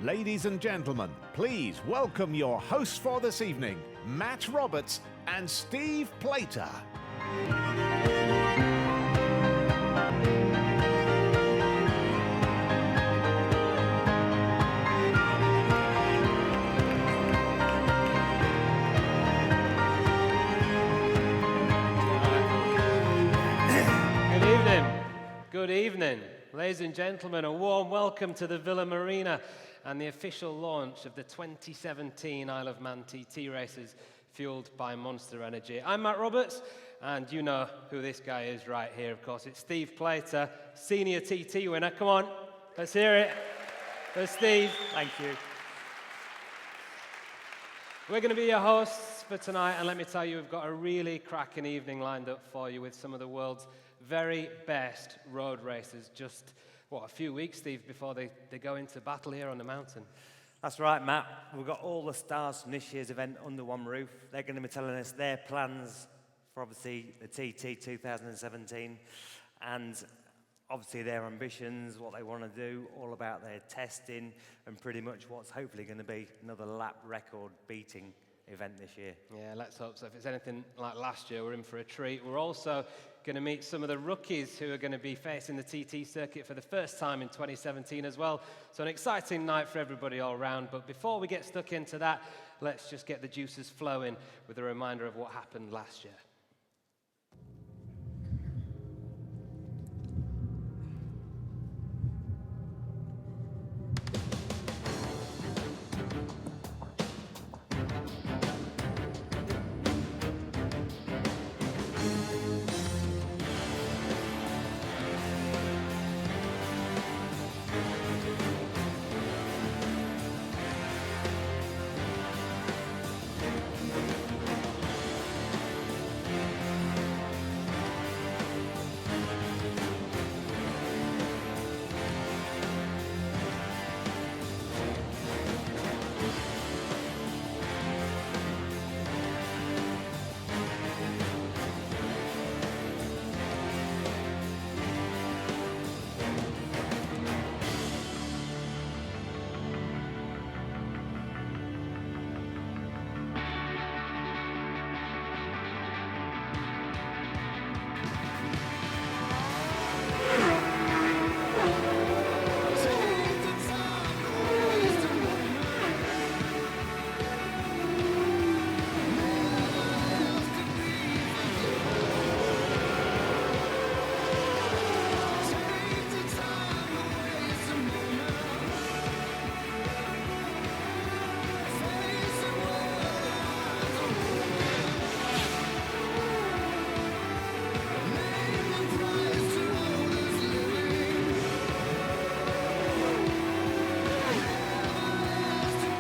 Ladies and gentlemen, please welcome your hosts for this evening, Matt Roberts and Steve Plater. Good evening, ladies and gentlemen. A warm welcome to the Villa Marina and the official launch of the 2017 Isle of Man TT races, fueled by Monster Energy. I'm Matt Roberts, and you know who this guy is right here, of course. It's Steve Plater, senior TT winner. Come on, let's hear it for Steve. Thank you. We're going to be your hosts for tonight, and let me tell you, we've got a really cracking evening lined up for you with some of the world's very best road racers. Just, a few weeks, Steve, before they go into battle here on the mountain. That's right, Matt. We've got all the stars from this year's event under one roof. They're going to be telling us their plans for, obviously, the TT 2017, and obviously their ambitions, what they want to do, all about their testing, and pretty much what's hopefully going to be another lap record beating event this year. Yeah, let's hope so. If it's anything like last year, we're in for a treat. We're also going to meet some of the rookies who are going to be facing the TT circuit for the first time in 2017 as well. So an exciting night for everybody all round. But before we get stuck into that, let's just get the juices flowing with a reminder of what happened last year.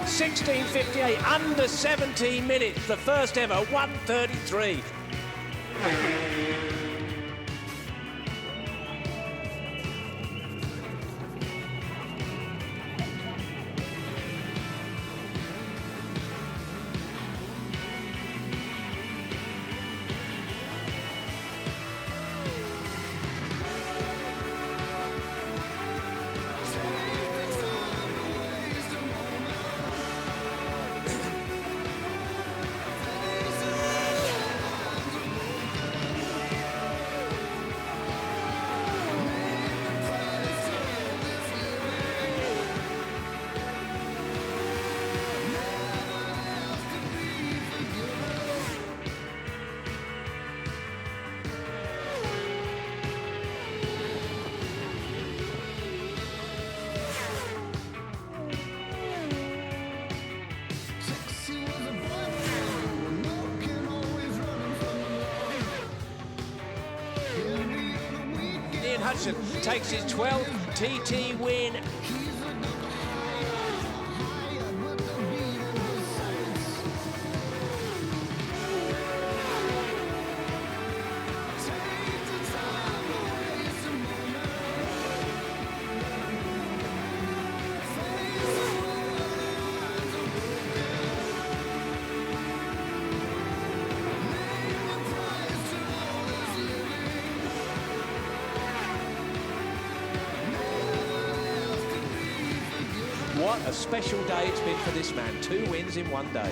$16.58, under 17 minutes, the first ever, 1:33. Hutchinson takes his 12th TT win. What a special day it's been for this man. 2 wins in 1 day.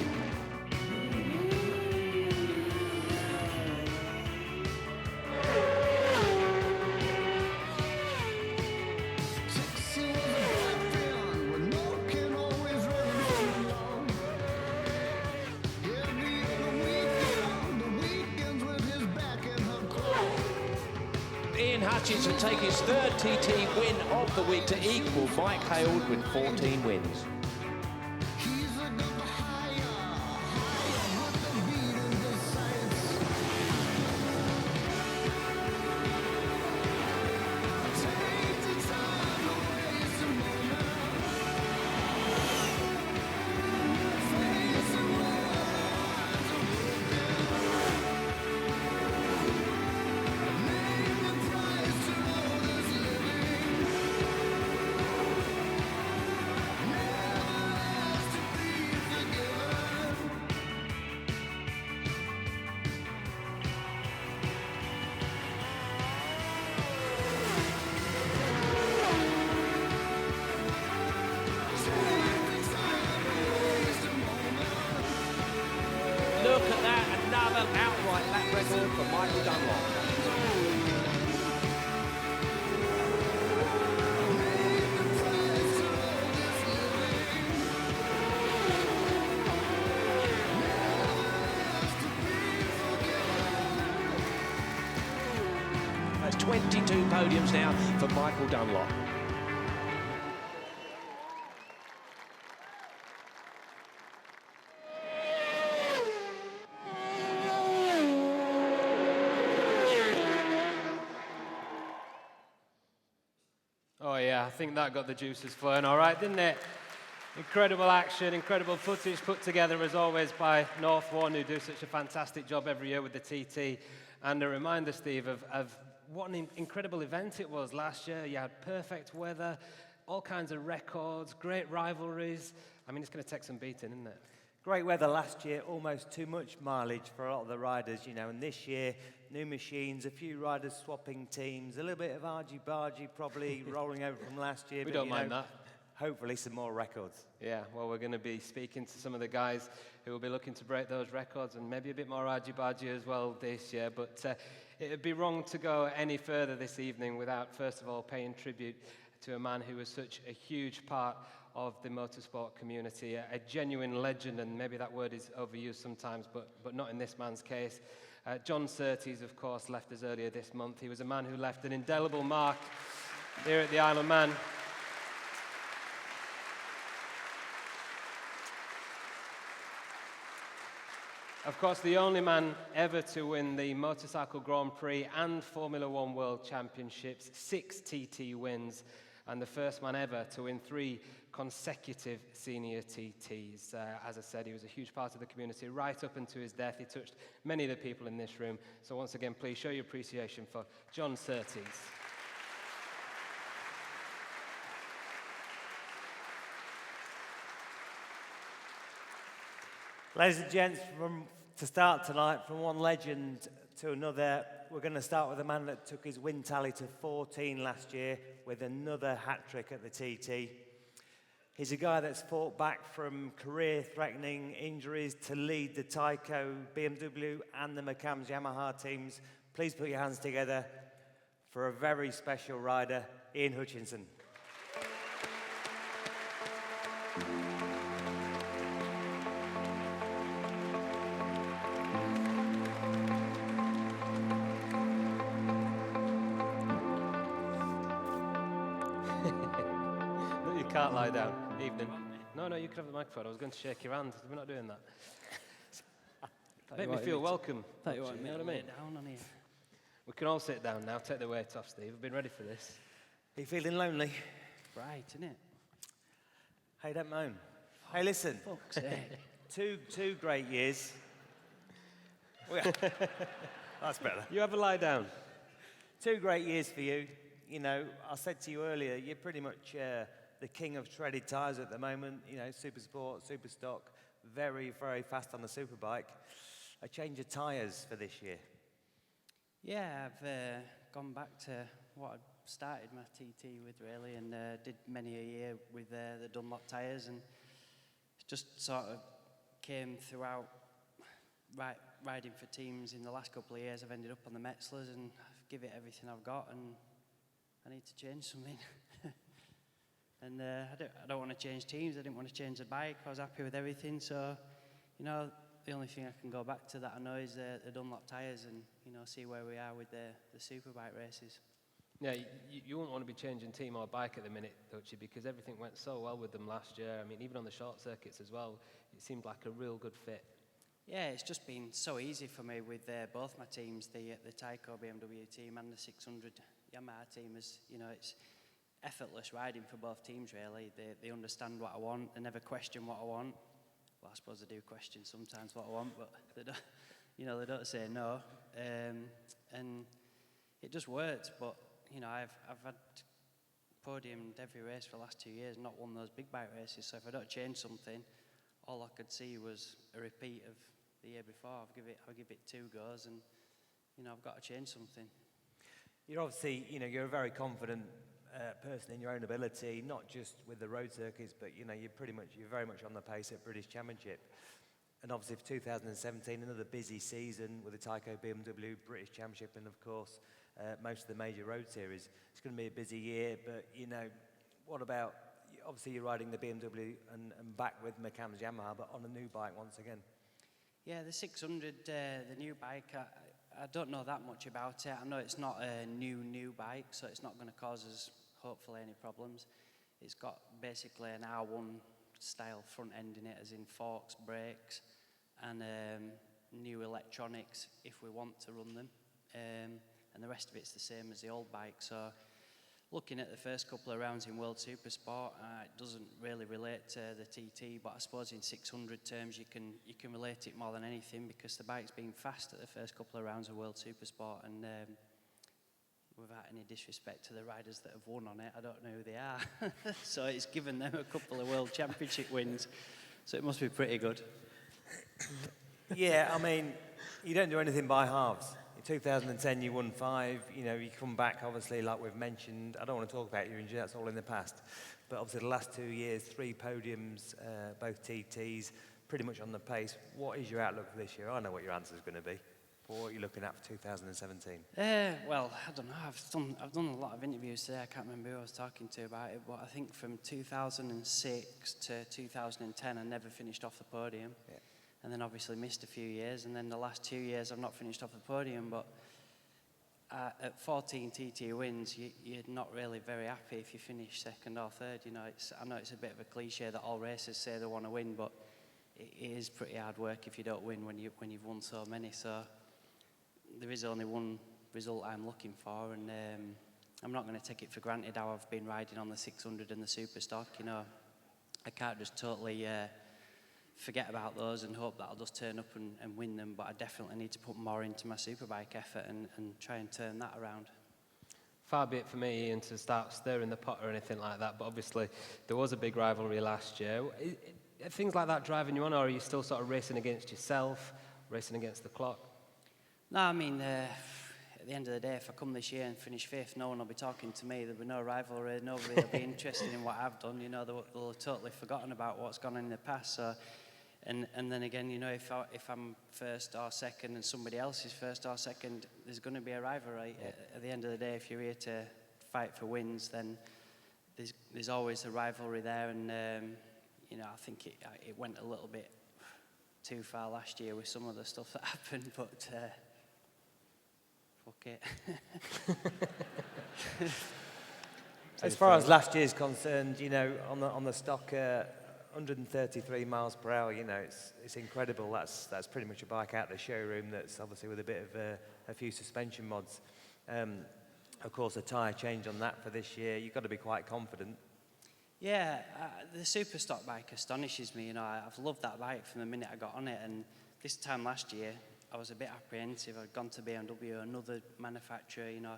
Hutchinson take his 3rd TT win of the week to equal Mike Hilliard with 14 wins. Look at that, another outright lap record for Michael Dunlop. That's 22 podiums now for Michael Dunlop. Oh yeah, I think that got the juices flowing all right, didn't it? Incredible action, incredible footage put together as always by North One, who do such a fantastic job every year with the TT. And a reminder, Steve, of what an incredible event it was last year. You had perfect weather, all kinds of records, great rivalries. I mean, it's going to take some beating, isn't it? Great weather last year, almost too much mileage for a lot of the riders, you know, and this year, new machines, a few riders swapping teams, a little bit of argy-bargy probably rolling over from last year. We don't mind that. Hopefully some more records. Yeah, well, we're going to be speaking to some of the guys who will be looking to break those records and maybe a bit more argy-bargy as well this year. But it would be wrong to go any further this evening without, first of all, paying tribute to a man who was such a huge part of the motorsport community, a genuine legend, and maybe that word is overused sometimes, but not in this man's case. John Surtees, of course, left us earlier this month. He was a man who left an indelible mark here at the Isle of Man. Of course, the only man ever to win the Motorcycle Grand Prix and Formula One World Championships, 6 TT wins, and the first man ever to win 3 consecutive senior TTs. As I said, he was a huge part of the community right up until his death. He touched many of the people in this room. So once again, please show your appreciation for John Surtees. Ladies and gents, to start tonight, from one legend to another, we're going to start with a man that took his win tally to 14 last year with another hat-trick at the TT. He's a guy that's fought back from career-threatening injuries to lead the Tyco, BMW and the McCams Yamaha teams. Please put your hands together for a very special rider, Ian Hutchinson. Can't lie down. Evening. No, you can have the microphone. I was going to shake your hand. We're not doing that. Make me feel welcome. You know what I mean? Down on here. We can all sit down now. Take the weight off, Steve. We've been ready for this. Are you feeling lonely? Right, isn't it? Hey, don't moan. Hey, listen. Fuck's sake. Two great years. That's better. You have a lie down. 2 great years for you. You know, I said to you earlier, you're pretty much the king of treaded tyres at the moment. You know, super sport, super stock, very, very fast on the superbike. A change of tyres for this year. Yeah, I've gone back to what I'd started my TT with really, and did many a year with the Dunlop tyres, and just sort of came throughout riding for teams in the last couple of years. I've ended up on the Metzlers, and I've given it everything I've got, and I need to change something. And I don't want to change teams. I didn't want to change the bike. I was happy with everything. So, you know, the only thing I can go back to that I know is the Dunlop tyres, and, you know, see where we are with the Superbike races. Yeah, you won't want to be changing team or bike at the minute, don't you? Because everything went so well with them last year. I mean, even on the short circuits as well, it seemed like a real good fit. Yeah, it's just been so easy for me with both my teams, the Tyco BMW team and the 600 Yamaha team. As you know, it's effortless riding for both teams, really. They understand what I want. They never question what I want. Well, I suppose they do question sometimes what I want, but they don't, you know, they don't say no. And it just works. But you know, I've had podiumed every race for the last 2 years, not won those big bike races. So if I don't change something, all I could see was a repeat of the year before. I'll give it 2 goes, and you know, I've got to change something. You're obviously, you know, you're a very confident person in your own ability, not just with the road circuits, but you know, you're very much on the pace at British Championship. And obviously for 2017, another busy season with the Tyco BMW British Championship, and of course most of the major road series. It's going to be a busy year, but you know, what about? Obviously, you're riding the BMW and back with McCann's Yamaha, but on a new bike once again. Yeah, the 600, the new bike, I don't know that much about it. I know it's not a new bike, so it's not going to cause us, hopefully, any problems. It's got basically an R1 style front end in it, as in forks, brakes, and new electronics if we want to run them. And the rest of it's the same as the old bike. So looking at the first couple of rounds in World Supersport, it doesn't really relate to the TT, but I suppose in 600 terms you can relate it more than anything, because the bike's been fast at the first couple of rounds of World Supersport, and without any disrespect to the riders that have won on it, I don't know who they are. So it's given them a couple of World Championship wins, so it must be pretty good. Yeah, I mean, you don't do anything by halves. In 2010, you won 5. You know, you come back, obviously, like we've mentioned. I don't want to talk about your injury, that's all in the past. But obviously, the last 2 years, 3 podiums, both TTs, pretty much on the pace. What is your outlook for this year? I know what your answer is going to be. But what are you looking at for 2017? Well, I don't know. I've done a lot of interviews today. I can't remember who I was talking to about it, but I think from 2006 to 2010, I never finished off the podium. Yeah. And then obviously missed a few years, and then the last 2 years I've not finished off the podium, but at 14 TT wins, you're not really very happy if you finish second or third. You know, I know it's a bit of a cliche that all racers say they want to win, but it is pretty hard work if you don't win when you've won so many. So there is only one result I'm looking for, and I'm not going to take it for granted how I've been riding on the 600 and the Superstock. You know, I can't just totally forget about those and hope that I'll just turn up and win them, but I definitely need to put more into my Superbike effort and try and turn that around. Far be it for me, Ian, to start stirring the pot or anything like that, but obviously there was a big rivalry last year. Are things like that driving you on, or are you still sort of racing against yourself, racing against the clock? No, I mean, at the end of the day, if I come this year and finish 5th, no one will be talking to me. There'll be no rivalry. Nobody will be interested in what I've done. You know, they'll have totally forgotten about what's gone on in the past. So, and then again, you know, if I'm first or second and somebody else is first or second, there's going to be a rivalry. At the end of the day, if you're here to fight for wins, then there's always a rivalry there. And you know, I think it went a little bit too far last year with some of the stuff that happened, but. Fuck it. As far as last year's concerned, you know, on the stock, 133 miles per hour, you know, it's incredible. That's pretty much a bike out of the showroom. That's obviously with a bit of a few suspension mods. Of course, a tyre change on that for this year. You've got to be quite confident. Yeah, the Superstock bike astonishes me. You know, I've loved that bike from the minute I got on it, and this time last year, I was a bit apprehensive. I'd gone to BMW, another manufacturer, you know,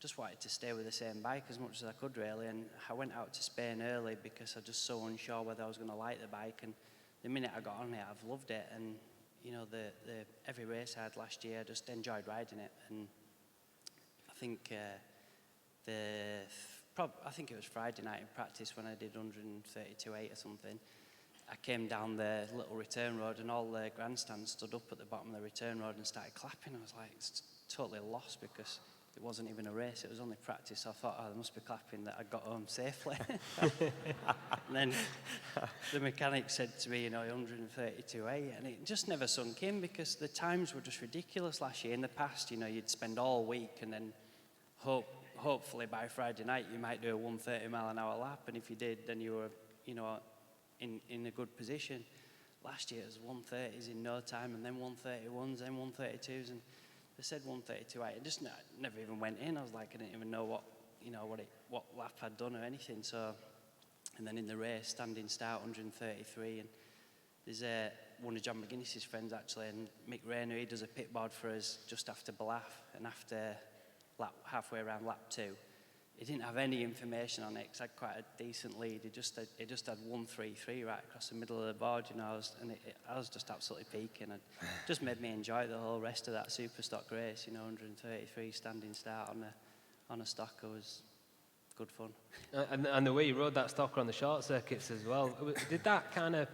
just wanted to stay with the same bike as much as I could, really. And I went out to Spain early because I was just so unsure whether I was going to like the bike. And the minute I got on it, I've loved it. And, you know, every race I had last year, I just enjoyed riding it. And I think I think it was Friday night in practice when I did 132.8 or something. I came down the little return road and all the grandstands stood up at the bottom of the return road and started clapping. I was like, it's totally lost because it wasn't even a race, it was only practice. I thought, they must be clapping that I got home safely. And then the mechanic said to me, 132.8, and it just never sunk in because the times were just ridiculous last year. In the past, you'd spend all week and then hopefully by Friday night you might do a 130 mile an hour lap, and if you did, then you were, in a good position. Last year it was 130s in no time, and then 131s, then 132s, and they said 132.8. It just never even went in. I was like, I didn't even know what lap I'd done or anything. So, and then in the race, standing start, 133, and there's one of John McGuinness's friends actually, and Mclean, he does a pit board for us just after Ballaugh, and after halfway around lap 2. He didn't have any information on it because I had quite a decent lead. He just had 133 right across the middle of the board, I was just absolutely peaking. It just made me enjoy the whole rest of that super stock race. 133 standing start on a stocker was good fun. And the way you rode that stocker on the short circuits as well, did that kind of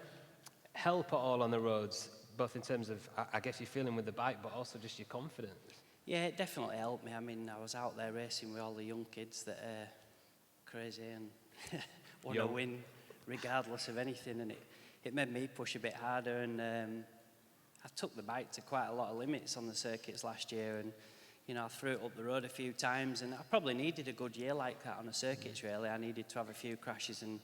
help at all on the roads, both in terms of, I guess, your feeling with the bike, but also just your confidence? Yeah, it definitely helped me. I mean, I was out there racing with all the young kids that are crazy and want to win regardless of anything, and it made me push a bit harder, and I took the bike to quite a lot of limits on the circuits last year, and I threw it up the road a few times, and I probably needed a good year like that on the circuits, really. I needed to have a few crashes and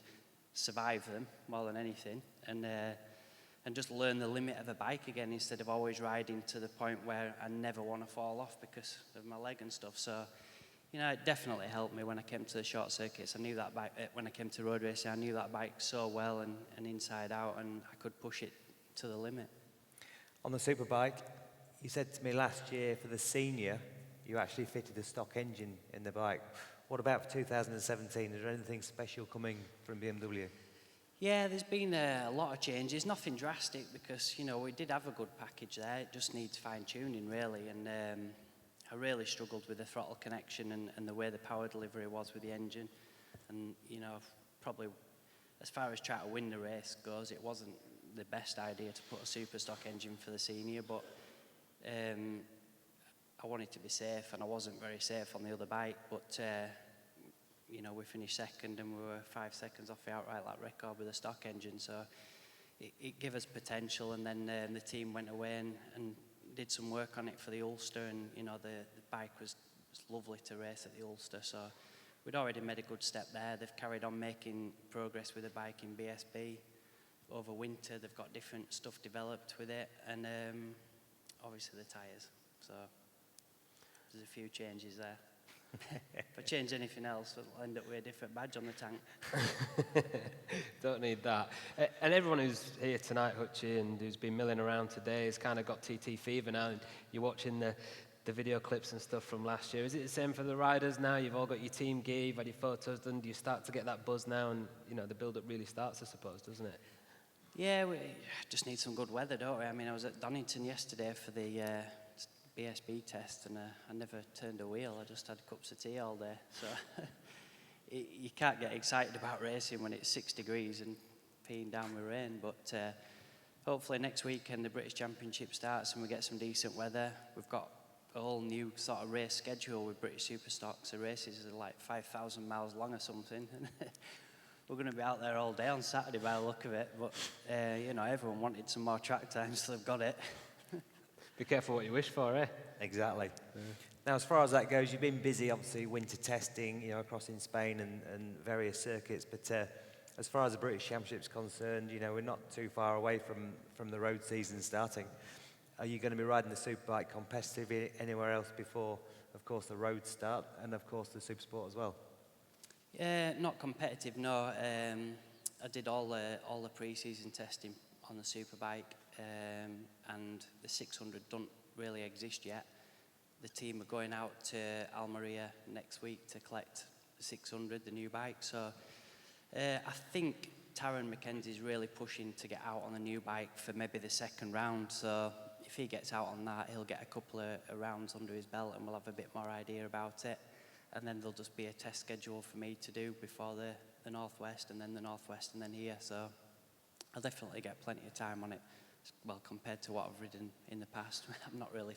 survive them more than anything, and just learn the limit of a bike again instead of always riding to the point where I never want to fall off because of my leg and stuff. So, it definitely helped me when I came to the short circuits. I knew that bike, when I came to road racing, I knew that bike so well and inside out, and I could push it to the limit. On the superbike, you said to me last year for the senior, you actually fitted a stock engine in the bike. What about for 2017? Is there anything special coming from BMW? Yeah, there's been a lot of changes, nothing drastic because, we did have a good package there. It just needs fine-tuning, really, and I really struggled with the throttle connection and the way the power delivery was with the engine. And, probably as far as trying to win the race goes, it wasn't the best idea to put a super stock engine for the senior, but I wanted to be safe, and I wasn't very safe on the other bike, but we finished second and we were 5 seconds off the outright lap record with a stock engine, so it gave us potential. And then the team went away and did some work on it for the Ulster, and the bike was lovely to race at the Ulster, so we'd already made a good step there. They've carried on making progress with the bike in BSB over winter. They've got different stuff developed with it, and obviously the tyres, so there's a few changes there. If I change anything else, I'll end up with a different badge on the tank. Don't need that. And everyone who's here tonight, Hutchie, and who's been milling around today has kind of got TT fever now. And you're watching the video clips and stuff from last year. Is it the same for the riders now? You've all got your team gear, you've had your photos done. Do you start to get that buzz now? And, the build-up really starts, I suppose, doesn't it? Yeah, we just need some good weather, don't we? I mean, I was at Donington yesterday for the BSB test, and I never turned a wheel. I just had cups of tea all day. So you can't get excited about racing when it's 6 degrees and peeing down with rain. But hopefully next weekend the British Championship starts and we get some decent weather. We've got a whole new sort of race schedule with British Superstocks. The races are like 5,000 miles long or something. We're going to be out there all day on Saturday by the look of it. But everyone wanted some more track time, so they've got it. Be careful what you wish for, eh? Exactly. Now, as far as that goes, you've been busy, obviously, winter testing, across in Spain and various circuits. But as far as the British Championship's concerned, we're not too far away from the road season starting. Are you going to be riding the superbike competitively anywhere else before, of course, the roads start and, of course, the Supersport as well? Yeah, not competitive, no. I did all the pre-season testing on the superbike, and the 600 don't really exist yet. The team are going out to Almeria next week to collect the 600, the new bike. So I think Taron McKenzie's really pushing to get out on the new bike for maybe the second round. So if he gets out on that, he'll get a couple of rounds under his belt and we'll have a bit more idea about it. and then there'll just be a test schedule for me to do before the Northwest, and then the Northwest, and then here. So I'll definitely get plenty of time on it. Well, compared to what I've ridden in the past, I'm not really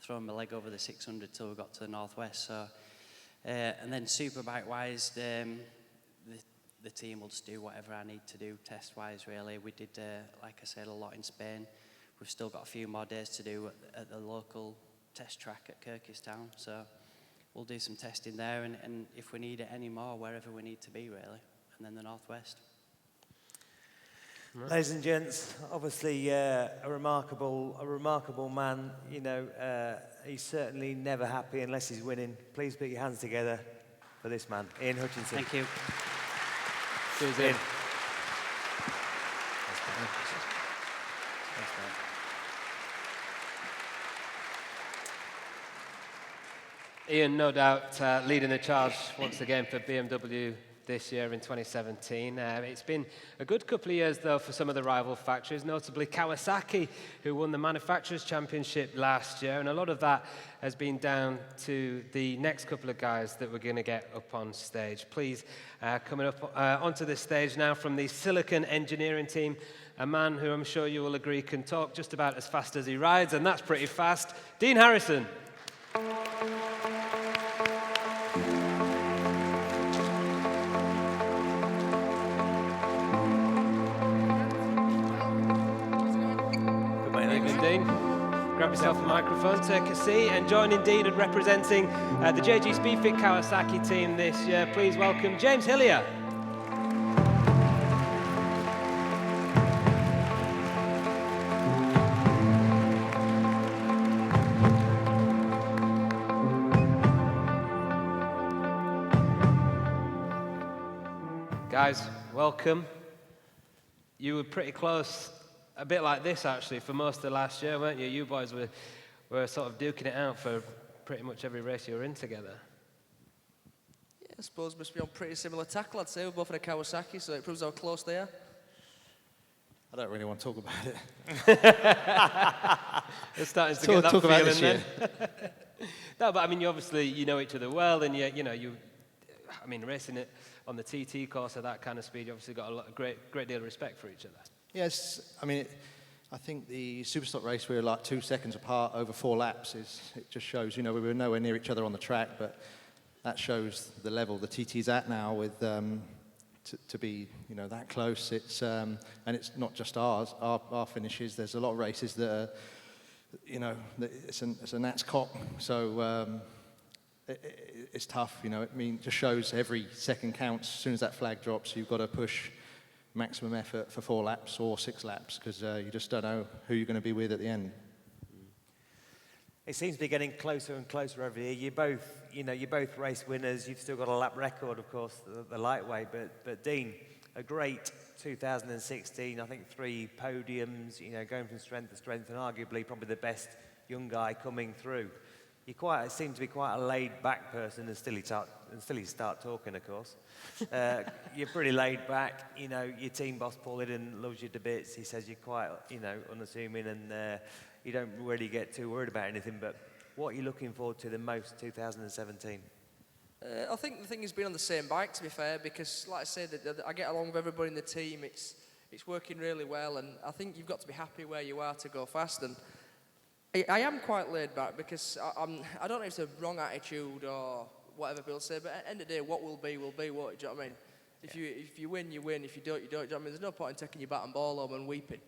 throwing my leg over the 600 till we got to the Northwest. So, and then superbike wise, the team will just do whatever I need to do test wise. Really, we did, like I said, a lot in Spain. We've still got a few more days to do at the local test track at Kyrgyzstan. So we'll do some testing there, and if we need it any more, wherever we need to be, really, and then the Northwest. Ladies and gents, obviously a remarkable man. You know, he's certainly never happy unless he's winning. Please put your hands together for this man, Ian Hutchinson. Thank you. Cheers, Ian. Ian. Ian, no doubt, leading the charge once again for BMW this year in 2017. It's been a good couple of years, though, for some of the rival factories, notably Kawasaki, who won the Manufacturers' Championship last year, and a lot of that has been down to the next couple of guys that we're going to get up on stage. Please, coming up onto the stage now from the Silicon Engineering team, a man who I'm sure you will agree can talk just about as fast as he rides, and that's pretty fast, Dean Harrison. Grab yourself a microphone, take a seat, and joining Dean and representing the JG Speedfit Kawasaki team this year, please welcome James Hilliard. Guys, welcome. You were pretty close. A bit like this, actually, for most of last year, weren't you? You boys were sort of duking it out for pretty much every race you were in together. Yeah, I suppose we must be on pretty similar tackle, I'd say. We're both in a Kawasaki, so it proves how close they are. I don't really want to talk about it. It's starting to get that talk feeling about this then. year. No, but I mean, you know each other well, and I mean, racing it on the TT course at that kind of speed, you obviously got a great deal of respect for each other. Yes, I mean, I think the Superstock race, we were like 2 seconds apart over 4 laps. It just shows, we were nowhere near each other on the track, but that shows the level the TT's at now with to be, that close. It's and it's not just our finishes. There's a lot of races that are, it's a Nats cock, so it's tough. It just shows every second counts. As soon as that flag drops, you've got to push maximum effort for 4 laps or 6 laps because you just don't know who you're going to be with at the end. It seems to be getting closer and closer every year. You're both race winners. You've still got a lap record, of course, the lightweight. But Dean, a great 2016. I think 3 podiums. Going from strength to strength, and arguably probably the best young guy coming through. You seem to be quite a laid-back person until you start talking, of course. You're pretty laid back. Your team boss, Paul Hidden, loves you to bits. He says you're quite, unassuming, and you don't really get too worried about anything. But what are you looking forward to the most 2017? I think the thing has been on the same bike, to be fair, because, like I said, I get along with everybody in the team. It's working really well, and I think you've got to be happy where you are to go fast. And I am quite laid back because I don't know if it's a wrong attitude or whatever people say, but at the end of the day, what will be, won't you? Do you know what I mean? If you win, you win. If you don't, you don't. Do you know what I mean? There's no point in taking your bat and ball home and weeping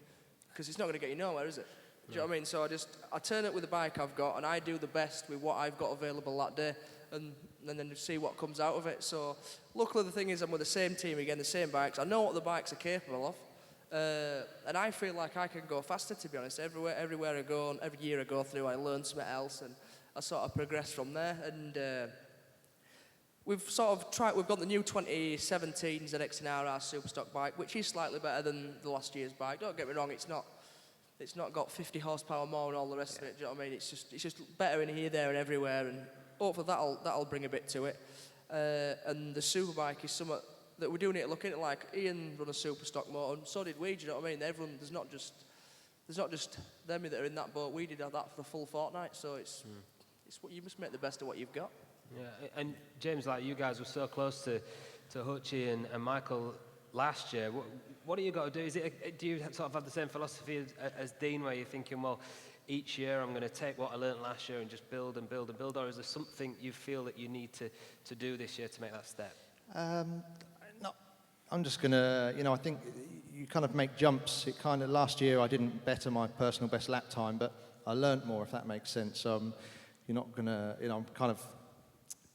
because it's not going to get you nowhere, is it? Do you know what I mean? So I turn it with the bike I've got and I do the best with what I've got available that day and then see what comes out of it. So luckily the thing is I'm with the same team again, the same bikes. I know what the bikes are capable of. And I feel like I can go faster, to be honest. Everywhere I go, and every year I go through, I learn something else, and I sort of progress from there. And we've got the new 2017 ZX&RR Superstock bike, which is slightly better than the last year's bike. Don't get me wrong, it's not got 50 horsepower more and all the rest of it. Do you know what I mean? It's just better in here, there, and everywhere, and hopefully that'll bring a bit to it. And the Superbike is something that we're doing it looking at, like Ian run a Superstock motor, and so did we. Do you know what I mean? Everyone, there's not just them that are in that boat. We did have that for the full fortnight, so it's what you must make the best of what you've got. Yeah, and James, like you guys were so close to Hutchie and Michael last year. What do you got to do? Do you sort of have the same philosophy as Dean, where you're thinking, well, each year I'm going to take what I learned last year and just build and build and build, or is there something you feel that you need to do this year to make that step? No, I'm just going to, I think you kind of make jumps. Last year I didn't better my personal best lap time, but I learnt more, if that makes sense. So you're not going to, I'm kind of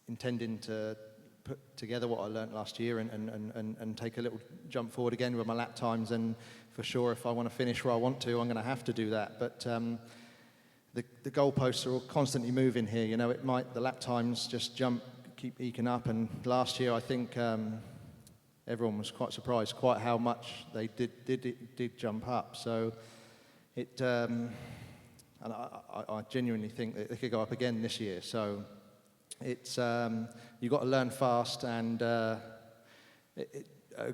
intending to put together what I learnt last year and take a little jump forward again with my lap times. And for sure, if I want to finish where I want to, I'm going to have to do that. But the goalposts are all constantly moving here. The lap times just keep eking up. And last year, I think everyone was quite surprised quite how much they did jump up. So and I genuinely think that they could go up again this year. So it's you've got to learn fast, and a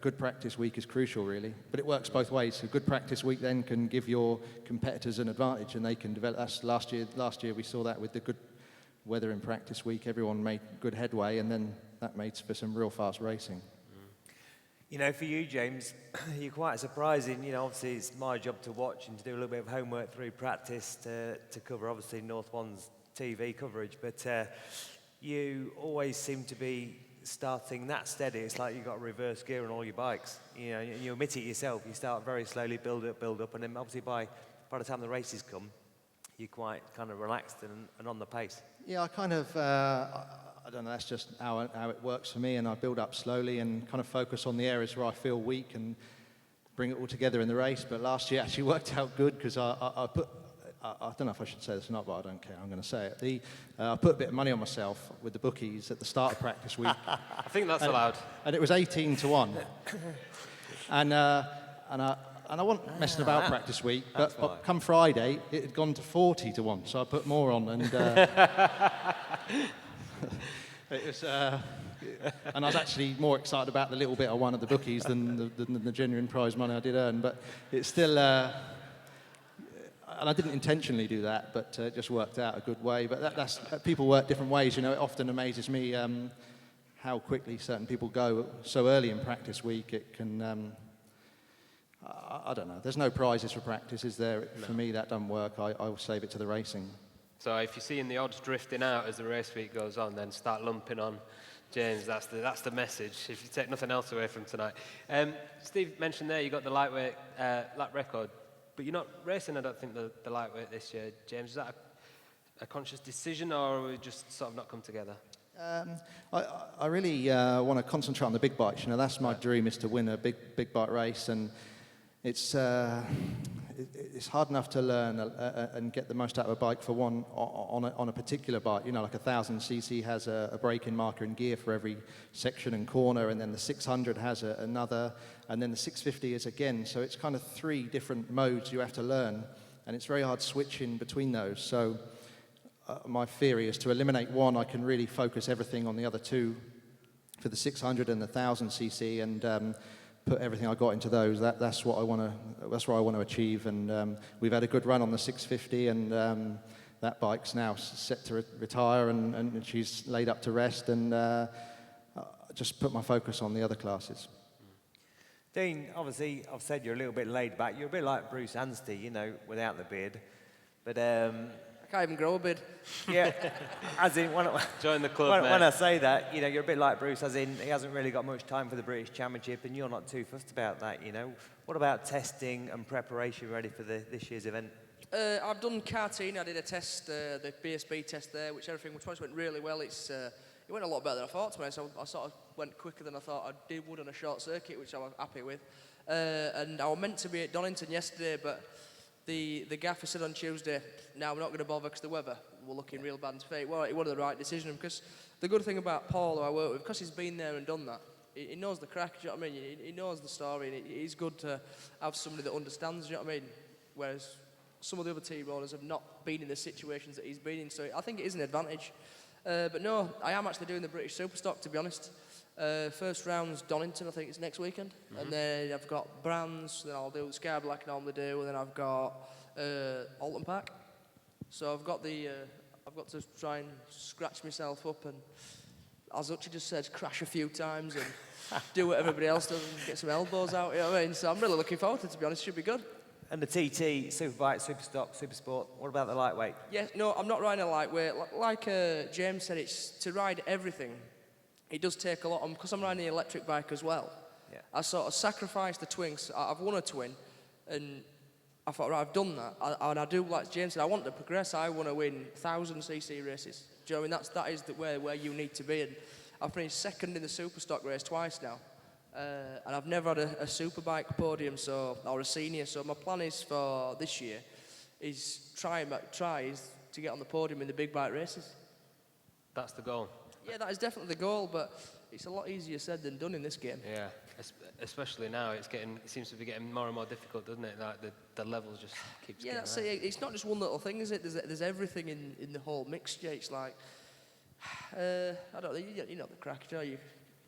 good practice week is crucial, really. But it works both ways. A good practice week then can give your competitors an advantage, and they can develop. That's last year we saw that with the good weather in practice week. Everyone made good headway, and then that made for some real fast racing. For you, James, you're quite surprising. Obviously it's my job to watch and to do a little bit of homework through practice to cover, obviously, North One's TV coverage. But you always seem to be starting that steady. It's like you've got reverse gear on all your bikes. You admit it yourself. You start very slowly, build up, and then obviously by the time the races come, you're quite kind of relaxed and on the pace. Yeah, I kind of, I don't know, that's just how it works for me, and I build up slowly and kind of focus on the areas where I feel weak and bring it all together in the race. But last year actually worked out good because I don't know if I should say this or not, but I don't care, I'm going to say it. I put a bit of money on myself with the bookies at the start of practice week. I think that's allowed. And it was 18-1. And I wasn't messing about practice week, but come Friday, it had gone to 40-1, so I put more on, and it was, and I was actually more excited about the little bit I won at the bookies than the genuine prize money I did earn. But it's still, and I didn't intentionally do that, but it just worked out a good way. But that's people work different ways. It often amazes me how quickly certain people go so early in practice week. It can. I don't know. There's no prizes for practice, is there? No. For me, that doesn't work. I will save it to the racing. So if you're seeing the odds drifting out as the race week goes on, then start lumping on James. That's the message, if you take nothing else away from tonight. Steve mentioned there you got the lightweight lap record, but you're not racing, I don't think, the lightweight this year. James, is that a conscious decision, or we just sort of not come together? I really want to concentrate on the big bikes. That's my dream, is to win a big bike race, and it's hard enough to learn and get the most out of a bike for one on a particular bike. Like a 1000cc has a braking marker and gear for every section and corner, and then the 600 has another, and then the 650 is again. So it's kind of 3 different modes you have to learn, and it's very hard switching between those. So my theory is to eliminate one, I can really focus everything on the other 2 for the 600 and the 1000cc, and put everything I got into those. That's what I want to. That's what I want to achieve. And we've had a good run on the 650, and that bike's now set to retire, and she's laid up to rest. And just put my focus on the other classes. Dean, obviously, I've said you're a little bit laid back. You're a bit like Bruce Anstey, without the beard. But I can't even grow a beard. Yeah, as in join the club. When I say that, you're a bit like Bruce, as in he hasn't really got much time for the British Championship, and you're not too fussed about that. What about testing and preparation ready for this year's event? I've done karting. I did a test, the BSB test there, which went really well. It went a lot better than I thought, to me. So I sort of went quicker than I thought I would on a short circuit, which I was happy with. And I was meant to be at Donington yesterday, but the gaffer said on Tuesday, "No, we're not going to bother because the weather were looking real bad and fake." Well, it was the right decision, because the good thing about Paul, who I work with, because he's been there and done that, he knows the crack, do you know what I mean? He knows the story, and it is good to have somebody that understands, do you know what I mean? Whereas some of the other team owners have not been in the situations that he's been in, so I think it is an advantage. But no, I am actually doing the British Superstock, to be honest. First round's Donington, I think it's next weekend. Mm-hmm. And then I've got Brands, then I'll do Scarborough like I normally do, and then I've got Alton Park. So I've got I've got to try and scratch myself up and, as Hutchie just said, crash a few times and do what everybody else does and get some elbows out, you know what I mean? So I'm really looking forward to it, to be honest. Should be good. And the TT, Superbike, Superstock, Supersport, what about the lightweight? Yeah, no, I'm not riding a lightweight. Like James said, it's to ride everything. It does take a lot on, because I'm riding the electric bike as well. Yeah. I sort of sacrificed the twins. I've won a twin, and I thought, right, I've done that. And I do, like James said, I want to progress. I want to win 1,000cc races. Do you know what I mean? That is where you need to be. And I've finished second in the Superstock race twice now. And I've never had a Superbike podium or a senior. So my plan is for this year is try to get on the podium in the big bike races. That's the goal. Yeah, that is definitely the goal, but it's a lot easier said than done in this game. Yeah, especially now. It seems to be getting more and more difficult, doesn't it? Like the levels just keeps getting that's higher. it. It's not just one little thing, is it? There's everything in the whole mixture. It's like, I don't know, you know the crack, you know, you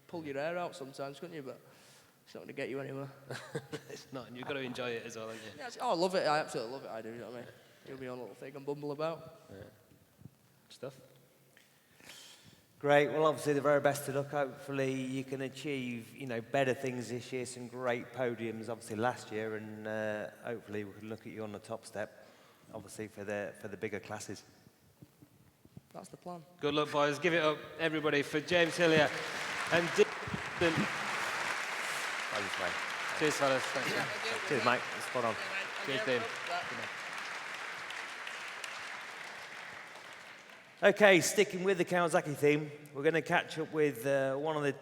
pull your hair out sometimes, couldn't you? But it's not going to get you anywhere. It's not, and you've got to enjoy it as well, haven't you? Yeah, I love it. I absolutely love it. I do, you know what I mean? Do my own little thing and bumble about. Yeah. Stuff. Great. Well, obviously the very best of luck. Hopefully you can achieve, better things this year. Some great podiums, obviously last year, and hopefully we can look at you on the top step, obviously for the bigger classes. That's the plan. Good luck, boys. Give it up, everybody, for James Hilliard and Dylan. Cheers, fellas. Thanks. Yeah, Cheers, mate. Spot on. Cheers, Dean. Okay, sticking with the Kawasaki theme, we're going to catch up with one of the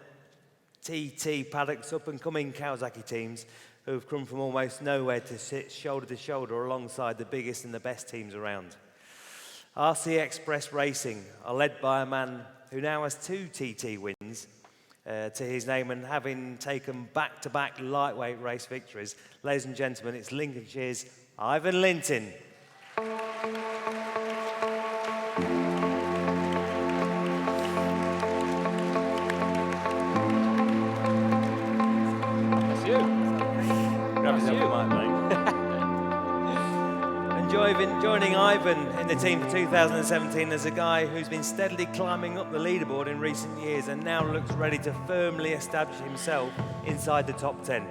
TT paddocks up-and-coming Kawasaki teams who've come from almost nowhere to sit shoulder to shoulder alongside the biggest and the best teams around. RC Express Racing are led by a man who now has 2 TT wins to his name and having taken back-to-back lightweight race victories. Ladies and gentlemen, it's Lincolnshire's Ivan Linton. Joining Ivan in the team for 2017 as a guy who's been steadily climbing up the leaderboard in recent years and now looks ready to firmly establish himself inside the top 10.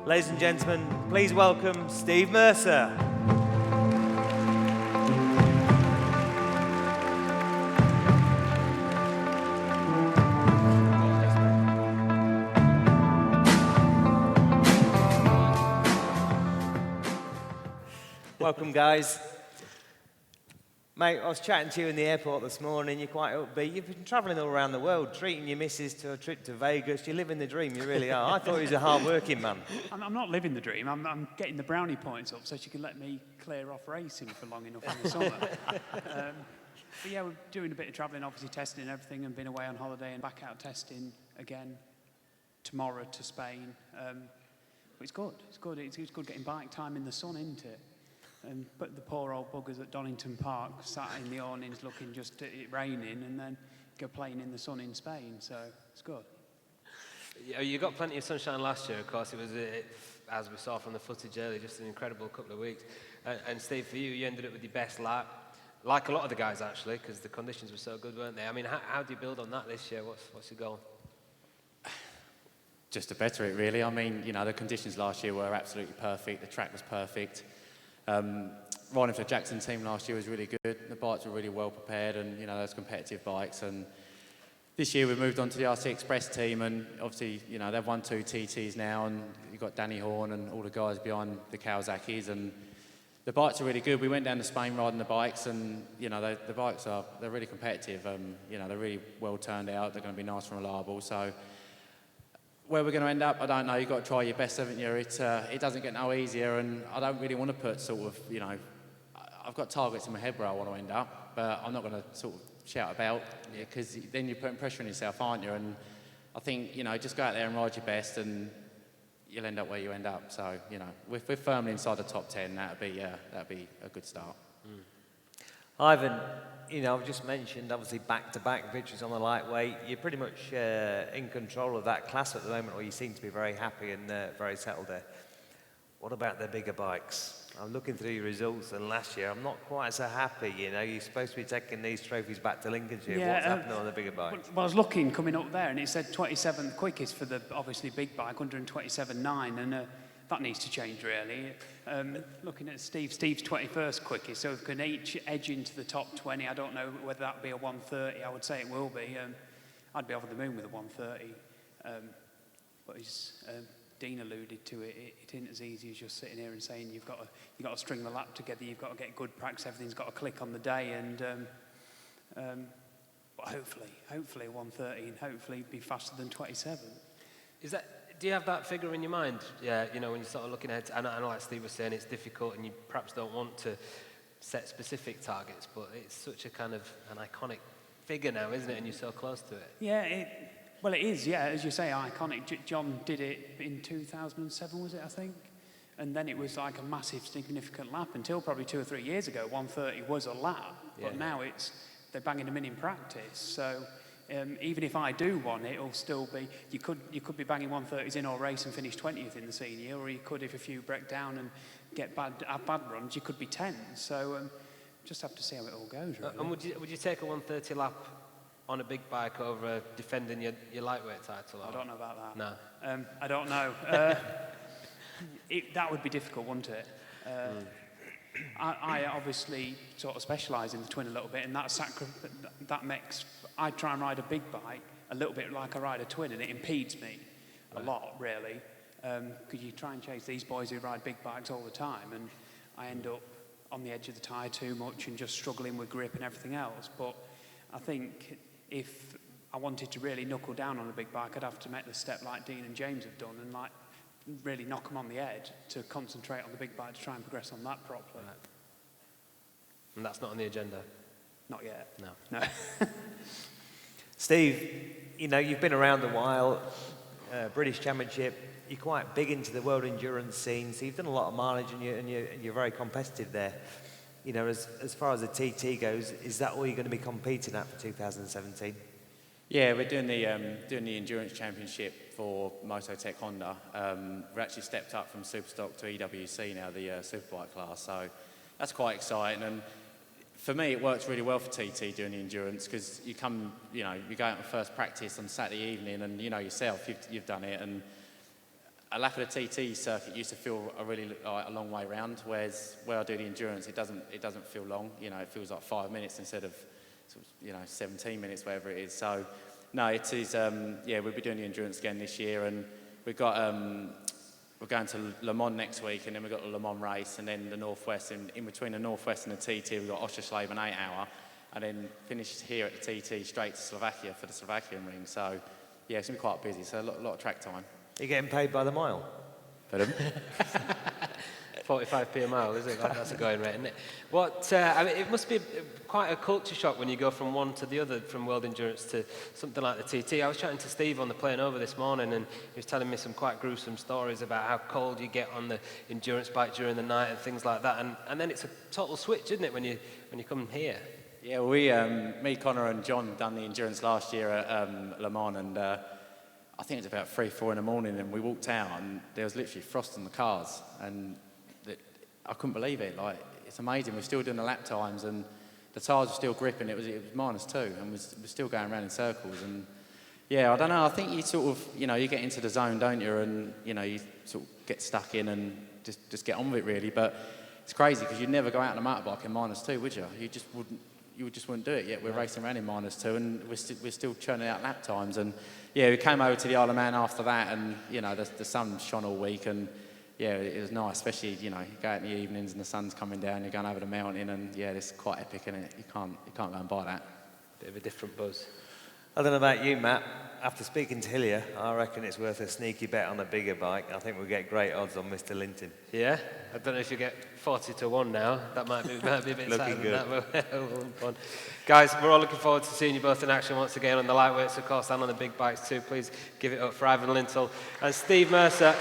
Ladies and gentlemen, please welcome Steve Mercer. Welcome, guys. Mate, I was chatting to you in the airport this morning. You're quite upbeat. You've been travelling all around the world, treating your missus to a trip to Vegas. You're living the dream, you really are. I thought he was a hard-working man. I'm not living the dream. I'm getting the brownie points up so she can let me clear off racing for long enough in the summer. But yeah, we're doing a bit of travelling, obviously testing and everything, and been away on holiday and back out testing again tomorrow to Spain. But it's good. It's good. It's good getting bike time in the sun, isn't it? But the poor old buggers at Donington Park sat in the awnings looking just at it raining and then go playing in the sun in Spain, so it's good. Yeah, you got plenty of sunshine last year, of course. It was, as we saw from the footage earlier, just an incredible couple of weeks. And Steve, for you ended up with your best lap, like a lot of the guys actually, because the conditions were so good, weren't they? I mean, how do you build on that this year? What's your goal? Just to better it, really. I mean, the conditions last year were absolutely perfect. The track was perfect. Riding for the Jackson team last year was really good. The bikes were really well prepared and, those competitive bikes. And this year we moved on to the RC Express team and obviously, they've won 2 TTs now and you've got Danny Horn and all the guys behind the Kawasaki's and the bikes are really good. We went down to Spain riding the bikes and, the bikes they're really competitive. They're really well turned out. They're going to be nice and reliable. So where we're going to end up, I don't know. You've got to try your best, haven't you? It doesn't get no easier, and I don't really want to put sort of, I've got targets in my head where I want to end up, but I'm not going to sort of shout about, because then you're putting pressure on yourself, aren't you? And I think, just go out there and ride your best, and you'll end up where you end up. So, we're firmly inside the top 10. That'd be a good start. Ivan, I've just mentioned, obviously, back-to-back victories on the lightweight. You're pretty much in control of that class at the moment, or you seem to be very happy and very settled there. What about the bigger bikes? I'm looking through your results, and last year I'm not quite so happy. You know, you're supposed to be taking these trophies back to Lincolnshire. What's happening on the bigger bikes? Well, I was looking coming up there, and it said 27th quickest for the obviously big bike, 127.9, and that needs to change really. Looking at Steve's 21st quickest, so if we can each edge into the top 20. I don't know whether that'll be a 130. I would say it will be. I'd be over the moon with a 130. But Dean alluded to it. It isn't as easy as just sitting here and saying you've got to string the lap together. You've got to get good practice. Everything's got to click on the day. And but hopefully 130, and hopefully be faster than 27. Do you have that figure in your mind? Yeah, you know, when you're sort of looking ahead. I know, like Steve was saying, it's difficult, and you perhaps don't want to set specific targets. But it's such a kind of an iconic figure now, isn't it? And you're so close to it. Yeah. Well, it is, yeah, as you say, iconic. John did it in 2007, was it, I think? And then it was like a massive, significant lap until probably 2 or 3 years ago. 130 was a lap, but now they're banging them in practice. So even if I do one, it'll still be, you could be banging 130s in or race and finish 20th in the senior, or you could, if a few break down and have bad runs, you could be 10. So just have to see how it all goes, really. And would you take a 130 lap on a big bike over defending your lightweight title? I don't know about that. No. I don't know. That would be difficult, wouldn't it? I obviously sort of specialise in the twin a little bit, and that makes... I try and ride a big bike a little bit like I ride a twin, and it impedes me a lot, really. Because you try and chase these boys who ride big bikes all the time, and I end up on the edge of the tyre too much and just struggling with grip and everything else. But I think if I wanted to really knuckle down on a big bike, I'd have to make the step like Dean and James have done, and like really knock them on the edge to concentrate on the big bike to try and progress on that properly. Right. And that's not on the agenda? Not yet. No. Steve, you know, you've been around a while, British Championship, you're quite big into the world endurance scene, so you've done a lot of mileage and you're very competitive there. You know, as far as the TT goes, is that all you're going to be competing at for 2017? Yeah, we're doing the endurance championship for Mototech Honda. We've actually stepped up from Superstock to EWC now, the superbike class. So that's quite exciting. And for me, it works really well for TT doing the endurance because you go out on first practice on Saturday evening, and you know yourself, you've done it. And a lap of the TT circuit used to feel a long way round, whereas where I do the endurance, it doesn't feel long. You know, it feels like 5 minutes instead of 17 minutes, whatever it is. So, no, it is. We'll be doing the endurance again this year, and we've got we're going to Le Mans next week, and then we've got the Le Mans race, and then the Northwest. And in between the Northwest and the TT, we've got Oschersleben 8 hour, and then finish here at the TT straight to Slovakia for the Slovakian ring. So, yeah, it's gonna be quite busy. So a lot of track time. You're getting paid by the mile? 45p a mile, is it? That's a going rate, isn't it? I mean, it must be quite a culture shock when you go from one to the other, from World Endurance to something like the TT. I was chatting to Steve on the plane over this morning, and he was telling me some quite gruesome stories about how cold you get on the endurance bike during the night and things like that. And then it's a total switch, isn't it, when you come here? Yeah, me, Connor, and John done the endurance last year at Le Mans, and I think it was about 3-4 in the morning, and we walked out, and there was literally frost on the cars, and I couldn't believe it. Like, it's amazing. We're still doing the lap times, and the tyres were still gripping. It was -2, and we're still going around in circles. And yeah, I don't know. I think you sort of, you get into the zone, don't you? And you sort of get stuck in and just get on with it, really. But it's crazy because you'd never go out on a motorbike in -2, would you? You just wouldn't do it. Yet we're racing around in -2, and we're still churning out lap times. And yeah, we came over to the Isle of Man after that, and the sun shone all week, and yeah, it was nice, especially, you go out in the evenings and the sun's coming down, you're going over the mountain, and yeah, it's quite epic, isn't it? You can't go and buy that. Bit of a different buzz. I don't know about you, Matt. After speaking to Hilliard, I reckon it's worth a sneaky bet on a bigger bike. I think we'll get great odds on Mr. Linton. Yeah? I don't know if you get 40-1 now. That might be a bit looking good. That, guys, we're all looking forward to seeing you both in action once again on the lightweights, of course, and on the big bikes too. Please give it up for Ivan Lintel and Steve Mercer.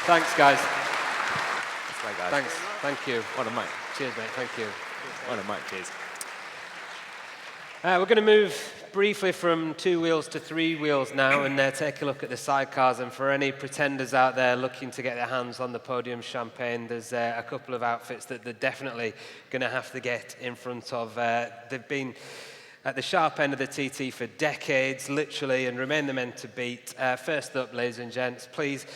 Thanks, guys. That's great, guys. Thanks. Thank you. What a mate. Cheers, mate. Thank you. What a mate. Cheers. We're going to move briefly from 2 wheels to 3 wheels now and take a look at the sidecars. And for any pretenders out there looking to get their hands on the podium champagne, there's a couple of outfits that they're definitely going to have to get in front of. They've been at the sharp end of the TT for decades, literally, and remain the men to beat. First up, ladies and gents, please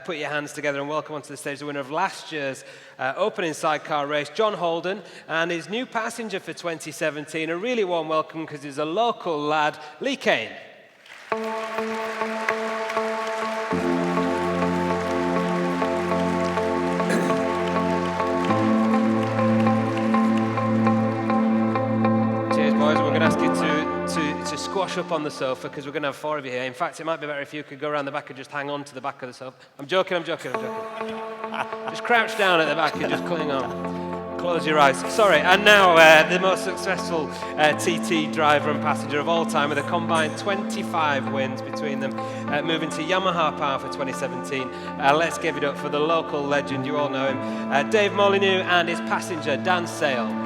put your hands together and welcome onto the stage the winner of last year's opening sidecar race, John Holden, and his new passenger for 2017. A really warm welcome because he's a local lad, Lee Kane. Squash up on the sofa because we're going to have 4 of you here. In fact, it might be better if you could go around the back and just hang on to the back of the sofa. I'm joking. Just crouch down at the back and just cling on. Close your eyes. Sorry. And now the most successful TT driver and passenger of all time with a combined 25 wins between them, moving to Yamaha Power for 2017. Let's give it up for the local legend. You all know him, Dave Molyneux, and his passenger, Dan Sale.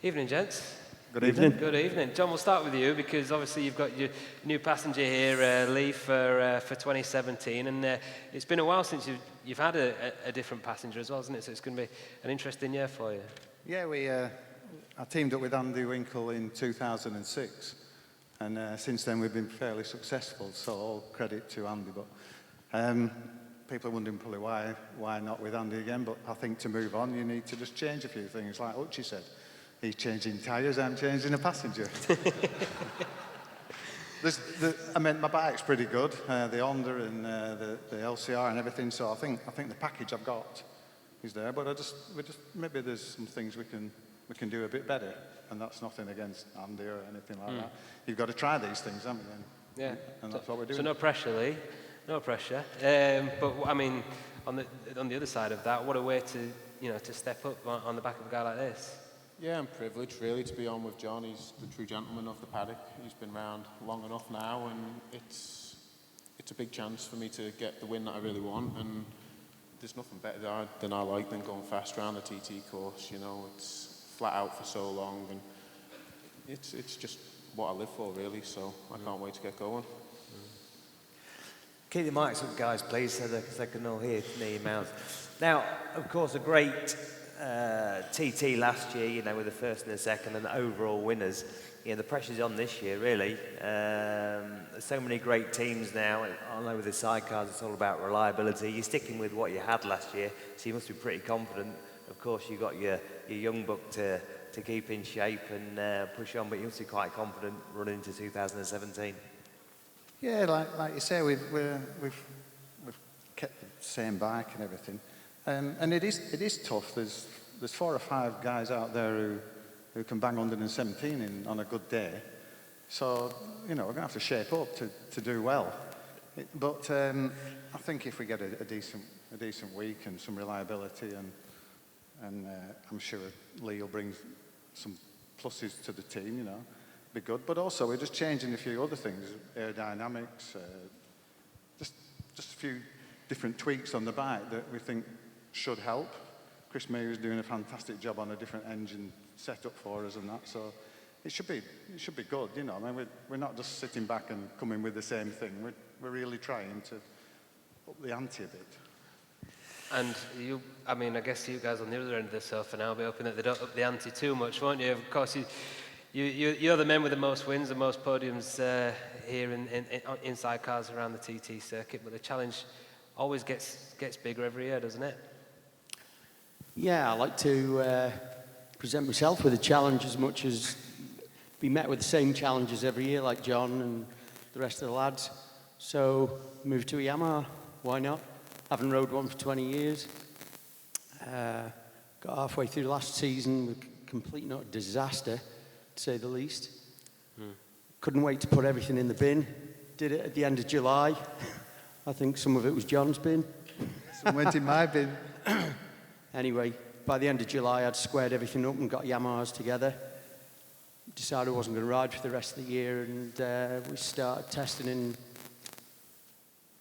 Evening, gents. Good evening. Good evening. John, we'll start with you because obviously you've got your new passenger here, Lee, for 2017, and it's been a while since you've had a different passenger as well, isn't it? So it's going to be an interesting year for you. Yeah, I teamed up with Andy Winkle in 2006, and since then we've been fairly successful, so all credit to Andy. But people are wondering probably why not with Andy again, but I think to move on you need to just change a few things, like Hutchie said. He's changing tyres, I'm changing a passenger. My bike's pretty good, the Honda and the LCR and everything, so I think the package I've got is there, but maybe there's some things we can do a bit better, and that's nothing against Andy or anything like that. You've got to try these things, haven't you? Yeah. And that's what we're doing. So no pressure, Lee. No pressure. But I mean, on the other side of that, what a way to step up on the back of a guy like this. Yeah, I'm privileged really to be on with John. He's the true gentleman of the paddock. He's been around long enough now, and it's a big chance for me to get the win that I really want. And there's nothing better than I like than going fast around the TT course. You know, it's flat out for so long, and it's just what I live for really. So I can't wait to get going. Keep the mics up, guys, please, so they can all hear near your mouth. Now, of course, a great TT last year, with the first and the second and the overall winners. The pressure's on this year, really. There's so many great teams now. I know with the sidecars, it's all about reliability. You're sticking with what you had last year, so you must be pretty confident. Of course, you've got your young buck to keep in shape and push on, but you must be quite confident running into 2017. Yeah, like you say, we've kept the same bike and everything. And it is tough. There's 4 or 5 guys out there who can bang 117 on a good day. So, we're going to have to shape up to do well. But I think if we get a decent week and some reliability, and I'm sure Lee will bring some pluses to the team, be good. But also we're just changing a few other things, aerodynamics, just a few different tweaks on the bike that we think should help. Chris Mayer's doing a fantastic job on a different engine setup for us and that, so it should be good, we're not just sitting back and coming with the same thing. We're really trying to up the ante a bit. And I guess you guys on the other end of the sofa now will be hoping that they don't up the ante too much, won't you? Of course, you're the men with the most wins and most podiums here in sidecars around the TT circuit, but the challenge always gets bigger every year, doesn't it? Yeah, I like to present myself with a challenge as much as be met with the same challenges every year, like John and the rest of the lads. So, move to a Yamaha, why not? Haven't rode one for 20 years. Got halfway through last season with complete disaster, to say the least. Couldn't wait to put everything in the bin. Did it at the end of July. I think some of it was John's bin. Some went in my bin. Anyway, by the end of July, I'd squared everything up and got Yamahas together. decided I wasn't going to ride for the rest of the year, and we started testing in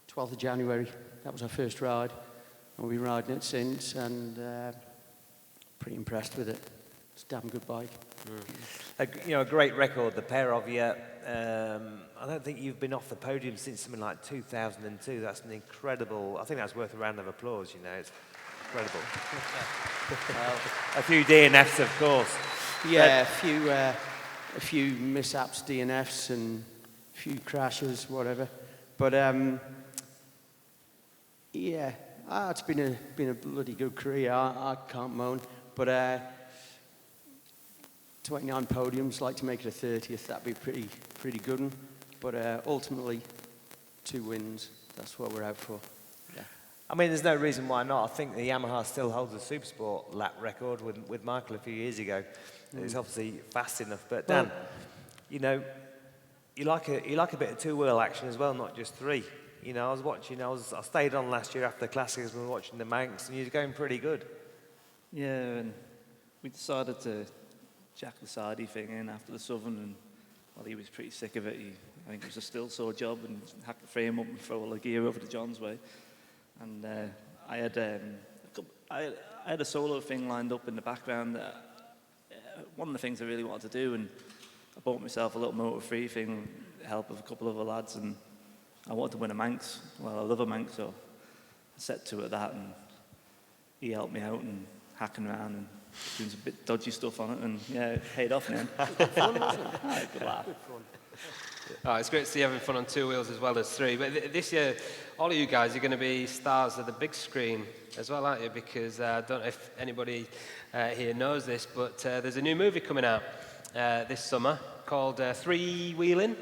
12th of January. That was our first ride, and we've been riding it since, and pretty impressed with it. It's a damn good bike. A great record, the pair of you. I don't think you've been off the podium since something like 2002. That's an incredible. I think that's worth a round of applause. It's incredible. A few DNFs, of course. Yeah, a few mishaps, DNFs, and a few crashes, whatever. But yeah, it's been a bloody good career. I can't moan. But 29 podiums, like to make it a 30th. That'd be pretty good one. But ultimately, 2 wins. That's what we're out for. Yeah. I mean, there's no reason why not. I think the Yamaha still holds the Supersport lap record with Michael a few years ago. It's obviously fast enough. But Dan, you like a bit of 2-wheel action as well, not just 3. I was watching. I stayed on last year after the Classics. We were watching the Manx, and you're going pretty good. Yeah, and we decided to jack the sidey thing in after the Southern, and he was pretty sick of it. I think it was a still saw job, and hack the frame up and throw all the gear over to John's way. And I had a solo thing lined up in the background. One of the things I really wanted to do, and I bought myself a little Motor 3 thing with the help of a couple of other lads, and I wanted to win a Manx. Well, I love a Manx, so I set to it that, and he helped me out and hacking around and doing some bit dodgy stuff on it, and yeah, it paid off in the end. Fun, wasn't it? Good laugh. Oh, it's great to see you having fun on 2 wheels as well as 3. But this year, all of you guys are going to be stars of the big screen as well, aren't you? Because I don't know if anybody here knows this, but there's a new movie coming out this summer called Three Wheeling,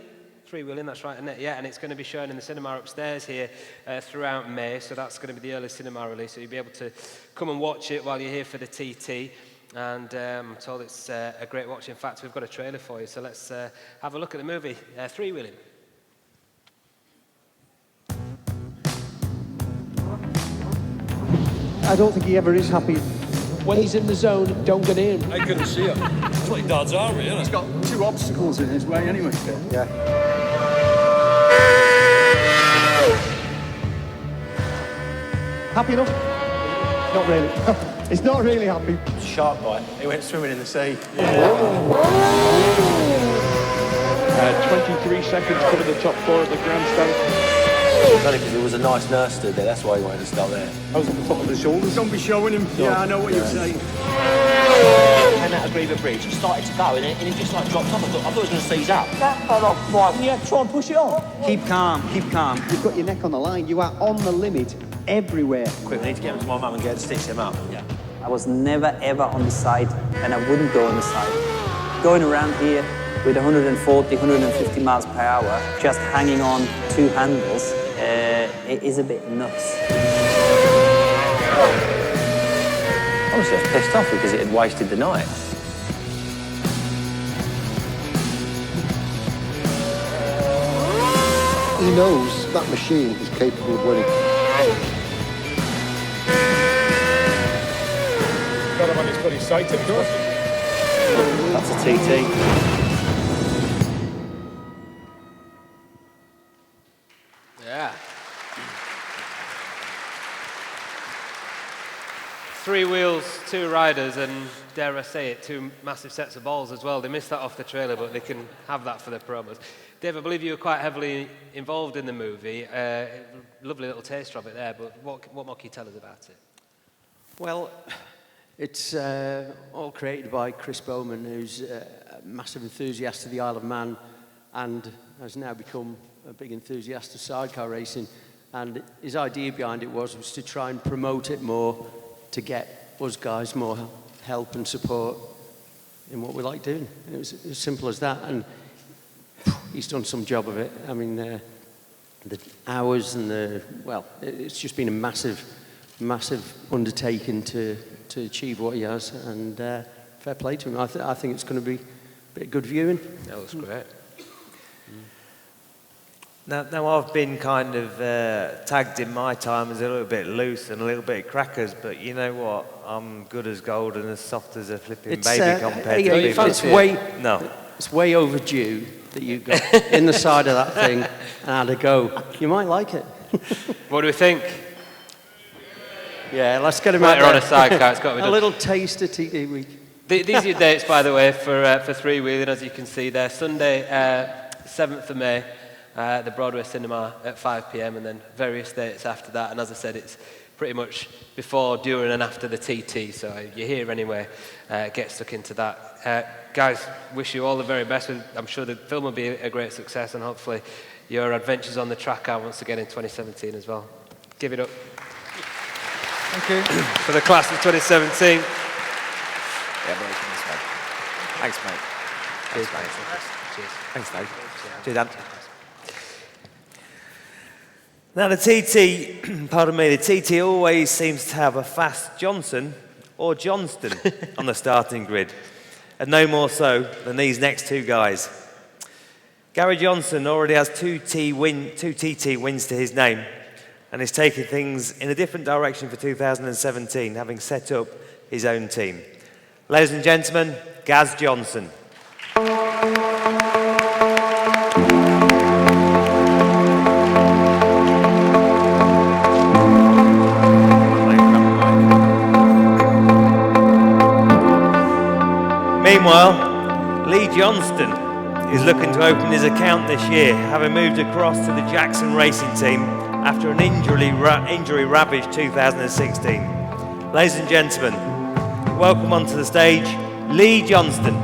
that's right, isn't it? Yeah, and it's going to be shown in the cinema upstairs here throughout May, so that's going to be the early cinema release, so you'll be able to come and watch it while you're here for the TT. And I'm told it's a great watch. In fact, we've got a trailer for you, so let's have a look at the movie, Three Wheeling. I don't think he ever is happy. When he's in the zone, don't get in. I couldn't see him. That's what your dad's are, really, isn't it? He's got 2 obstacles in his way anyway. Yeah. Happy enough? Not really. He's not really happy. Shark bite. He went swimming in the sea. 23 seconds cover the top 4 of the grandstand. It's only because there was a nice nurse stood there, that's why he wanted to start there. I was at the top of the shoulders. Don't be showing him. Yeah, I know what you're saying. Came out of Griever Bridge, he started to go, and it just like dropped off. I thought he was going to seize up. That fell off right. Yeah, try and push it on. Keep calm, keep calm. You've got your neck on the line. You are on the limit everywhere. Quick, we need to get him to my mum and get her to stitch him up. Yeah. I was never ever on the side, and I wouldn't go on the side. Going around here with 140, 150 miles per hour, just hanging on 2 handles, it is a bit nuts. I was just pissed off because it had wasted the night. He knows that machine is capable of winning. Got him on his bloody sight, of course. That's a TT. Yeah. 3 wheels, 2 riders, and dare I say it, 2 massive sets of balls as well. They missed that off the trailer, but they can have that for the promos. Dave, I believe you were quite heavily involved in the movie. Lovely little taster of it there, but what more can you tell us about it? Well, it's all created by Chris Bowman, who's a massive enthusiast of the Isle of Man and has now become a big enthusiast of sidecar racing. And his idea behind it was to try and promote it more, to get us guys more help and support in what we like doing. And it was as simple as that. And he's done some job of it. I mean, the hours and it's just been a massive undertaking to achieve what he has, and fair play to him. I think it's going to be a bit of good viewing. That was great. Now I've been kind of tagged in my time as a little bit loose and a little bit crackers, but you know what? I'm good as gold and as soft as a flipping baby compared to people. It's way. No. It's way overdue that you got in the side of that thing and had a go. You might like it. What do we think? Yeah, let's get him out Later there. on a sidecar, it's got to be A done. little taste of TT week. These are your dates, by the way, for three-wheeling, as you can see there. Sunday, 7th of May, the Broadway Cinema at 5 p.m, and then various dates after that. And as I said, it's pretty much before, during, and after the TT, so you're here anyway. Get stuck into that. Guys, wish you all the very best. I'm sure the film will be a great success, and hopefully your adventures on the track are once again in 2017 as well. Give it up. Thank you. For the class of 2017. Yeah, very good this way. Thanks, mate. Cheers, Thanks, mate. mate. Cheers. Thanks, Dave. Cheers, Dan. Now, the TT, pardon me, the TT always seems to have a fast Johnson or Johnston on the starting grid, and no more so than these next two guys. Gary Johnson already has two TT wins to his name, and is taking things in a different direction for 2017, having set up his own team. Ladies and gentlemen, Gaz Johnson. Meanwhile, Lee Johnston is looking to open his account this year, having moved across to the Jackson Racing Team after an injury-ravaged 2016. Ladies and gentlemen, welcome onto the stage, Lee Johnston.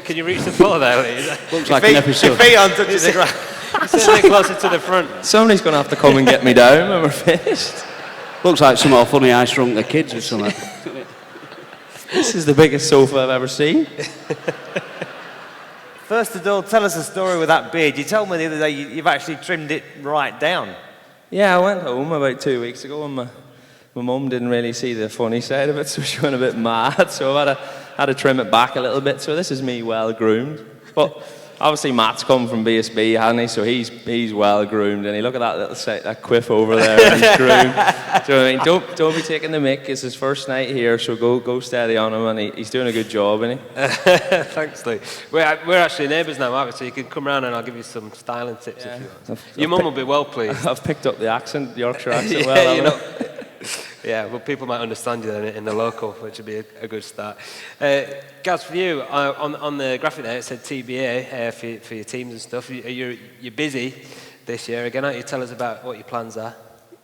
Can you reach the floor there, Lee? Looks like an episode. Your feet aren't touching the ground. You're sitting a bit closer to the front. Somebody's going to have to come and get me down when we're finished. Looks like some more funny I Shrunk the Kids or something. This is the biggest sofa I've ever seen. First of all, tell us a story with that beard. You told me the other day you've actually trimmed it right down. Yeah, I went home about 2 weeks ago and my mum didn't really see the funny side of it, so she went a bit mad. So I had to trim it back a little bit. So this is me well groomed. But obviously Matt's come from BSB, hasn't he? So he's well groomed. And look at that little that quiff over there. And he's groomed. So I mean, don't be taking the mick. It's his first night here, so go steady on him. And he's doing a good job, isn't he? Thanks, Lee. We're actually neighbours now, aren't we? So you can come round and I'll give you some styling tips if you want. Your mum will be well pleased. I've picked up the accent, Yorkshire accent well. Yeah, well, people might understand you then in the local, which would be a good start. Gaz, for you, on the graphic there, it said TBA for your teams and stuff. You're busy this year again, aren't you? Tell us about what your plans are.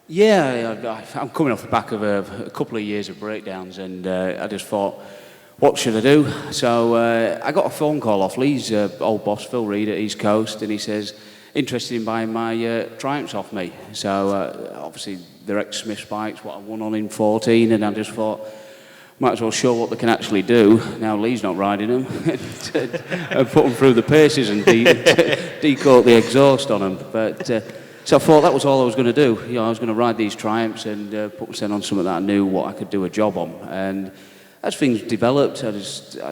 Yeah, I'm coming off the back of a couple of years of breakdowns, and I just thought, what should I do? So I got a phone call off Lee's old boss, Phil Reid at East Coast, and he says, interested in buying my Triumphs off me. So obviously they're ex-Smith's bikes, what I won on in 14, and I just thought, might as well show what they can actually do. Now Lee's not riding them, and put them through the paces and decoat the exhaust on them. But so I thought that was all I was going to do. You know, I was going to ride these Triumphs and put myself on something that I knew what I could do a job on. And as things developed, I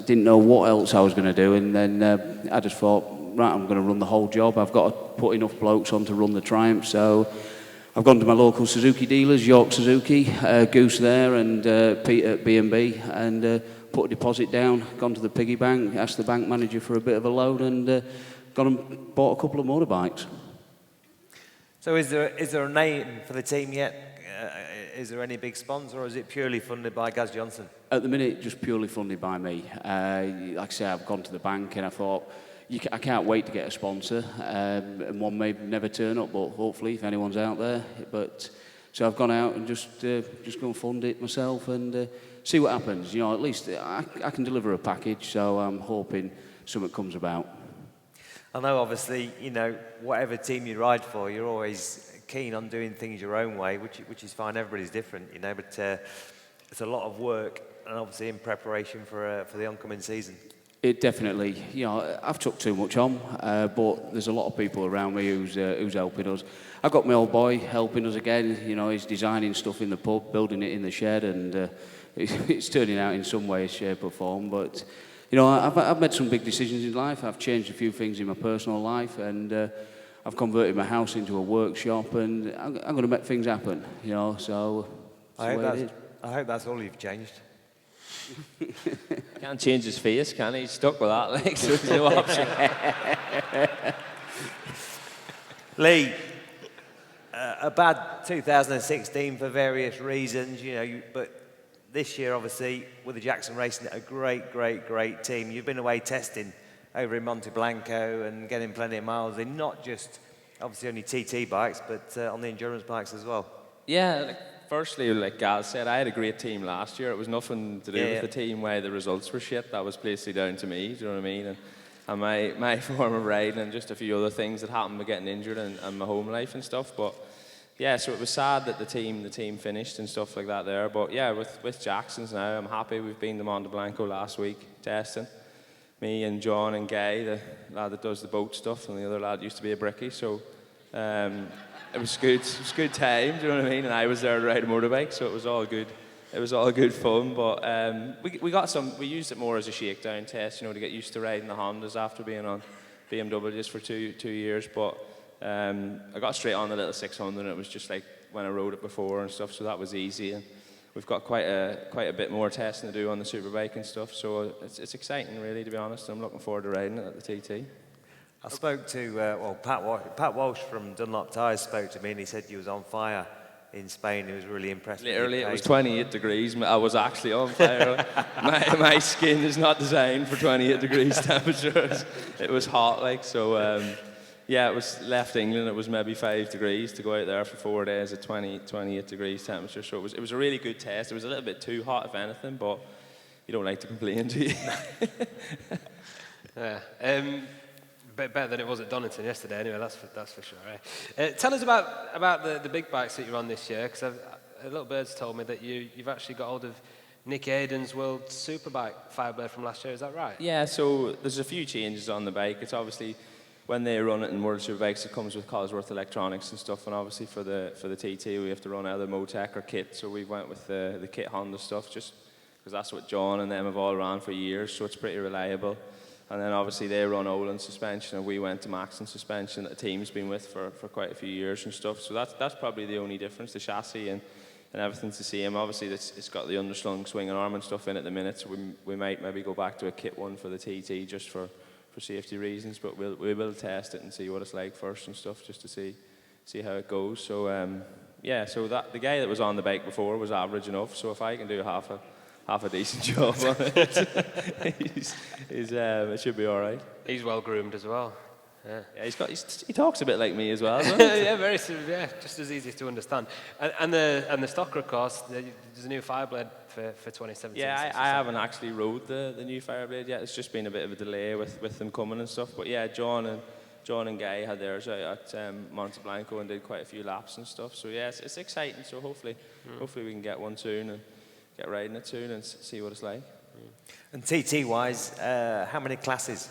didn't know what else I was going to do, and then I just thought, right, I'm going to run the whole job. I've got to put enough blokes on to run the Triumph. So I've gone to my local Suzuki dealers, York Suzuki, Goose there, and Pete at B&B, and put a deposit down, gone to the piggy bank, asked the bank manager for a bit of a loan, and gone and bought a couple of motorbikes. So is there a name for the team yet? Is there any big sponsor, or is it purely funded by Gaz Johnson? At the minute, just purely funded by me. Like I say, I've gone to the bank and I thought, I can't wait to get a sponsor, and one may never turn up, but hopefully, if anyone's out there. But so I've gone out and just go and fund it myself and see what happens. You know, at least I can deliver a package, so I'm hoping something comes about. I know, obviously, you know, whatever team you ride for, you're always keen on doing things your own way, which is fine. Everybody's different, you know, but it's a lot of work, and obviously in preparation for the oncoming season. It definitely, you know, I've took too much on, but there's a lot of people around me who's helping us. I've got my old boy helping us again. You know, he's designing stuff in the pub, building it in the shed, and it's turning out in some way, shape or form. But, you know, I've made some big decisions in life. I've changed a few things in my personal life, and I've converted my house into a workshop, and I'm going to make things happen, you know, so I hope that's all you've changed. Can't change his face, can he? He's stuck with that, like, so there's no option. Lee, a bad 2016 for various reasons, you know, but this year, obviously, with the Jackson Racing, a great team. You've been away testing over in Monte Blanco and getting plenty of miles in, not just, obviously, only TT bikes, but on the endurance bikes as well. Yeah, like, firstly, like Gal said, I had a great team last year. It was nothing to do with the team why the results were shit. That was basically down to me, do you know what I mean? And my form of riding and just a few other things that happened with getting injured and my home life and stuff. But yeah, so it was sad that the team finished and stuff like that there. But yeah, with Jackson's now, I'm happy. We've been to Monte Blanco last week testing. Me and John and Guy, the lad that does the boat stuff, and the other lad used to be a brickie. So it was good. It was good time. Do you know what I mean? And I was there to ride a motorbike, so it was all good. It was all good fun. But we used it more as a shakedown test, you know, to get used to riding the Hondas after being on BMWs for two years. But I got straight on the little 600, and it was just like when I rode it before and stuff. So that was easy. And we've got quite a bit more testing to do on the superbike and stuff. So it's exciting, really, to be honest. I'm looking forward to riding it at the TT. I spoke to, Pat Walsh from Dunlop Tyres spoke to me, and he said you was on fire in Spain. He was really impressed. Literally, it was 28 degrees. I was actually on fire. my skin is not designed for 28 degrees temperatures. It was hot, like, so, yeah, it was left England. It was maybe 5 degrees to go out there for 4 days at 28 degrees temperature. So it was a really good test. It was a little bit too hot, if anything, but you don't like to complain, do you? Yeah. Better than it was at Donington yesterday, anyway, that's for sure. Right? Tell us about the big bikes that you're on this year, because Little Bird's told me that you've actually got hold of Nick Aiden's World Superbike Firebird from last year, is that right? Yeah, so there's a few changes on the bike. It's obviously, when they run it in World Superbikes, it comes with Cosworth electronics and stuff, and obviously for the TT we have to run either Motec or kit, so we went with the kit Honda stuff, just because that's what John and them have all ran for years, so it's pretty reliable. And then obviously they run Olin suspension, and we went to Maxon suspension that the team's been with for quite a few years and stuff. So that's probably the only difference. The chassis and everything's the same. Obviously it's got the underslung swing and arm and stuff in at the minute, so we might maybe go back to a kit one for the TT just for safety reasons. But we will test it and see what it's like first and stuff, just to see how it goes. So yeah, so the guy that was on the bike before was average enough. So if I can do half a decent job on it, it should be all right. He's well groomed as well. Yeah, he talks a bit like me as well. Yeah, just as easy to understand. And the stocker, of course, there's a new Fireblade for 2017. Yeah, I haven't actually rode the new Fireblade yet. It's just been a bit of a delay with them coming and stuff. But yeah, John and Guy had theirs out at Monte Blanco and did quite a few laps and stuff. So yeah, it's exciting. So hopefully we can get one soon and get riding it soon and see what it's like. And TT-wise, how many classes?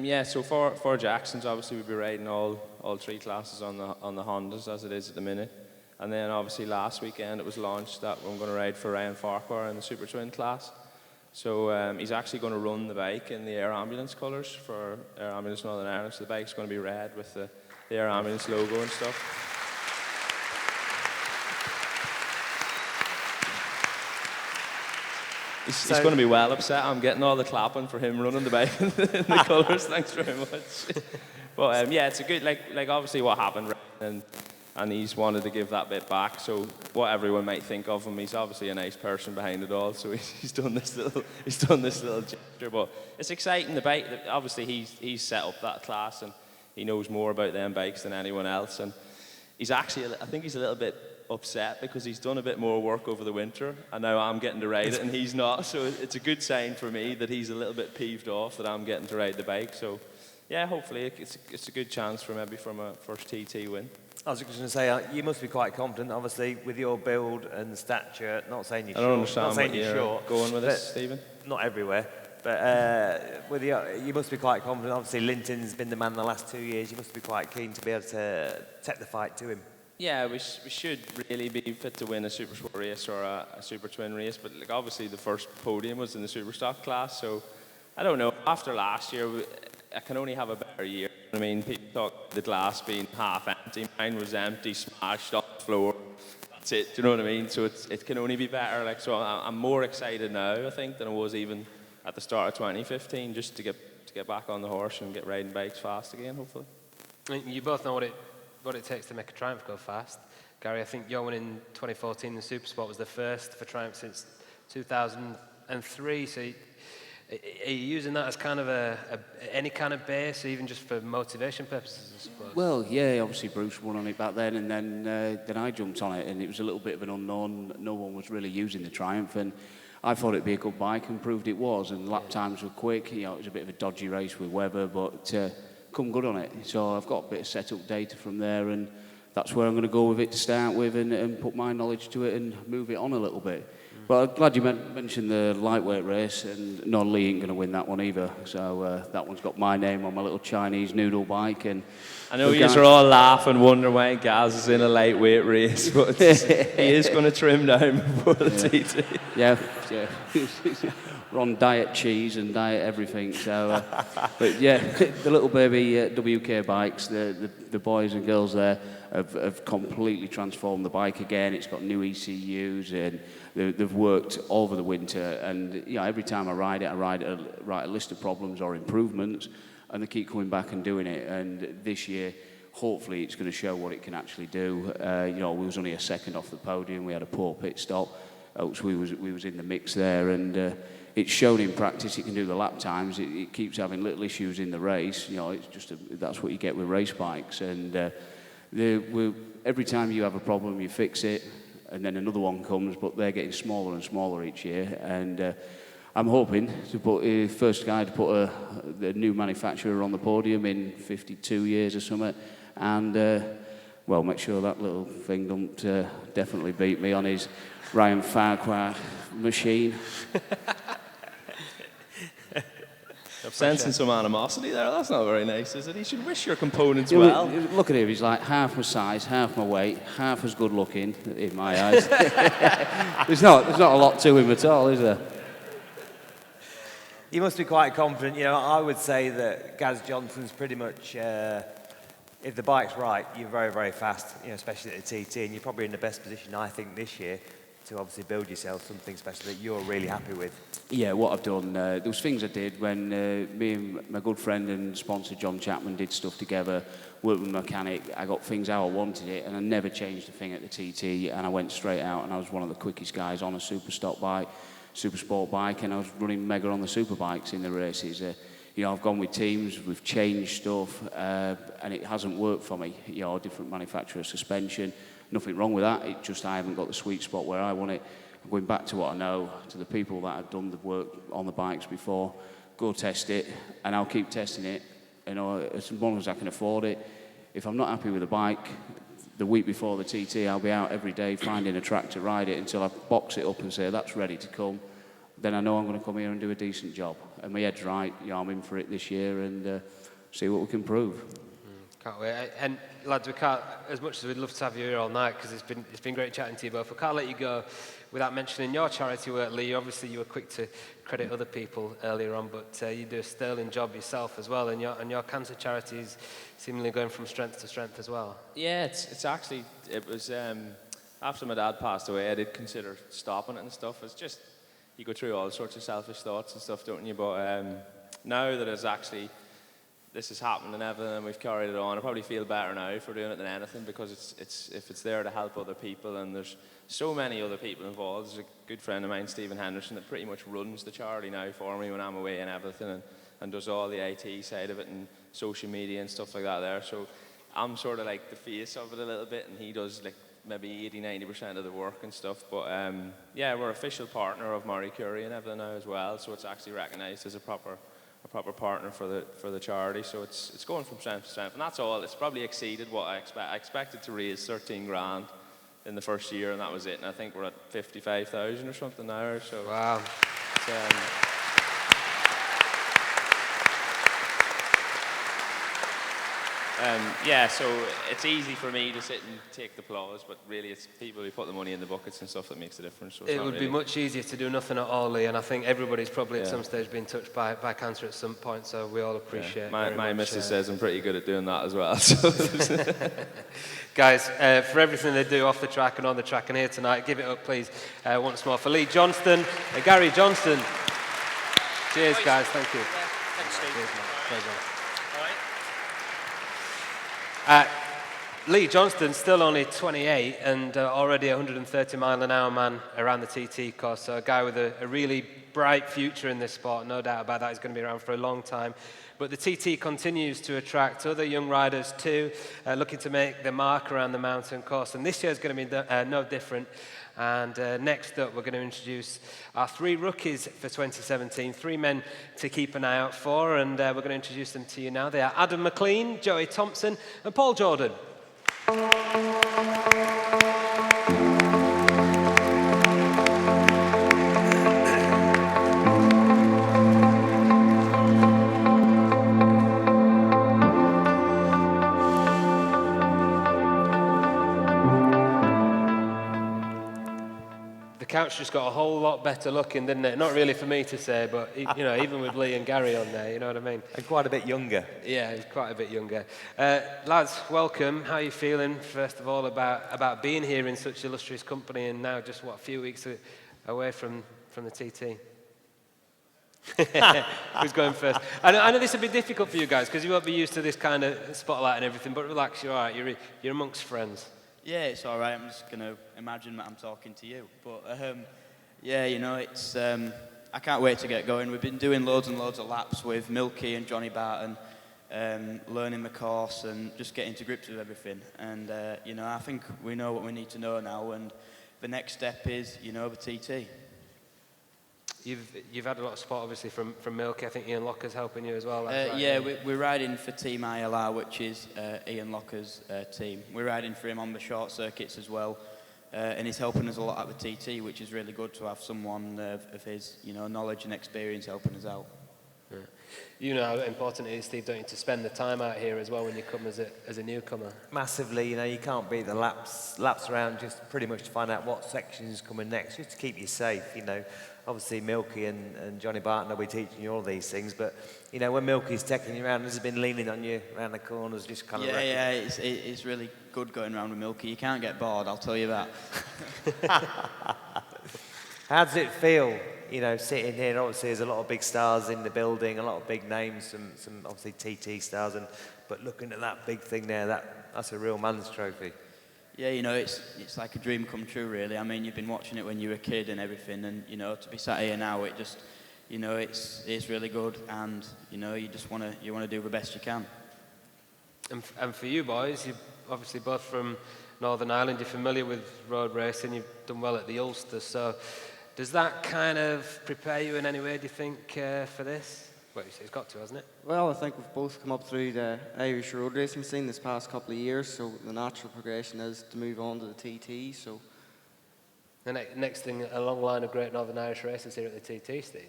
Yeah, so for Jackson's, obviously we'll be riding all three classes on the Hondas as it is at the minute. And then obviously last weekend it was launched that I'm going to ride for Ryan Farquhar in the Super Twin class. So he's actually going to run the bike in the Air Ambulance colours for Air Ambulance Northern Ireland. So the bike's going to be red with the Air Ambulance logo and stuff. He's going to be well upset. I'm getting all the clapping for him running the bike in the colours. Thanks very much. But yeah, it's a good, like obviously what happened, and he's wanted to give that bit back. So what everyone might think of him, he's obviously a nice person behind it all. So he's done this little gesture. But it's exciting. The bike, obviously he's set up that class, and he knows more about them bikes than anyone else. And he's actually, I think he's a little bit upset because he's done a bit more work over the winter, and now I'm getting to ride it and he's not. So it's a good sign for me that he's a little bit peeved off that I'm getting to ride the bike. So yeah, hopefully it's a good chance for maybe from a first TT win. I was just going to say, you must be quite confident, obviously, with your build and stature. Not saying you're short. I don't understand not saying what you're short, going with this, Stephen. Not everywhere, but you must be quite confident. Obviously, Linton's been the man the last 2 years. You must be quite keen to be able to take the fight to him. Yeah, we should really be fit to win a Super Sport race or a Super Twin race, but like obviously the first podium was in the Super Stock class, so I don't know. After last year, I can only have a better year. I mean, people talk the glass being half empty. Mine was empty, smashed on the floor. That's it. Do you know what I mean? So it can only be better. Like, so I'm more excited now, I think, than I was even at the start of 2015, just to get back on the horse and get riding bikes fast again, hopefully. You both know what it takes to make a Triumph go fast. Gary, I think your one in 2014 in Super Sport was the first for Triumph since 2003. So are you using that as kind of any kind of base, even just for motivation purposes, I suppose? Well, yeah, obviously Bruce won on it back then, and then I jumped on it, and it was a little bit of an unknown. No one was really using the Triumph, and I thought it'd be a good bike, and proved it was, and lap times were quick. You know, it was a bit of a dodgy race with weather, but come good on it. So I've got a bit of setup data from there, and that's where I'm going to go with it to start with, and put my knowledge to it and move it on a little bit. But I'm glad you mentioned the lightweight race, and no, Lee ain't going to win that one either. So that one's got my name on my little Chinese noodle bike. And I know you are all laughing, wondering why Gaz is in a lightweight race, but he is going to trim down before the TT. Yeah. We're on diet cheese and diet everything. So, but yeah, the little baby WK bikes, the boys and girls there have completely transformed the bike again. It's got new ECUs, and they've worked over the winter. And you know, every time I write it, I write a list of problems or improvements, and they keep coming back and doing it. And this year, hopefully, it's going to show what it can actually do. You know, we was only a second off the podium. We had a poor pit stop, which we was in the mix there, and it's shown in practice it can do the lap times. It keeps having little issues in the race. You know, it's just that's what you get with race bikes. And every time you have a problem, you fix it, and then another one comes. But they're getting smaller and smaller each year. And I'm hoping to put the first guy to put the new manufacturer on the podium in 52 years or something. And well, make sure that little thing don't definitely beat me on his Ryan Farquhar machine. I'm sensing some animosity there. That's not very nice, is it? You should wish your components Yeah, well. Look at him. He's like half my size, half my weight, half as good looking in my eyes. there's not a lot to him at all, is there? You must be quite confident. You know, I would say that Gaz Johnston's pretty much, if the bike's right, you're very, very fast, you know, especially at the TT, and you're probably in the best position, I think, this year to obviously build yourself something special that you're really happy with. Yeah, what I've done, there was things I did when me and my good friend and sponsor John Chapman did stuff together, worked with a mechanic. I got things how I wanted it, and I never changed a thing at the TT, and I went straight out, and I was one of the quickest guys on a super stock bike, super sport bike, and I was running mega on the super bikes in the races. You know, I've gone with teams, we've changed stuff, and it hasn't worked for me. You know, different manufacturer suspension, nothing wrong with that. It just I haven't got the sweet spot where I want it. I'm going back to what I know, to the people that have done the work on the bikes before. Go test it, and I'll keep testing it. You know, as long as I can afford it. If I'm not happy with the bike, the week before the TT, I'll be out every day finding a track to ride it until I box it up and say that's ready to come. Then I know I'm going to come here and do a decent job. And my head's right. You know, I'm in for it this year, and see what we can prove. Can't wait. And lads, we can't, as much as we'd love to have you here all night, because it's been great chatting to you both, we can't let you go without mentioning your charity work, Lee. Obviously, you were quick to credit other people earlier on, but you do a sterling job yourself as well, and your cancer charity is seemingly going from strength to strength as well. Yeah, it's actually, it was, after my dad passed away, I did consider stopping it and stuff. It's just, you go through all sorts of selfish thoughts and stuff, don't you? But now that it's actually, this has happened and everything, and we've carried it on, I probably feel better now for doing it than anything, because if it's there to help other people, and there's so many other people involved. There's a good friend of mine, Stephen Henderson, that pretty much runs the charity now for me when I'm away and everything, and does all the IT side of it and social media and stuff like that there. So I'm sort of like the face of it a little bit, and he does like maybe 80-90% of the work and stuff. But yeah, we're official partner of Marie Curie and everything now as well, so it's actually recognised as a proper partner for the charity. So it's going from strength to strength, and that's all. It's probably exceeded what I expect. I expected to raise 13 grand in the first year, and that was it. And I think we're at 55,000 or something now. So wow. Yeah, so it's easy for me to sit and take the applause, but really it's people who put the money in the buckets and stuff that makes the difference. So It would be much easier to do nothing at all, Lee, and I think everybody's probably at Yeah. some stage been touched by cancer at some point, so we all appreciate very My much, missus says I'm pretty good at doing that as well. So. Guys, for everything they do off the track and on the track and here tonight, give it up, please, once more for Lee Johnston, Gary Johnston. Cheers, guys. Thank you. Thanks, Steve. Cheers, mate. Pleasure. All right. Lee Johnston, still only 28 and already a 130-mile-an-hour man around the TT course. So a guy with a really bright future in this sport, no doubt about that. He's going to be around for a long time. But the TT continues to attract other young riders too, looking to make their mark around the mountain course. And this year is going to be no different. And next up, we're going to introduce our 3 rookies for 2017, 3 men to keep an eye out for. And we're going to introduce them to you now. They are Adam Mclean, Joey Thompson, and Paul Jordan. The couch just got a whole lot better looking, didn't it? Not really for me to say, but even with Lee and Gary on there, you know what I mean? And quite a bit younger. Yeah, he's quite a bit younger. Lads, welcome. How are you feeling, first of all, about being here in such illustrious company and now just, a few weeks away from the TT? Who's going first? I know this will be difficult for you guys because you won't be used to this kind of spotlight and everything, but relax, you're all right. You're amongst friends. Yeah, it's all right. I'm just going to imagine that I'm talking to you. But, yeah, it's... I can't wait to get going. We've been doing loads and loads of laps with Milky and Johnny Barton, learning the course and just getting to grips with everything. And, I think we know what we need to know now. And the next step is, the TT. You've had a lot of support, obviously, from Milky. I think Ian Locker's helping you as well. Yeah, we're riding for Team ILR, which is Ian Locker's team. We're riding for him on the short circuits as well, and he's helping us a lot at the TT, which is really good to have someone of his, knowledge and experience helping us out. Yeah. You know how important it is, Steve, don't you, to spend the time out here as well when you come as a newcomer? Massively, you can't beat the laps around just pretty much to find out what section is coming next, just to keep you safe, Obviously, Milky and Johnny Barton will be teaching you all these things, but, when Milky's taking you around, has been leaning on you around the corners, just kind of... Yeah, it's really good going around with Milky. You can't get bored, I'll tell you that. How does it feel, sitting here? Obviously, there's a lot of big stars in the building, a lot of big names, some obviously TT stars, but looking at that big thing there, that's a real man's trophy. Yeah, it's like a dream come true, really. I mean, you've been watching it when you were a kid and everything, and, to be sat here now, it just, it's really good, and, you just want to do the best you can. And for you boys, you're obviously both from Northern Ireland, you're familiar with road racing, you've done well at the Ulster, so does that kind of prepare you in any way, do you think, for this? Well, it's got to, hasn't it? Well, I think we've both come up through the Irish road racing scene this past couple of years, so the natural progression is to move on to the TT, so... The next thing, a long line of great Northern Irish races here at the TT, Steve.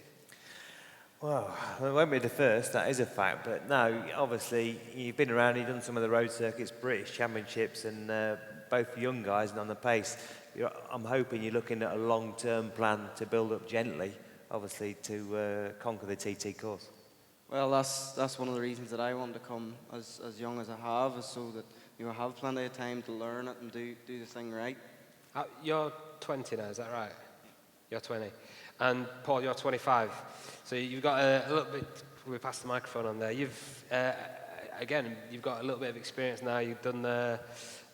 Well, it won't be the first, that is a fact, but no, obviously, you've been around, you've done some of the road circuits, British Championships, and both young guys and on the pace. I'm hoping you're looking at a long-term plan to build up gently, obviously, to conquer the TT course. Well, that's one of the reasons that I want to come as young as I have, is so that I have plenty of time to learn it and do the thing right. You're 20 now, is that right? You're 20. And Paul, you're 25. So you've got a little bit, we passed the microphone on there. You've got a little bit of experience now. You've done the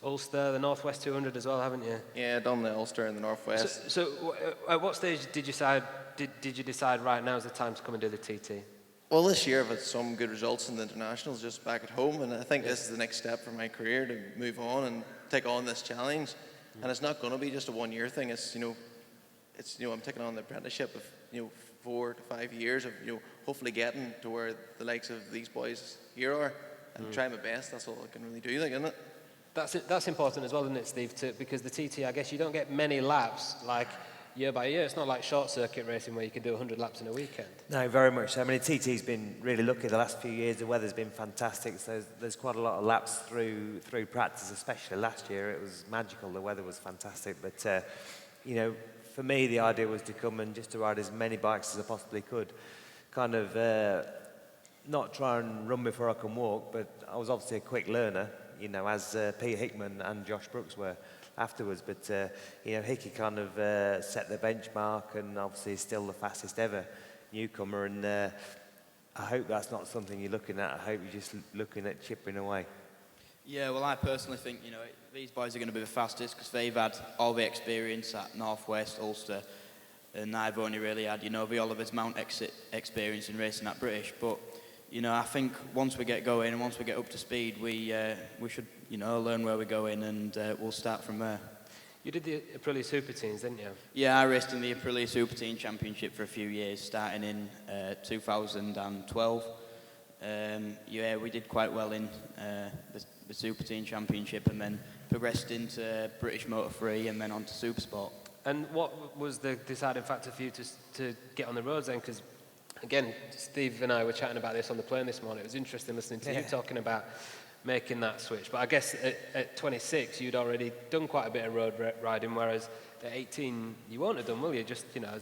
Ulster, the Northwest 200 as well, haven't you? Yeah, done the Ulster and the Northwest. So at what stage did you decide right now is the time to come and do the TT? Well, this year I've had some good results in the internationals just back at home, and I think this is the next step for my career to move on and take on this challenge. And it's not going to be just a one-year thing. It's I'm taking on the apprenticeship of 4 to 5 years of hopefully getting to where the likes of these boys here are, and try my best. That's all I can really do, isn't it? That's important as well, isn't it, Steve? Because the TT, I guess you don't get many laps like year by year. It's not like short circuit racing where you can do 100 laps in a weekend. No, very much so. I mean, TT's been really lucky the last few years. The weather's been fantastic, so there's quite a lot of laps through practice, especially last year. It was magical. The weather was fantastic. But, you know, for me, the idea was to come and just to ride as many bikes as I possibly could. Kind of not try and run before I can walk, but I was obviously a quick learner, you know, as Peter Hickman and Josh Brooks were afterwards. But, you know, Hickey kind of set the benchmark and obviously is still the fastest ever newcomer. And I hope that's not something you're looking at. I hope you're just looking at chipping away. Yeah, well, I personally think, you know, these boys are going to be the fastest because they've had all the experience at North West, Ulster, and I've only really had, you know, the Oliver's Mount experience in racing at British. But, you know, I think once we get going and once we get up to speed, we should, you know, learn where we're going, and we'll start from there. You did the Aprilia Super Teams, didn't you? Yeah, I raced in the Aprilia Super Team Championship for a few years, starting in 2012. Yeah, we did quite well in the Super Team Championship, and then progressed into British Motor 3 and then on to Supersport. And what was the deciding factor for you to get on the roads then? Because, again, Steve and I were chatting about this on the plane this morning. It was interesting listening to you talking about making that switch. But I guess at 26, you'd already done quite a bit of road riding, whereas at 18, you won't have done, will you? Just, you know,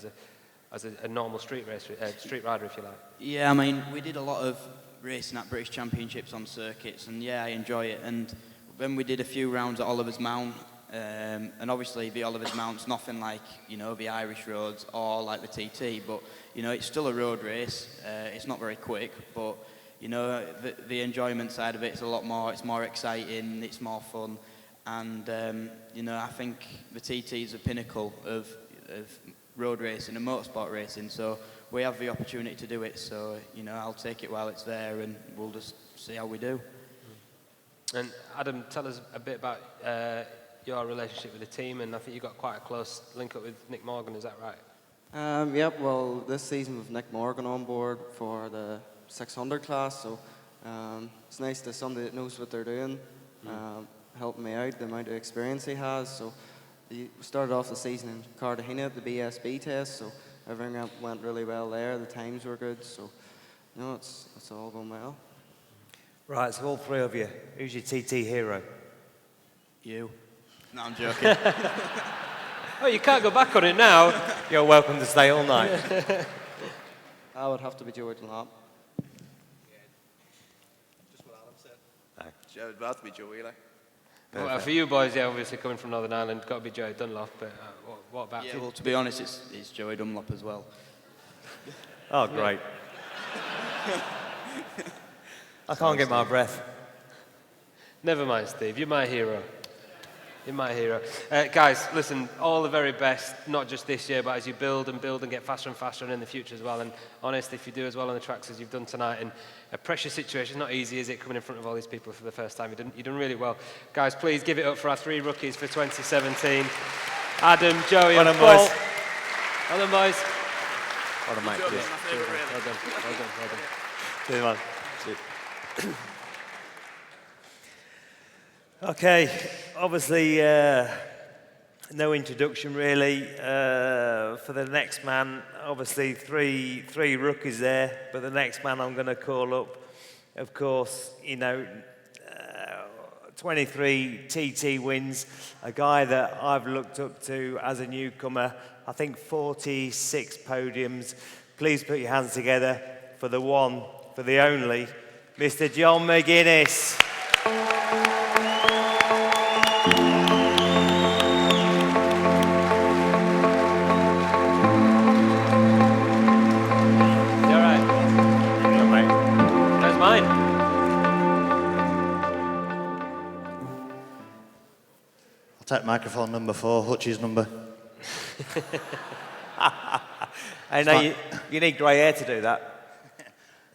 as a normal street rider, if you like. Yeah, I mean, we did a lot of racing at British Championships on circuits, and yeah, I enjoy it. And then we did a few rounds at Oliver's Mount, and obviously the Oliver's Mount's nothing like, you know, the Irish roads or like the TT, but, you know, it's still a road race. It's not very quick, but, you know, the enjoyment side of it's a lot more. It's more exciting, it's more fun, and, you know, I think the TT is the pinnacle of road racing and motorsport racing, so we have the opportunity to do it, so, you know, I'll take it while it's there, and we'll just see how we do. And Adam, tell us a bit about your relationship with the team, and I think you've got quite a close link up with Nick Morgan, is that right? Yep, well, this season with Nick Morgan on board for the 600 class, so it's nice to somebody that knows what they're doing, helping me out, the amount of experience he has. So he started off the season in Cartagena at the BSB test, so everything went really well there, the times were good, so, you know, it's all going well. Right, so all three of you, who's your TT hero? You. No, I'm joking. Oh, you can't go back on it now. You're welcome to stay all night. I would have to be Joey Dunlop. Just what Adam said. It would have to be Joey, like. Well, for you boys, yeah, obviously coming from Northern Ireland, got to be Joey Dunlop, but what about Yeah, you? well, to be honest, it's Joey Dunlop as well. Oh, great. I can't get my breath. Never mind, Steve, you're my hero. You're my hero. Guys, listen, all the very best, not just this year, but as you build and get faster and faster and in the future as well. And honestly, if you do as well on the tracks as you've done tonight in a pressure situation, it's not easy, is it, coming in front of all these people for the first time? You've done really well. Guys, please give it up for our three rookies for 2017. Adam, Joey and Paul. Boys. Well done, boys. Well done, mate. Well done. See you, man. Okay, obviously no introduction really for the next man. Obviously three rookies there, but the next man I'm going to call up, of course, you know, 23 TT wins, a guy that I've looked up to as a newcomer. I think 46 podiums. Please put your hands together for the one, for the only, Mr. John McGuinness. Take microphone number 4, Hutch's number. I know you need grey hair to do that.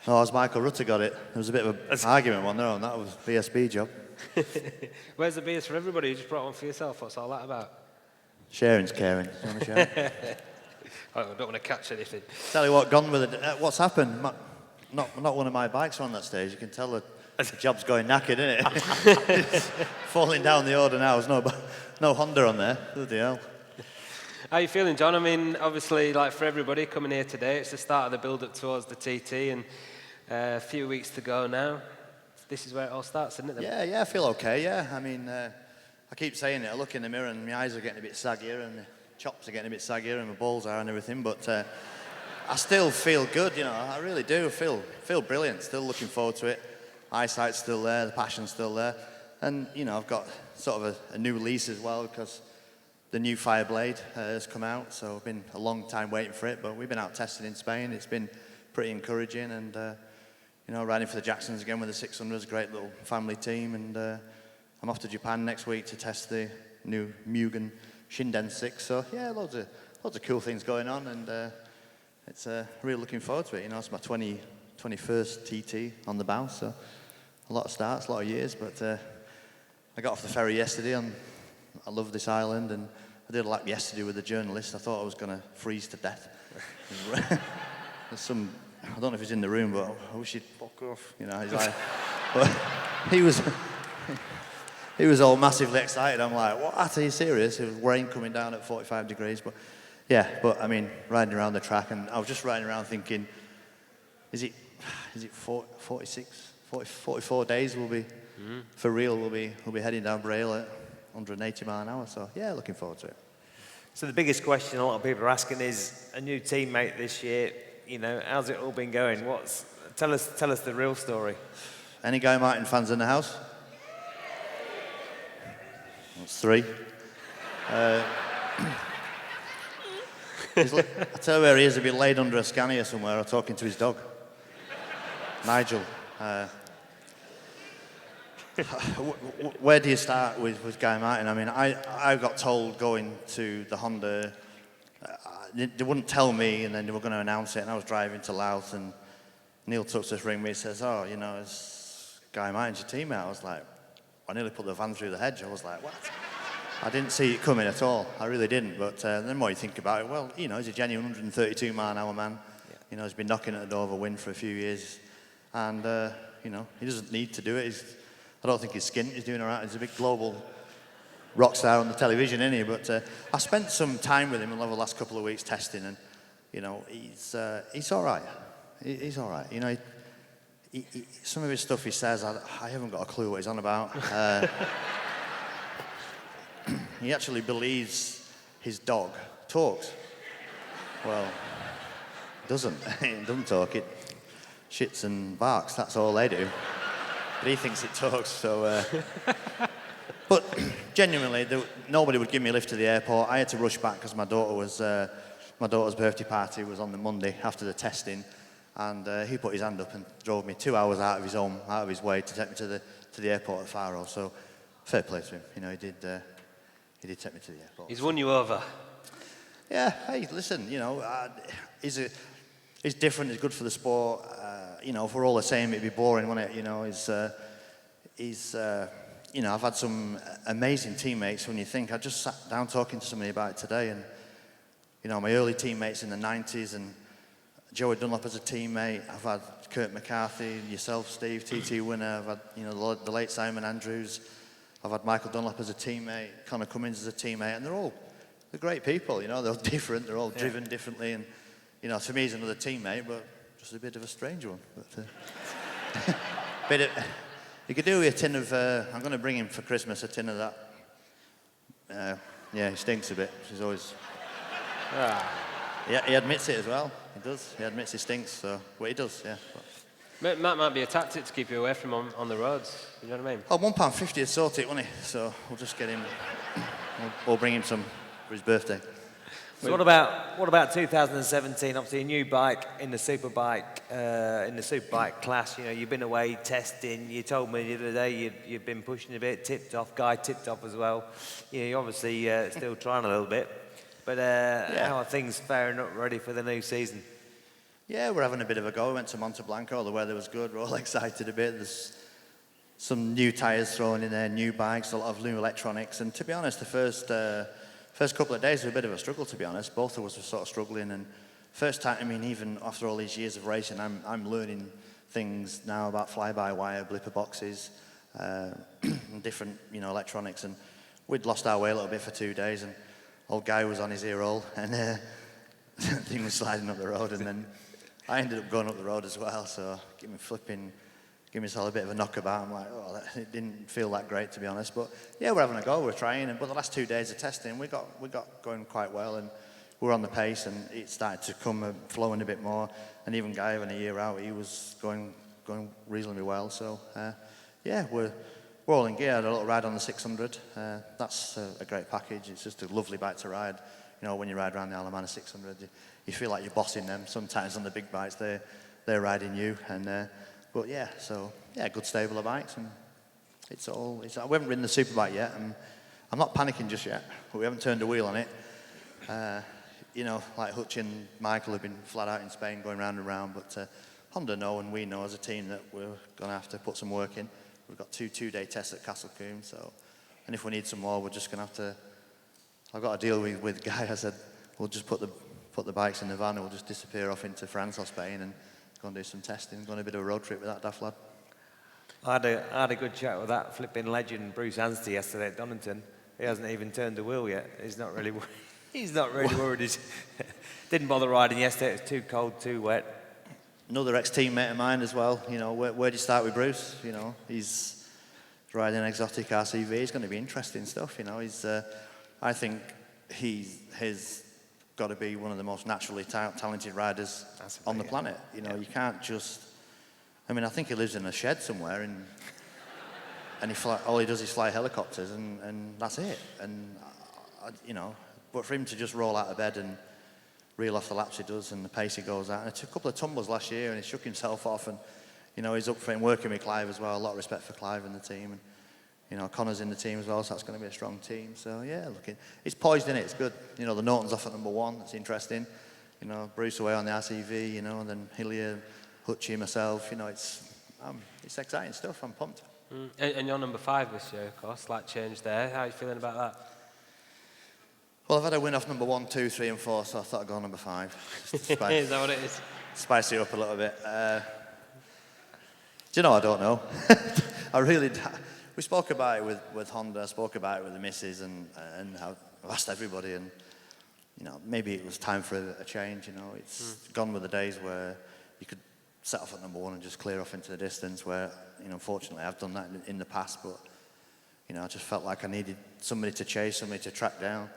No, as Michael Rutter got it. There was a bit of an argument one there on that. Was BSB job. Where's the beers for everybody? You just brought one for yourself. What's all that about? Sharing's caring. You want to share? I don't want to catch anything. Tell you what, gone with it. What's happened? Not one of my bikes on that stage. You can tell the job's going knackered, isn't it? Falling down the order now. There's no Honda on there. Bloody hell. How are you feeling, John? I mean, obviously, like for everybody coming here today, it's the start of the build-up towards the TT, and a few weeks to go now. This is where it all starts, isn't it? Yeah, I feel okay, yeah. I mean, I keep saying it. I look in the mirror and my eyes are getting a bit saggier and the chops are getting a bit saggier and my balls are and everything, but I still feel good, you know. I really do. I feel brilliant. Still looking forward to it. Eyesight's still there, the passion's still there. And, you know, I've got sort of a new lease as well because the new Fireblade has come out, so I've been a long time waiting for it, but we've been out testing in Spain. It's been pretty encouraging, and, you know, riding for the Jacksons again with the 600s, great little family team, and I'm off to Japan next week to test the new Mugen Shinden 6, so yeah, loads of cool things going on, and it's really looking forward to it. You know, it's my 21st TT on the bounce, so a lot of starts, a lot of years, but I got off the ferry yesterday, and I love this island, and I did a lap yesterday with a journalist. I thought I was going to freeze to death. There's some, I don't know if he's in the room, but I wish he'd fuck off, you know. He's like, but he was all massively excited. I'm like, what, are you serious? It was rain coming down at 45 degrees, but yeah, but I mean, riding around the track, and I was just riding around thinking, is it 44 days we'll be, for real, we'll be heading down Braille at 180 mile an hour, so yeah, looking forward to it. So the biggest question a lot of people are asking is, a new teammate this year, you know, how's it all been going? Tell us the real story. Any Guy Martin fans in the house? That's 3. I tell you where he is, he'll be laid under a Scania somewhere or talking to his dog. Nigel. Where do you start with Guy Martin? I mean, I got told going to the Honda, they wouldn't tell me, and then they were going to announce it, and I was driving to Louth, and Neil Tuck just rang me and says, oh, you know, it's Guy Martin's your teammate. I was like, I nearly put the van through the hedge. I was like, what? I didn't see it coming at all. I really didn't. But the more you think about it, well, you know, he's a genuine 132 mile an hour man. Yeah. You know, he's been knocking at the door of a win for a few years. And, you know, he doesn't need to do it. I don't think he's skint. He's doing all right. He's a big global rock star on the television, isn't he? But I spent some time with him over the last couple of weeks testing, and, you know, he's all right. He's all right. You know, some of his stuff he says, I haven't got a clue what he's on about. He actually believes his dog talks. Well, it doesn't. It doesn't talk. It shits and barks. That's all they do. But he thinks it talks, so... But genuinely, nobody would give me a lift to the airport. I had to rush back because my daughter's birthday party was on the Monday after the testing, and he put his hand up and drove me 2 hours out of his way to take me to the airport at Faro. So fair play to him. You know, he did take me to the airport. He's won you over. Yeah. Hey, listen. You know, he's different. He's good for the sport. You know, if we're all the same, it'd be boring, wouldn't it? You know, you know, I've had some amazing teammates. When you think, I just sat down talking to somebody about it today, and you know, my early teammates in the 90s, and Joey Dunlop as a teammate. I've had Kurt McCarthy, yourself, Steve, TT winner. I've had, you know, the late Simon Andrews. I've had Michael Dunlop as a teammate, Connor Cummins as a teammate, and they're great people. You know, they're all different. They're all driven differently, and you know, to me, he's another teammate, but just a bit of a strange one. But you could do a tin of. I'm going to bring him for Christmas a tin of that. Yeah, he stinks a bit. He's always. Yeah, he admits it as well. He does. He admits he stinks. So, well, he does. Yeah. That might be a tactic to keep you away from him on the roads. You know what I mean? Oh, £1.50 would sort it, wouldn't he? So we'll just get him. We'll bring him some for his birthday. So what about 2017? Obviously, a new bike in the superbike class. You know, you've been away testing. You told me the other day you've been pushing a bit. Tipped off, Guy tipped off as well. You know, you're obviously still trying a little bit. But how are things faring up, ready for the new season? Yeah, we're having a bit of a go. We went to Monte Blanco. The weather was good. We're all excited a bit. There's some new tyres thrown in there, new bikes, a lot of new electronics. And to be honest, the first couple of days were a bit of a struggle, to be honest. Both of us were sort of struggling. And first time, I mean, even after all these years of racing, I'm learning things now about fly-by-wire, blipper boxes, and different, you know, electronics. And we'd lost our way a little bit for 2 days. And old guy was on his ear roll, and the thing was sliding up the road, and then I ended up going up the road as well, so give myself a bit of a knockabout. I'm like, oh, it didn't feel that great, to be honest. But yeah, we're having a go, we're trying. But the last 2 days of testing, we got going quite well, and we're on the pace, and it started to come flowing a bit more. And even Guy, having a year out, he was going reasonably well. So yeah, we're all in gear. I had a little ride on the 600. That's a great package. It's just a lovely bike to ride. You know, when you ride around the Isle of Man 600, you feel like you're bossing them. Sometimes on the big bikes, they're riding you. And but yeah, so yeah, good stable of bikes, and we haven't ridden the superbike yet, and I'm not panicking just yet. But we haven't turned a wheel on it. You know, like Hutch and Michael have been flat out in Spain going round and round, but Honda know, and we know as a team, that we're going to have to put some work in. We've got two-day tests at Castle Combe, so, and if we need some more, we're just going to have to. I've got a deal with Guy. I said we'll just put the bikes in the van, and we'll just disappear off into France or Spain and go and do some testing, go on a bit of a road trip with that daft lad. I had a good chat with that flipping legend Bruce Anstey yesterday at Donington. He hasn't even turned the wheel yet. He's not really worried. He didn't bother riding yesterday. It was too cold, too wet. Another ex-teammate of mine as well. You know, where do you start with Bruce? You know, he's riding an exotic RCV. It's going to be interesting stuff. You know, I think he's got to be one of the most naturally talented riders on the planet. You know, you can't just. I mean, I think he lives in a shed somewhere, and all he does is fly helicopters, and that's it. And you know, but for him to just roll out of bed and reel off the laps he does and the pace he goes at, and it took a couple of tumbles last year, and he shook himself off, and you know, he's up for it and working with Clive as well. A lot of respect for Clive and the team, and you know, Connor's in the team as well, so that's going to be a strong team. So yeah, look, it's poised in it. It's good. You know, the Norton's off at number 1. That's interesting. You know, Bruce away on the RCV. You know, and then Hilliard, Hutchie, myself. You know, it's exciting stuff. I'm pumped. And you're number 5 this year, of course. Slight change there. How are you feeling about that? Well, I've had a win off number 1, 2, 3, and 4, so I thought I'd go number 5. Just to Is that what it is? Spice it up a little bit. Do you know? I don't know. I really. We spoke about it with Honda. I spoke about it with the missus, and I've asked everybody, and you know, maybe it was time for a change. You know, it's gone with the days where you could set off at number 1 and just clear off into the distance. Where, you know, unfortunately, I've done that in the past, but you know, I just felt like I needed somebody to chase, somebody to track down,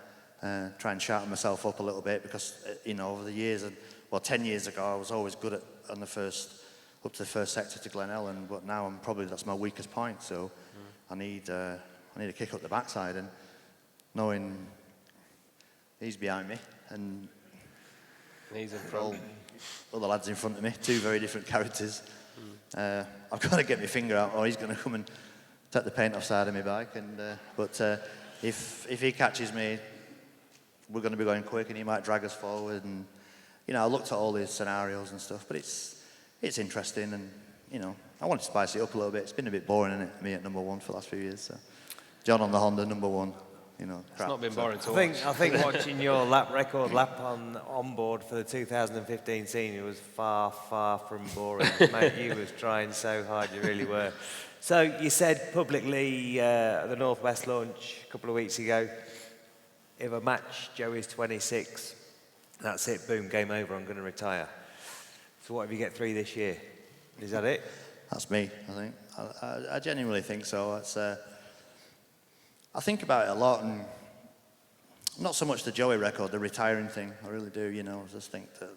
try and sharpen myself up a little bit, because you know, over the years, 10 years ago, I was always good up to the first sector to Glen Ellen, but now that's my weakest point. So I need a kick up the backside, and knowing he's behind me and he's in front. All the lads in front of me, 2 very different characters. I've got to get my finger out, or he's going to come and take the paint off side of my bike. But if he catches me, we're going to be going quick, and he might drag us forward. And you know, I looked at all these scenarios and stuff, but it's interesting, and you know, I want to spice it up a little bit. It's been a bit boring, isn't it, me at number 1 for the last few years. So John on the Honda, number 1. You know, it's not been boring to watch. I think watching your record lap on board for the 2015 senior was far, far from boring. Mate, you was trying so hard, you really were. So you said publicly at the Northwest launch a couple of weeks ago, if I match Joey's 26, that's it, boom, game over, I'm going to retire. So what if you get 3 this year? Is that it? That's me, I think. I genuinely think so. It's, I think about it a lot, and not so much the Joey record, the retiring thing. I really do, you know. I just think that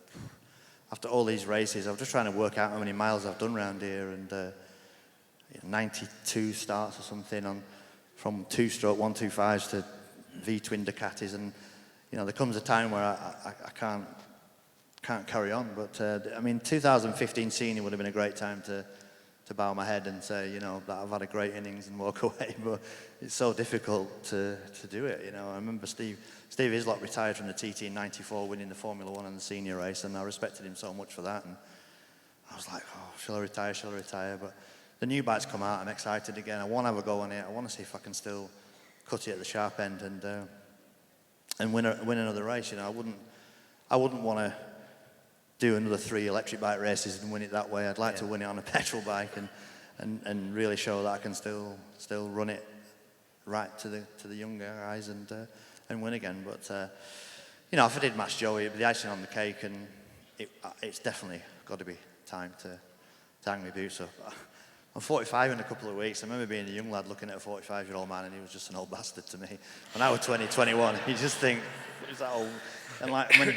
after all these races, I'm just trying to work out how many miles I've done around here, and 92 starts or something from 2-stroke 125s to V-twin Ducatis, and you know, there comes a time where I can't carry on. But I mean, 2015 senior would have been a great time to bow my head and say, you know, that I've had a great innings and walk away. But it's so difficult to do it. You know, I remember Steve Hislop retired from the TT in '94, winning the Formula 1 and the senior race, and I respected him so much for that. And I was like, oh, shall I retire? But the new bike's come out. I'm excited again. I want to have a go on it. I want to see if I can still cut it at the sharp end and win another race. You know, I wouldn't want to do another 3 electric bike races and win it that way. I'd like to win it on a petrol bike and really show that I can still run it right to the younger guys and and win again. But you know, if I did match Joey, it'd be the icing on the cake, and it's definitely got to be time to hang my boots up. I'm 45 in a couple of weeks. I remember being a young lad looking at a 45-year-old man, and he was just an old bastard to me. When I was 20, 21, you just think, is that old? And like when, you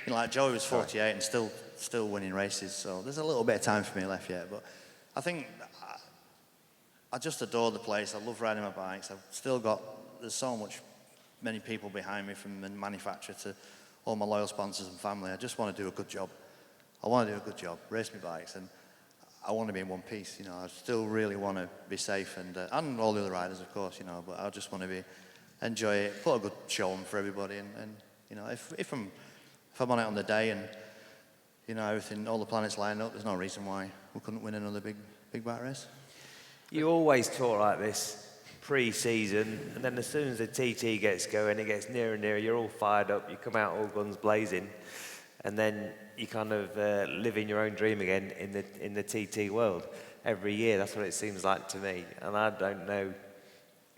know, like Joey was 48 and still winning races. So there's a little bit of time for me left yet. But I think I just adore the place. I love riding my bikes. I've still got, there's so many people behind me, from the manufacturer to all my loyal sponsors and family. I just want to do a good job. I want to do a good job, race my bikes, and I want to be in one piece. You know, I still really want to be safe, and all the other riders, of course. You know, but I just want to enjoy it, put a good show on for everybody, and you know, if I'm on it on the day, and you know, everything, all the planets line up, there's no reason why we couldn't win another big bike race. You always talk like this pre-season, and then as soon as the TT gets going, it gets nearer and nearer, you're all fired up, you come out all guns blazing, and then you kind of live in your own dream again in the TT world. Every year, that's what it seems like to me, and I don't know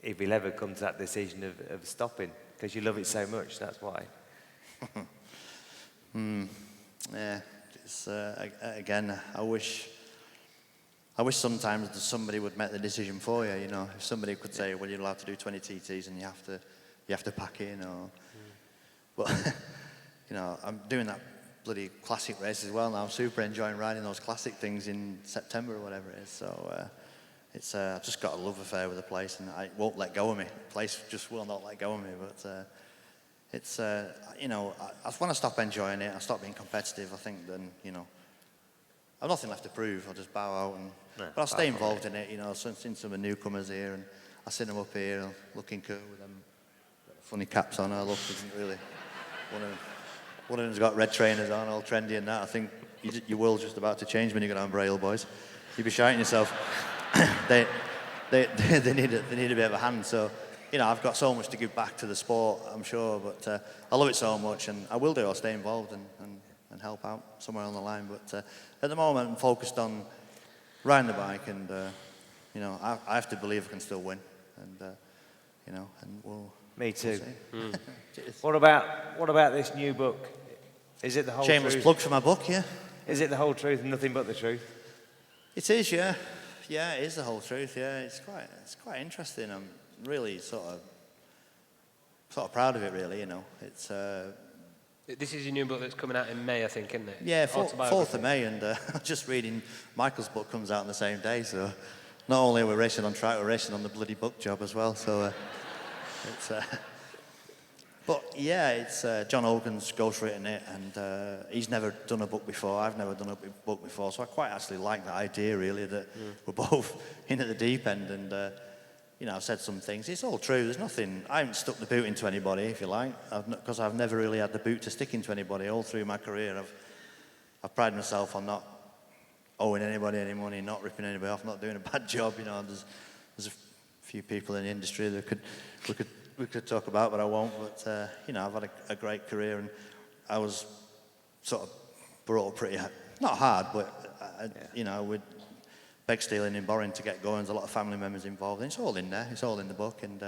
if you'll ever come to that decision of stopping, because you love it so much, that's why. Yeah, it's, again, I wish sometimes that somebody would make the decision for you. You know, if somebody could say, "Well, you're allowed to do 20 TTs, and you have to pack in," or, but you know, I'm doing that bloody classic race as well now. I'm super enjoying riding those classic things in September or whatever it is. So it's I've just got a love affair with the place, and it won't let go of me. The place just will not let go of me. But it's you know, I want to stop enjoying it. I stop being competitive. I think then, you know, I've nothing left to prove. I'll just bow out, but I'll stay involved in it. You know, since some of the newcomers here, and I see them up here looking cool with them funny caps on. I look, isn't really one of them's got red trainers on, all trendy and that. I think your world's just about to change when you go down Braille, boys. You'd be shouting yourself. they need a bit of a hand. So, you know, I've got so much to give back to the sport, I'm sure, but I love it so much, and I will do. I'll stay involved and help out somewhere on the line. But at the moment, I'm focused on riding the bike, and you know, I have to believe I can still win, and you know, and we'll. Me too. We'll What about this new book? Is it the whole Shameless truth? plug for my book, yeah. Is it the whole truth and nothing but the truth? It is, yeah. Yeah, it is the whole truth. Yeah, it's quite interesting. I'm really sort of proud of it, really. You know, it's. This is your new book that's coming out in May, I think, isn't it? Yeah, 4th of May, and I'm just reading Michael's book comes out on the same day. So not only are we racing on track, we're racing on the bloody book job as well. So it's. But yeah, it's John Hogan's ghostwritten it, and he's never done a book before. I've never done a book before, so I quite actually like that idea, really, that we're both in at the deep end. And you know, I've said some things. It's all true. There's nothing. I haven't stuck the boot into anybody, if you like, because I've never really had the boot to stick into anybody all through my career. I've prided myself on not owing anybody any money, not ripping anybody off, not doing a bad job. You know, there's a few people in the industry that we could talk about, but I won't. But you know, I've had a great career, and I was sort of brought up pretty not hard, but you know, with beg stealing and borrowing to get going. There's a lot of family members involved, and it's all in there. It's all in the book, and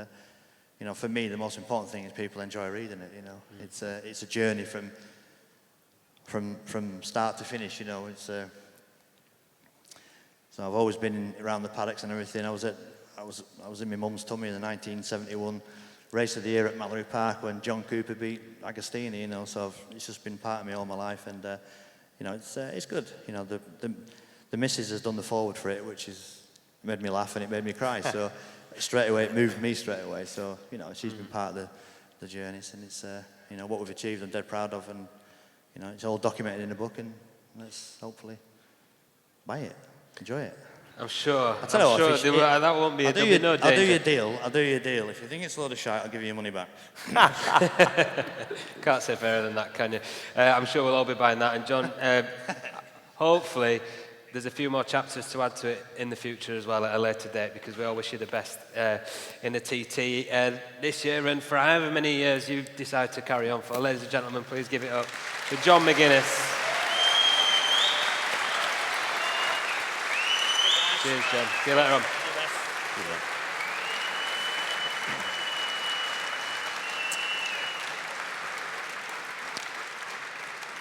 you know, for me, the most important thing is people enjoy reading it. You know, it's a journey from start to finish. You know, it's so I've always been around the paddocks and everything. I was in my mum's tummy in the 1971 race of the year at Mallory Park when John Cooper beat Agostini. You know, so it's just been part of me all my life, and you know, it's good. You know, the missus has done the forward for it, which has made me laugh and it made me cry. So straight away, it moved me straight away. So, you know, she's been part of the journey, and it's, you know, what we've achieved, I'm dead proud of, and, you know, it's all documented in the book, and let's hopefully buy it, enjoy it. I'm sure. I'll tell you what, that won't be. I'll do you a deal. I'll do you a deal. If you think it's a load of shite, I'll give you your money back. Can't say fairer than that, can you? I'm sure we'll all be buying that. And John, hopefully, there's a few more chapters to add to it in the future as well at a later date, because we all wish you the best in the TT this year and for however many years you decide to carry on for. Ladies and gentlemen, please give it up for John McGuinness. Cheers, John. See you later on.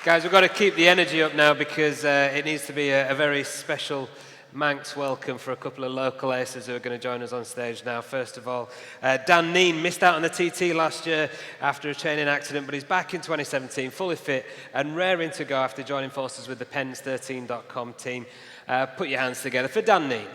Guys, we've got to keep the energy up now because it needs to be a very special Manx welcome for a couple of local aces who are going to join us on stage now. First of all, Dan Neen missed out on the TT last year after a training accident, but he's back in 2017, fully fit and raring to go after joining forces with the pens13.com team. Put your hands together for Dan Neen.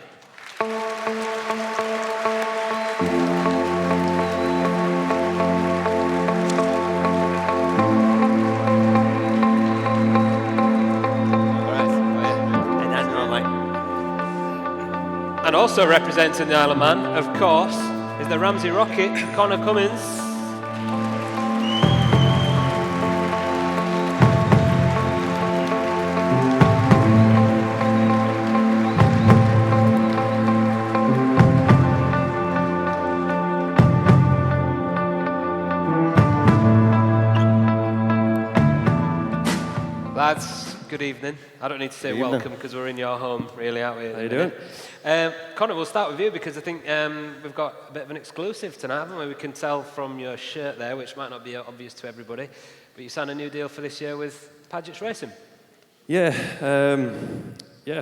And also representing the Isle of Man, of course, is the Ramsey Rocket, Connor Cummins. Lads, good evening. I don't need to say Good evening. welcome because we're in your home, really, aren't we? How you doing? Connor, we'll start with you because I think we've got a bit of an exclusive tonight, haven't we? We can tell from your shirt there, which might not be obvious to everybody, but you signed a new deal for this year with Paget's Racing. Yeah,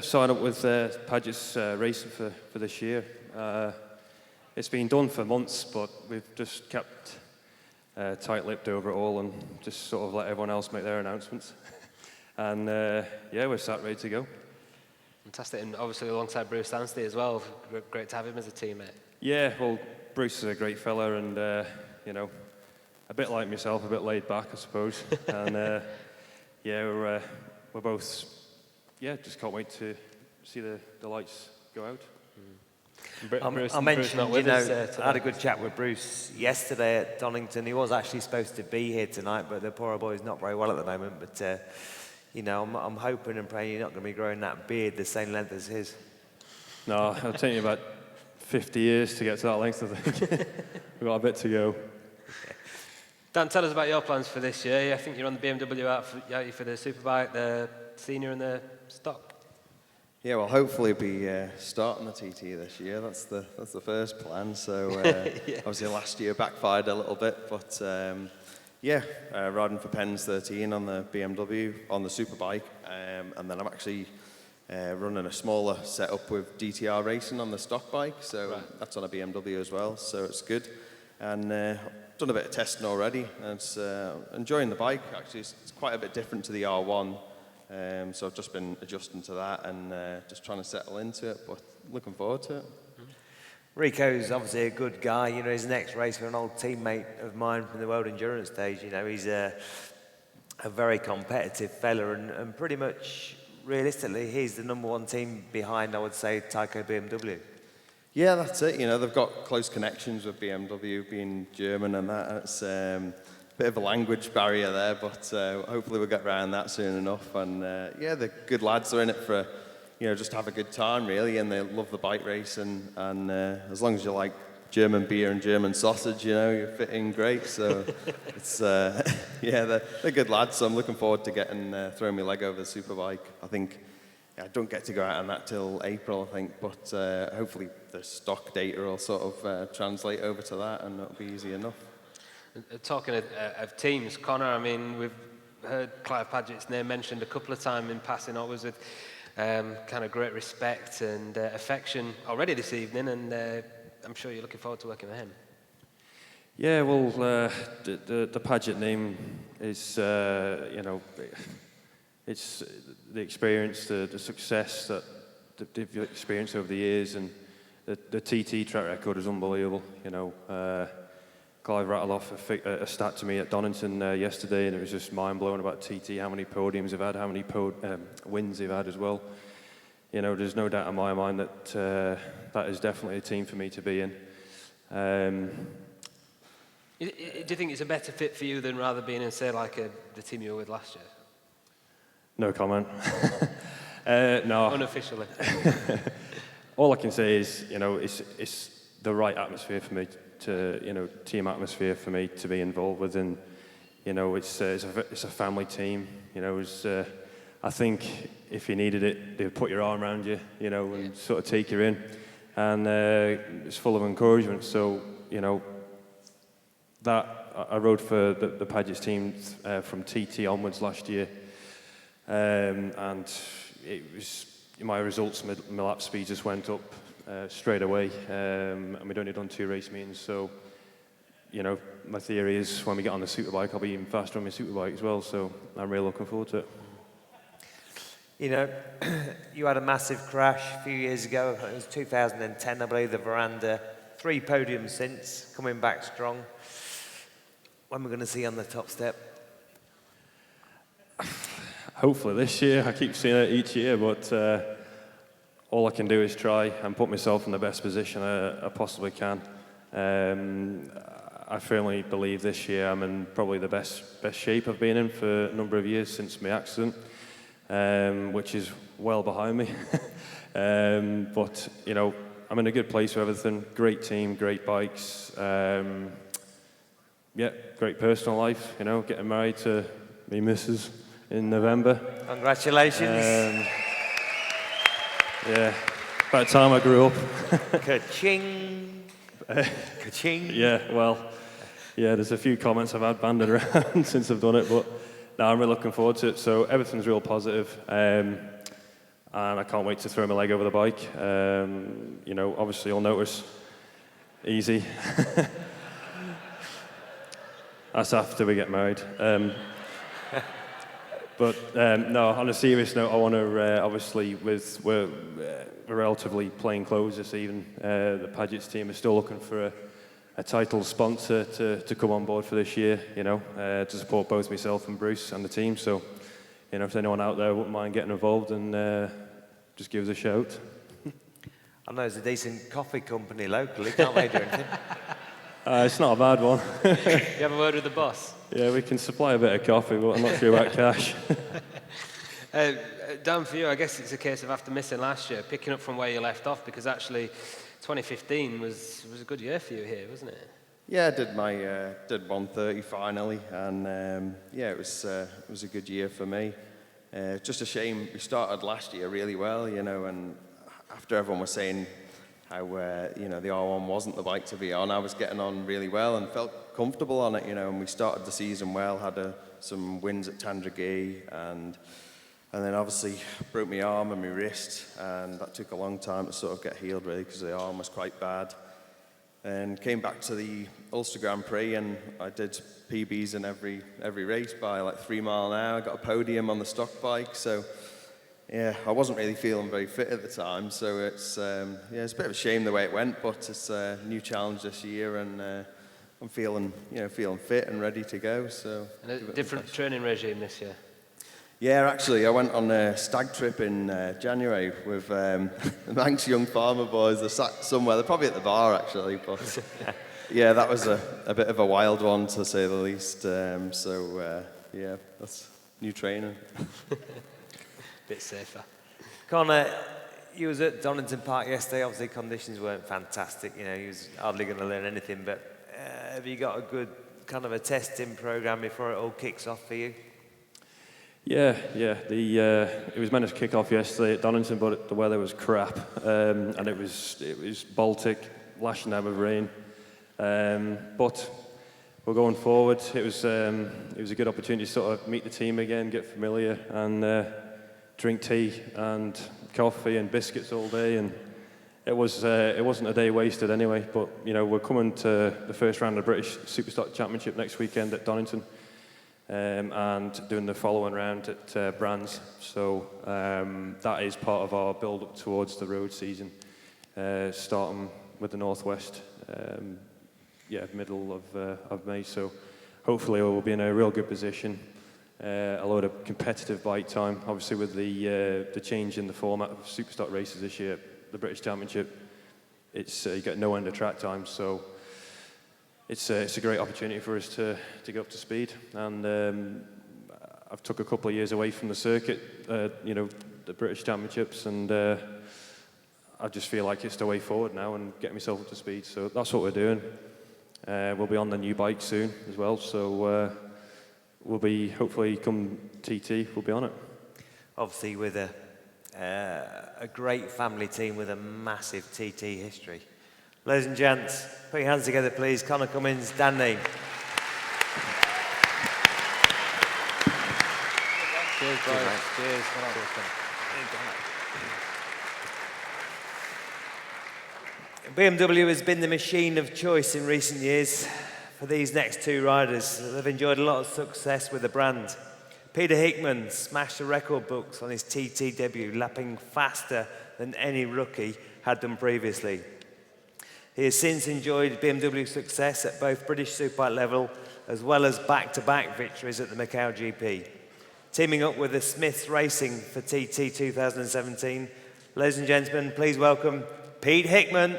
signed up with Paget's Racing for this year. It's been done for months, but we've just kept tight-lipped over it all and just sort of let everyone else make their announcements. And we're sat ready to go. Fantastic, and obviously alongside Bruce Anstey as well. Great to have him as a teammate. Yeah, well, Bruce is a great fella, and a bit like myself, a bit laid back, I suppose. And we're both just can't wait to see the lights go out. Bruce, I mentioned, not with us, I had a good chat with Bruce yesterday at Donington. He was actually supposed to be here tonight, but the poor boy's not very well at the moment. But I'm hoping and praying you're not going to be growing that beard the same length as his. No, it'll take me about 50 years to get to that length, I think. We've got a bit to go. Dan, tell us about your plans for this year. I think you're on the BMW out for the Superbike, the senior and the stock. Yeah, well, hopefully be starting the TT this year. That's the first plan. So obviously last year backfired a little bit, but riding for Pens 13 on the BMW on the Superbike, and then I'm actually running a smaller setup with DTR Racing on the stock bike. So that's on a BMW as well. So it's good, and done a bit of testing already, and it's enjoying the bike. Actually, it's quite a bit different to the R1. So I've just been adjusting to that and just trying to settle into it, but looking forward to it. Rico's obviously a good guy. His next race for an old teammate of mine from the World Endurance stage. He's a very competitive fella and pretty much, realistically, he's the number one team behind, I would say, Tyco BMW. Yeah, that's it. They've got close connections with BMW, being German and that. It's bit of a language barrier there, but hopefully we'll get around that soon enough. And the good lads are in it for, just to have a good time really, and they love the bike race. And as long as you like German beer and German sausage, you're fitting great. So it's they're good lads. So I'm looking forward to throwing my leg over the Superbike. I think I don't get to go out on that till April, I think, but hopefully the stock data will sort of translate over to that, and it'll be easy enough. Talking of teams, Connor, we've heard Clive Paget's name mentioned a couple of times in passing, always with kind of great respect and affection already this evening, and I'm sure you're looking forward to working with him. Yeah, well, the Paget name is, it's the experience, the success that they've experienced over the years, and the TT track record is unbelievable, Clive rattled off a stat to me at Donington yesterday, and it was just mind-blowing about TT, how many podiums they've had, how many wins they've had as well. There's no doubt in my mind that that is definitely a team for me to be in. Do you think it's a better fit for you than rather being in, say, like the team you were with last year? No comment. No. Unofficially. All I can say is, it's the right atmosphere for me to, team atmosphere for me to be involved with, and it's a family team. I think if you needed it, they'd put your arm around you, and sort of take you in, and it's full of encouragement. So that I rode for the Paget's team from TT onwards last year, and it was my results, my lap speed just went up straight away, and we'd only done 2 race meetings, so my theory is when we get on the superbike, I'll be even faster on my superbike as well, so I'm really looking forward to it. You had a massive crash a few years ago. It was 2010, I believe, the Veranda. 3 podiums since, coming back strong. When we're going to see you on the top step? Hopefully this year. I keep seeing it each year, but all I can do is try and put myself in the best position I possibly can. I firmly believe this year I'm in probably the best shape I've been in for a number of years since my accident, which is well behind me. But I'm in a good place with everything. Great team, great bikes. Great personal life. Getting married to me missus in November. Congratulations. About time I grew up. Ka-ching. Ka-ching. There's a few comments I've had banded around since I've done it, but no, I'm really looking forward to it. So everything's real positive, and I can't wait to throw my leg over the bike. Obviously you'll notice, easy. That's after we get married. No, on a serious note, I want to, obviously, we're relatively plain clothes this evening. The Paget's team is still looking for a title sponsor to come on board for this year, to support both myself and Bruce and the team. So, if anyone out there wouldn't mind getting involved, and just give us a shout. I know there's a decent coffee company locally, can't they do anything? It's not a bad one. You have a word with the boss? Yeah, we can supply a bit of coffee, but I'm not sure about cash. Dan, for you, I guess it's a case of after missing last year, picking up from where you left off, because actually 2015 was a good year for you here, wasn't it? Yeah, I did my did 130 finally, and it was a good year for me. Just a shame we started last year really well, and after everyone was saying how the R1 wasn't the bike to be on, I was getting on really well and felt comfortable on it, and we started the season well, had some wins at Tandragee, and then obviously broke my arm and my wrist, and that took a long time to sort of get healed really, because the arm was quite bad. And came back to the Ulster Grand Prix, and I did PBs in every race by like 3 mile an hour. I got a podium on the stock bike, so yeah, I wasn't really feeling very fit at the time, so it's a bit of a shame the way it went, but it's a new challenge this year, and I'm feeling fit and ready to go. So. And a different training regime this year. Yeah, actually, I went on a stag trip in January with the Manx Young Farmer boys. They're sat somewhere. They're probably at the bar, actually. But yeah, that was a bit of a wild one, to say the least. That's new training. Bit safer. Connor, you was at Donington Park yesterday. Obviously, conditions weren't fantastic. You was hardly going to learn anything. But have you got a good kind of a testing program before it all kicks off for you? Yeah. It was meant to kick off yesterday at Donington, but the weather was crap, and it was Baltic, lashing down with rain. But we're going forward. It was a good opportunity to sort of meet the team again, get familiar, and drink tea and coffee and biscuits all day. And it wasn't a day wasted anyway. But we're coming to the first round of the British Superstock Championship next weekend at Donington. And doing the following round at Brands. So that is part of our build-up towards the road season, starting with the Northwest, middle of May. So hopefully we'll be in a real good position. A load of competitive bike time, obviously with the change in the format of Superstock races this year, the British Championship. It's you get no end of track time, so it's a great opportunity for us to get up to speed, and I've took a couple of years away from the circuit, the British Championships, and I just feel like it's the way forward now and getting myself up to speed. So that's what we're doing. We'll be on the new bike soon as well, so we'll be, hopefully come TT, we'll be on it. Obviously with a great family team with a massive TT history. Ladies and gents, put your hands together, please. Connor Cummins, Dan Neame. Cheers, bro. Cheers, mate. Cheers. BMW has been the machine of choice in recent years for these next two riders. They've enjoyed a lot of success with the brand. Peter Hickman smashed the record books on his TT debut, lapping faster than any rookie had done previously. He has since enjoyed BMW success at both British Superbike level as well as back-to-back victories at the Macau GP. Teaming up with the Smiths Racing for TT 2017, ladies and gentlemen, please welcome Pete Hickman.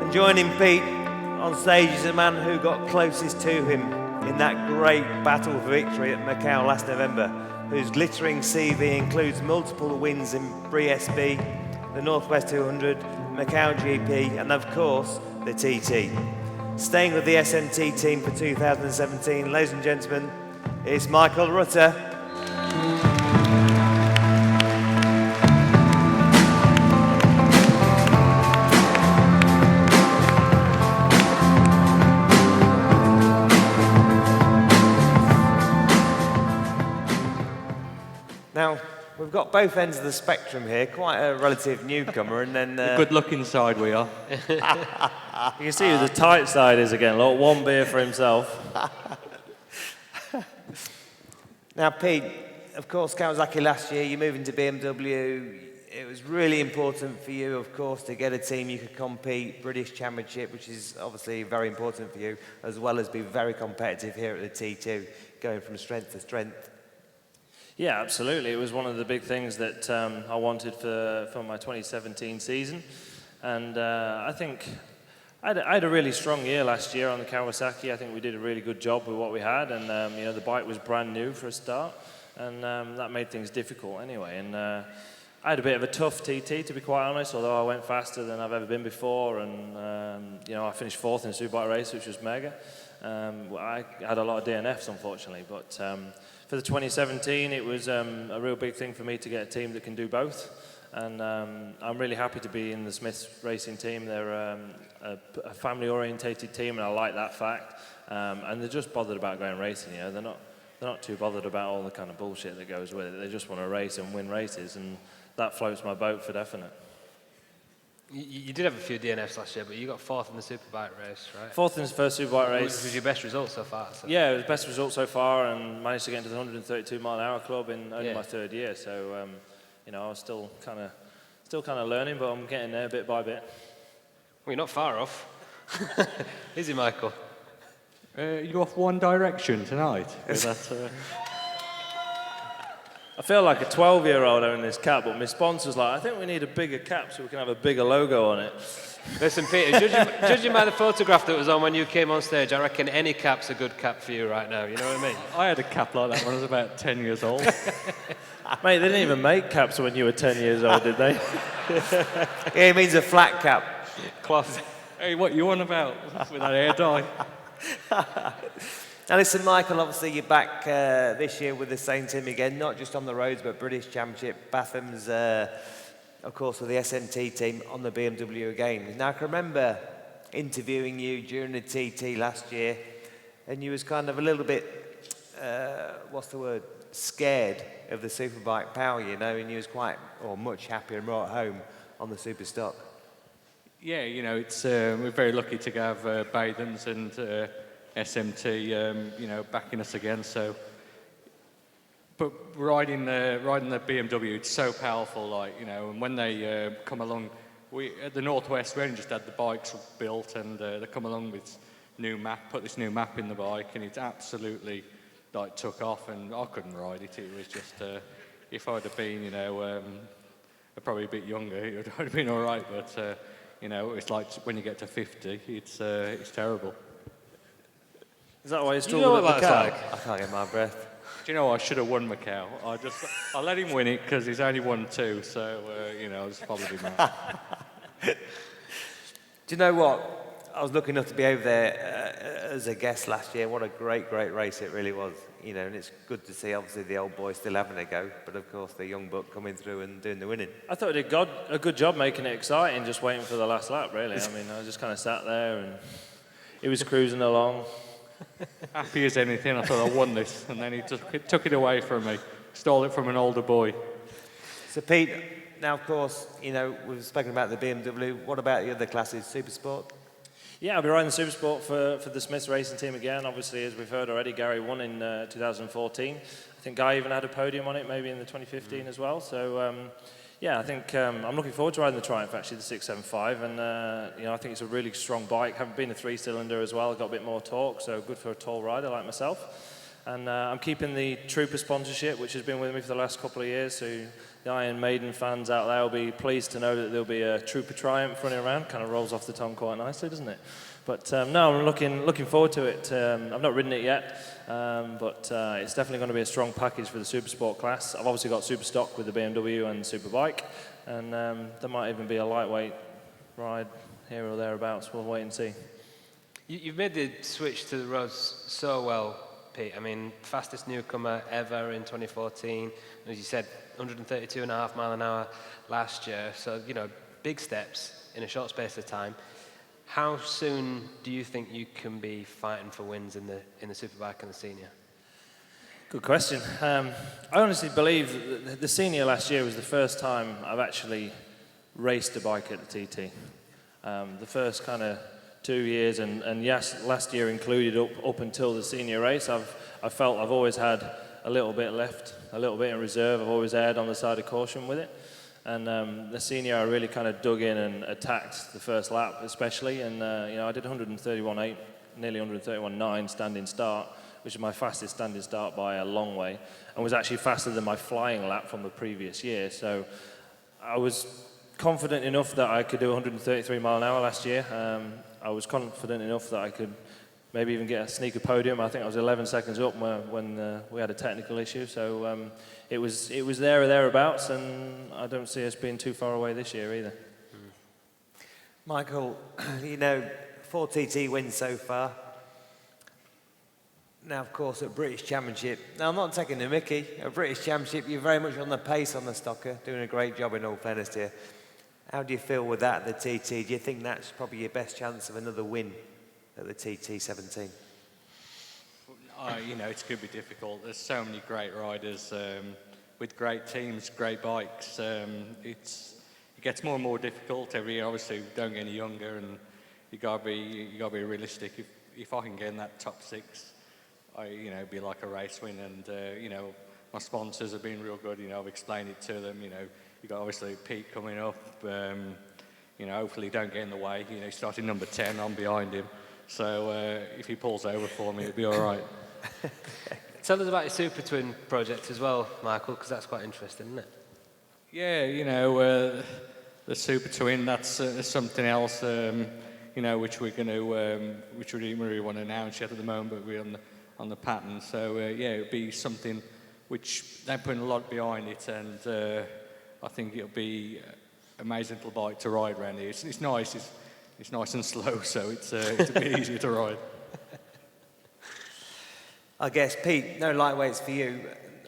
And joining Pete on stage is a man who got closest to him in that great battle for victory at Macau last November, whose glittering CV includes multiple wins in Brie SB, the Northwest 200, Macau GP, and of course, the TT. Staying with the SMT team for 2017, ladies and gentlemen, it's Michael Rutter. Now, we've got both ends of the spectrum here, quite a relative newcomer, and then... The good-looking side we are. You can see who the tight side is again. Look, one beer for himself. Now, Pete, of course, Kawasaki last year, you moved into BMW. It was really important for you, of course, to get a team you could compete, British Championship, which is obviously very important for you, as well as be very competitive here at the T2, going from strength to strength. Yeah, absolutely. It was one of the big things that I wanted for my 2017 season. And I think I had a really strong year last year on the Kawasaki. I think we did a really good job with what we had. And, you know, the bike was brand new for a start. And that made things difficult anyway. And I had a bit of a tough TT, to be quite honest, although I went faster than I've ever been before. And, you know, I finished fourth in a Superbike race, which was mega. I had a lot of DNFs, unfortunately. But for the 2017, it was a real big thing for me to get a team that can do both. And I'm really happy to be in the Smiths Racing team. They're a family-orientated team, and I like that fact. And they're just bothered about going racing. You know, they're not too bothered about all the kind of bullshit that goes with it. They just want to race and win races, and that floats my boat for definite. You did have a few DNFs last year, but you got fourth in the Superbike race, right? Fourth in the first Superbike race. Which was your best result so far. So. Yeah, it was best result so far, and managed to get into the 132 mile an hour club in only my third year. So, you know, I was still kind of learning, but I'm getting there bit by bit. Well, you're not far off. Is he, Michael? You're off One Direction tonight. With that, I feel like a 12-year-old owning this cap, but my sponsor's like, I think we need a bigger cap so we can have a bigger logo on it. Listen, Peter, judging by the photograph that was on when you came on stage, I reckon any cap's a good cap for you right now, you know what I mean? I had a cap like that when I was about 10 years old. Mate, they didn't even make caps when you were 10 years old, did they? Yeah, it means a flat cap. Cloth. Hey, what you on about with that hair dye? Now listen, Michael, obviously you're back this year with the same team again, not just on the roads, but British Championship, Batham's, of course, with the SMT team on the BMW again. Now, I can remember interviewing you during the TT last year, and you was kind of a little bit, scared of the Superbike power, you know, and you was quite, or much happier and more at home on the Super Stock. Yeah, you know, it's we're very lucky to have Bathans and SMT, you know, backing us again. So, but riding the BMW, it's so powerful, like, you know. And when they come along, we at the Northwest, we only just had the bikes built, and they come along with put this new map in the bike, and it absolutely like took off. And I couldn't ride it. It was just if I'd have been, you know, probably a bit younger, it would have been all right. But you know, it's like when you get to 50, it's terrible. Is that why you're still at Macau? I can't get my breath. Do you know, I should have won Macau. I let him win it because he's only won 2, so, you know, it's probably mad. Do you know what? I was lucky enough to be over there as a guest last year, what a great race it really was. You know, and it's good to see, obviously, the old boy still having a go, but of course the young buck coming through and doing the winning. I thought it did a good job making it exciting, just waiting for the last lap, really. I mean, I just kind of sat there and he was cruising along. Happy as anything, I thought I won this, and then he took it away from me, stole it from an older boy. So Pete, now of course, you know, we've spoken about the BMW. What about the other classes, Super Sport? Yeah, I'll be riding the Super Sport for the Smiths Racing Team again. Obviously, as we've heard already, Gary won in 2014. I think Guy even had a podium on it, maybe in the 2015 as well. So, yeah, I think I'm looking forward to riding the Triumph, actually, the 675. And, you know, I think it's a really strong bike. Having been a three-cylinder as well, got a bit more torque, so good for a tall rider like myself. And I'm keeping the Trooper sponsorship, which has been with me for the last couple of years. So the Iron Maiden fans out there will be pleased to know that there'll be a Trooper Triumph running around. Kind of rolls off the tongue quite nicely, doesn't it? But no, I'm looking forward to it. I've not ridden it yet, but it's definitely going to be a strong package for the Super Sport class. I've obviously got Super Stock with the BMW and Super Bike, and there might even be a lightweight ride here or thereabouts. We'll wait and see. You've made the switch to the roads so well, Pete. I mean, fastest newcomer ever in 2014. As you said, 132.5 mile an hour last year. So, you know, big steps in a short space of time. How soon do you think you can be fighting for wins in the Superbike and the senior? Good question. I honestly believe that the senior last year was the first time I've actually raced a bike at the TT. The first kind of 2 years, and yes, last year included up until the senior race, I felt I've always had a little bit left, a little bit in reserve. I've always erred on the side of caution with it. And the senior, I really kind of dug in and attacked the first lap, especially. And you know, I did 131.8, nearly 131.9 standing start, which is my fastest standing start by a long way, and was actually faster than my flying lap from the previous year. So I was confident enough that I could do 133 mile an hour last year. I was confident enough that I could maybe even get a sneaker podium. I think I was 11 seconds up when we had a technical issue. So it was there or thereabouts, and I don't see us being too far away this year either. Michael, you know, 4 TT wins so far. Now, of course, at British Championship, now I'm not taking the mickey, at British Championship, you're very much on the pace on the Stocker, doing a great job in all fairness here. How do you feel with that at the TT? Do you think that's probably your best chance of another win at the TT 17? You know, it's going to be difficult. There's so many great riders with great teams, great bikes. It gets more and more difficult every year. Obviously, we don't get any younger, and you got to be realistic. If I can get in that top 6, it'd be like a race win. And you know, my sponsors have been real good. You know, I've explained it to them. You know, you got obviously Pete coming up. You know, hopefully, don't get in the way. You know, starting number 10, I'm behind him. So if he pulls over for me, it'll be all right. Tell us about your Super Twin project as well, Michael, because that's quite interesting, isn't it? Yeah, you know, the Super Twin, that's something else, you know, which we're going to, which we didn't really want to announce yet at the moment, but we're on the pattern. So yeah, it'll be something which they're putting a lot behind it, and I think it'll be an amazing little bike to ride around here. It's nice. It's nice and slow, so it's a bit easier to ride. I guess, Pete, no lightweights for you,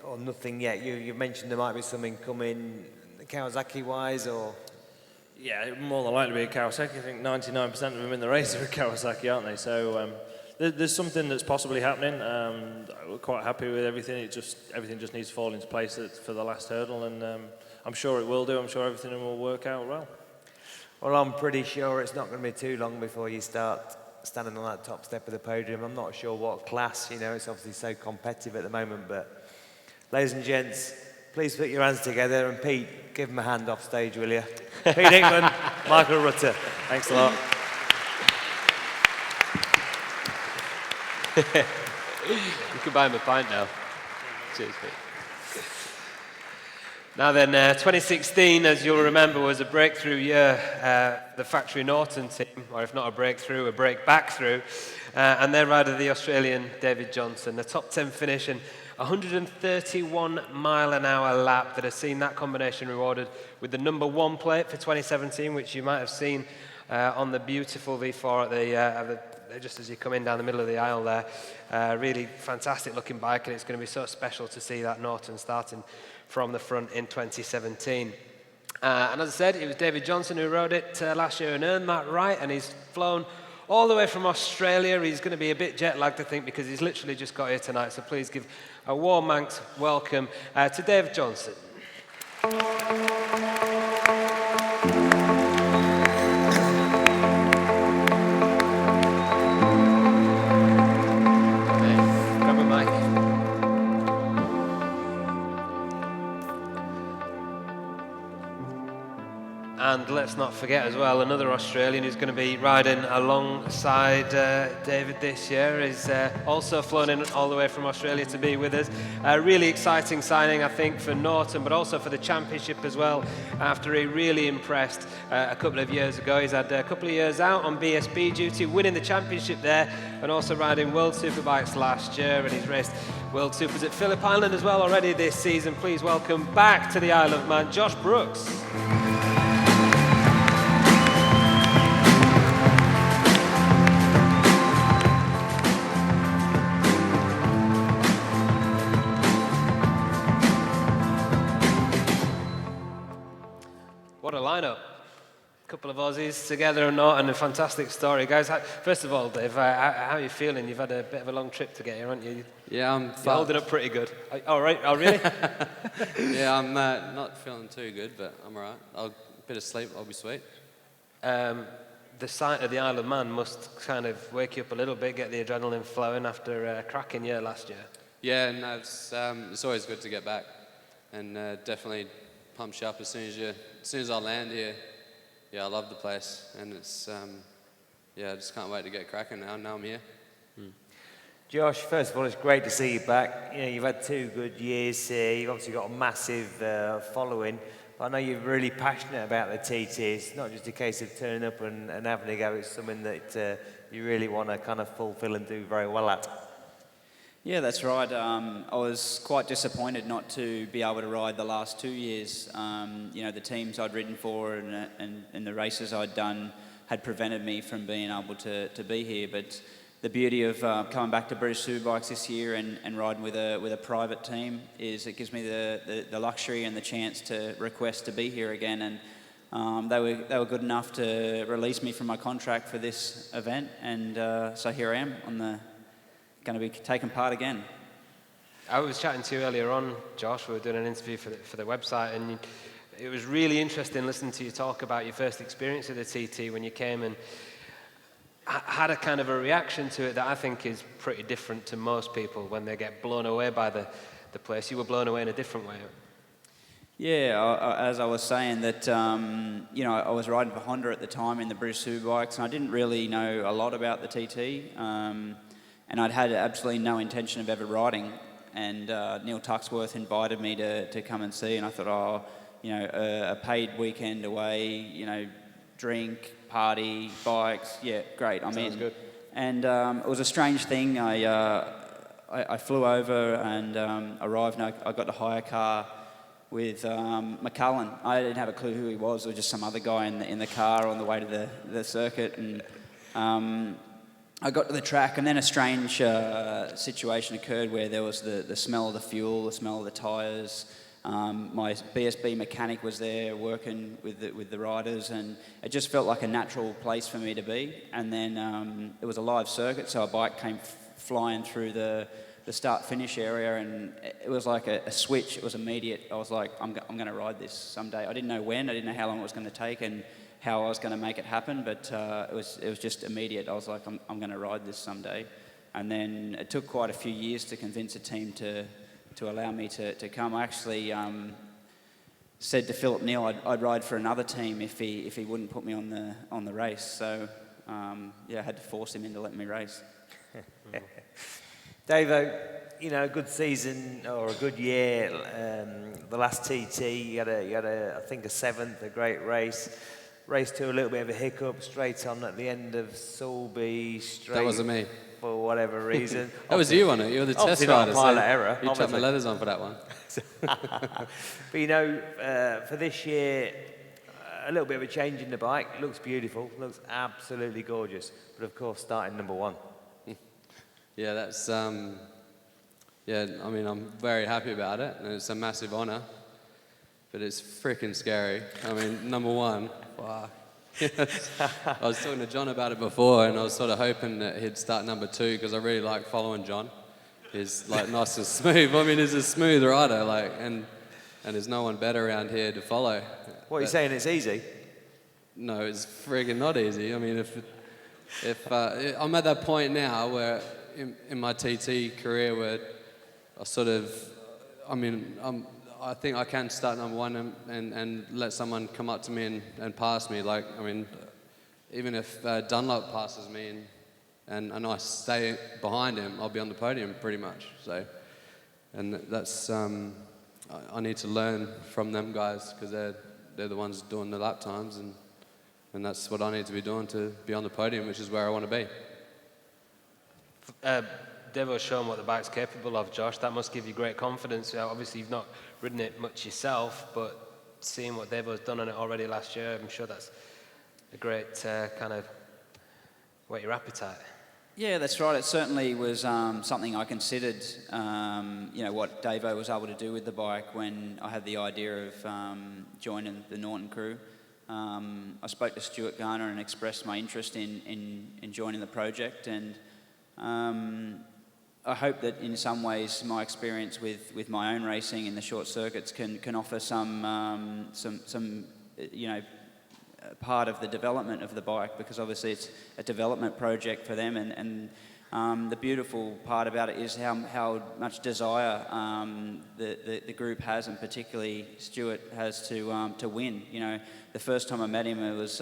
or nothing yet. You mentioned there might be something coming Kawasaki-wise, or... Yeah, more than likely to be a Kawasaki. I think 99% of them in the race are a Kawasaki, aren't they? So there's something that's possibly happening. We're quite happy with everything. Everything just needs to fall into place for the last hurdle, and I'm sure it will do. I'm sure everything will work out well. Well, I'm pretty sure it's not going to be too long before you start standing on that top step of the podium. I'm not sure what class, you know, it's obviously so competitive at the moment, but ladies and gents, please put your hands together, and Pete, give him a hand off stage, will you? Pete Hickman, Michael Rutter. Thanks a lot. You can buy him a pint now. Cheers, Pete. Now then, 2016, as you'll remember, was a breakthrough year. The Factory Norton team, or if not a breakthrough, a break back through, and their rider, the Australian David Johnston, the top 10 finish and 131 mile an hour lap that has seen that combination rewarded with the #1 plate for 2017, which you might have seen on the beautiful V4 at the just as you come in down the middle of the aisle there. Really fantastic looking bike, and it's going to be so special to see that Norton starting from the front in 2017. And as I said, it was David Johnston who rode it last year and earned that right, and he's flown all the way from Australia. He's going to be a bit jet lagged, I think, because he's literally just got here tonight. So please give a warm Manx welcome to David Johnston. Grab a mic. And let's not forget as well, another Australian who's going to be riding alongside David this year is also flown in all the way from Australia to be with us. A really exciting signing, I think, for Norton, but also for the championship as well. After he really impressed a couple of years ago, he's had a couple of years out on BSB duty, winning the championship there, and also riding World Superbikes last year, and he's raced World Supers at Phillip Island as well already this season. Please welcome back to the Isle of Man, Josh Brooks. What a lineup. A couple of Aussies together or not, and a fantastic story. Guys, first of all, Dave, how are you feeling? You've had a bit of a long trip to get here, haven't you? Yeah, I'm You're holding up pretty good. Oh, right. Oh, really? Yeah, I'm not feeling too good, but I'm all right. A bit of sleep, I'll be sweet. The sight of the Isle of Man must kind of wake you up a little bit, get the adrenaline flowing after a cracking year last year. Yeah, no, it's always good to get back, and definitely pumps you up as soon as I land here. Yeah, I love the place, and it's I just can't wait to get cracking now. Now I'm here. Josh, first of all, it's great to see you back. You know, you've had 2 good years here. You've obviously got a massive following. But I know you're really passionate about the TT. It's not just a case of turning up and having a go. It's something that you really want to kind of fulfill and do very well at. Yeah, that's right. I was quite disappointed not to be able to ride the last 2 years. The teams I'd ridden for and the races I'd done had prevented me from being able to be here. But the beauty of coming back to British Superbikes this year and riding with a private team is it gives me the luxury and the chance to request to be here again. And they were good enough to release me from my contract for this event. And so here I am going to be taking part again. I was chatting to you earlier on, Josh. We were doing an interview for the website, and it was really interesting listening to you talk about your first experience of the TT when you came, and had a kind of a reaction to it that I think is pretty different to most people when they get blown away by the place. You were blown away in a different way. Yeah, as I was saying that, I was riding for Honda at the time in the British Superbikes, and I didn't really know a lot about the TT. And I'd had absolutely no intention of ever riding. And Neil Tuxworth invited me to come and see, and I thought, a paid weekend away, drink, party, bikes, yeah, great, I'm in. Sounds good. And it was a strange thing. I flew over and arrived, and I got to hire a car with Mclean. I didn't have a clue who he was. It was just some other guy in the car on the way to the circuit. And I got to the track, and then a strange situation occurred where there was the smell of the fuel, the smell of the tyres. My BSB mechanic was there working with the riders, and it just felt like a natural place for me to be. And then it was a live circuit, so a bike came flying through the start-finish area, and it was like a switch. It was immediate. I was like, I'm going to ride this someday. I didn't know when, I didn't know how long it was going to take, and how I was going to make it happen, but it was just immediate. I was like, I'm going to ride this someday. And then it took quite a few years to convince a team to allow me to come. I actually said to Philip Neal I'd ride for another team if he wouldn't put me on the race. So I had to force him into letting me race. Davo, a good season or a good year. The last TT, you had I think a 7th, a great race. Race to a little bit of a hiccup, straight on at the end of Sulby Straight. That wasn't me. For whatever reason. That was you on it. You were the test rider. Pilot error. You chucked my letters on for that one. But for this year, a little bit of a change in the bike. It looks beautiful, looks absolutely gorgeous. But of course, starting number 1. Yeah, that's, yeah, I mean, I'm very happy about it, and it's a massive honour, but it's freaking scary. I mean, number 1, wow. I was talking to John about it before, and I was sort of hoping that he'd start number 2, because I really like following John. He's like nice and smooth. I mean, he's a smooth rider, like, and there's no one better around here to follow. What are you saying, it's easy? No, it's friggin' not easy. I mean, if I'm at that point now where in my TT career where I sort of, I mean, I think I can start number 1 and let someone come up to me and pass me. Like, I mean, even if Dunlop passes me and I stay behind him, I'll be on the podium pretty much. So, and that's I need to learn from them guys, because they're the ones doing the lap times, and that's what I need to be doing to be on the podium, which is where I want to be. Devo's shown what the bike's capable of, Josh. That must give you great confidence. Obviously, you've not ridden it much yourself, but seeing what Devo's done on it already last year, I'm sure that's a great kind of whet your appetite. Yeah, that's right. It certainly was something I considered, you know, what Davo was able to do with the bike when I had the idea of joining the Norton crew. I spoke to Stuart Garner and expressed my interest in joining the project, and I hope that in some ways my experience with my own racing in the short circuits can offer some you know, part of the development of the bike, because obviously it's a development project for them, and the beautiful part about it is how much desire the group has, and particularly Stuart has to win. You know, the first time I met him, it was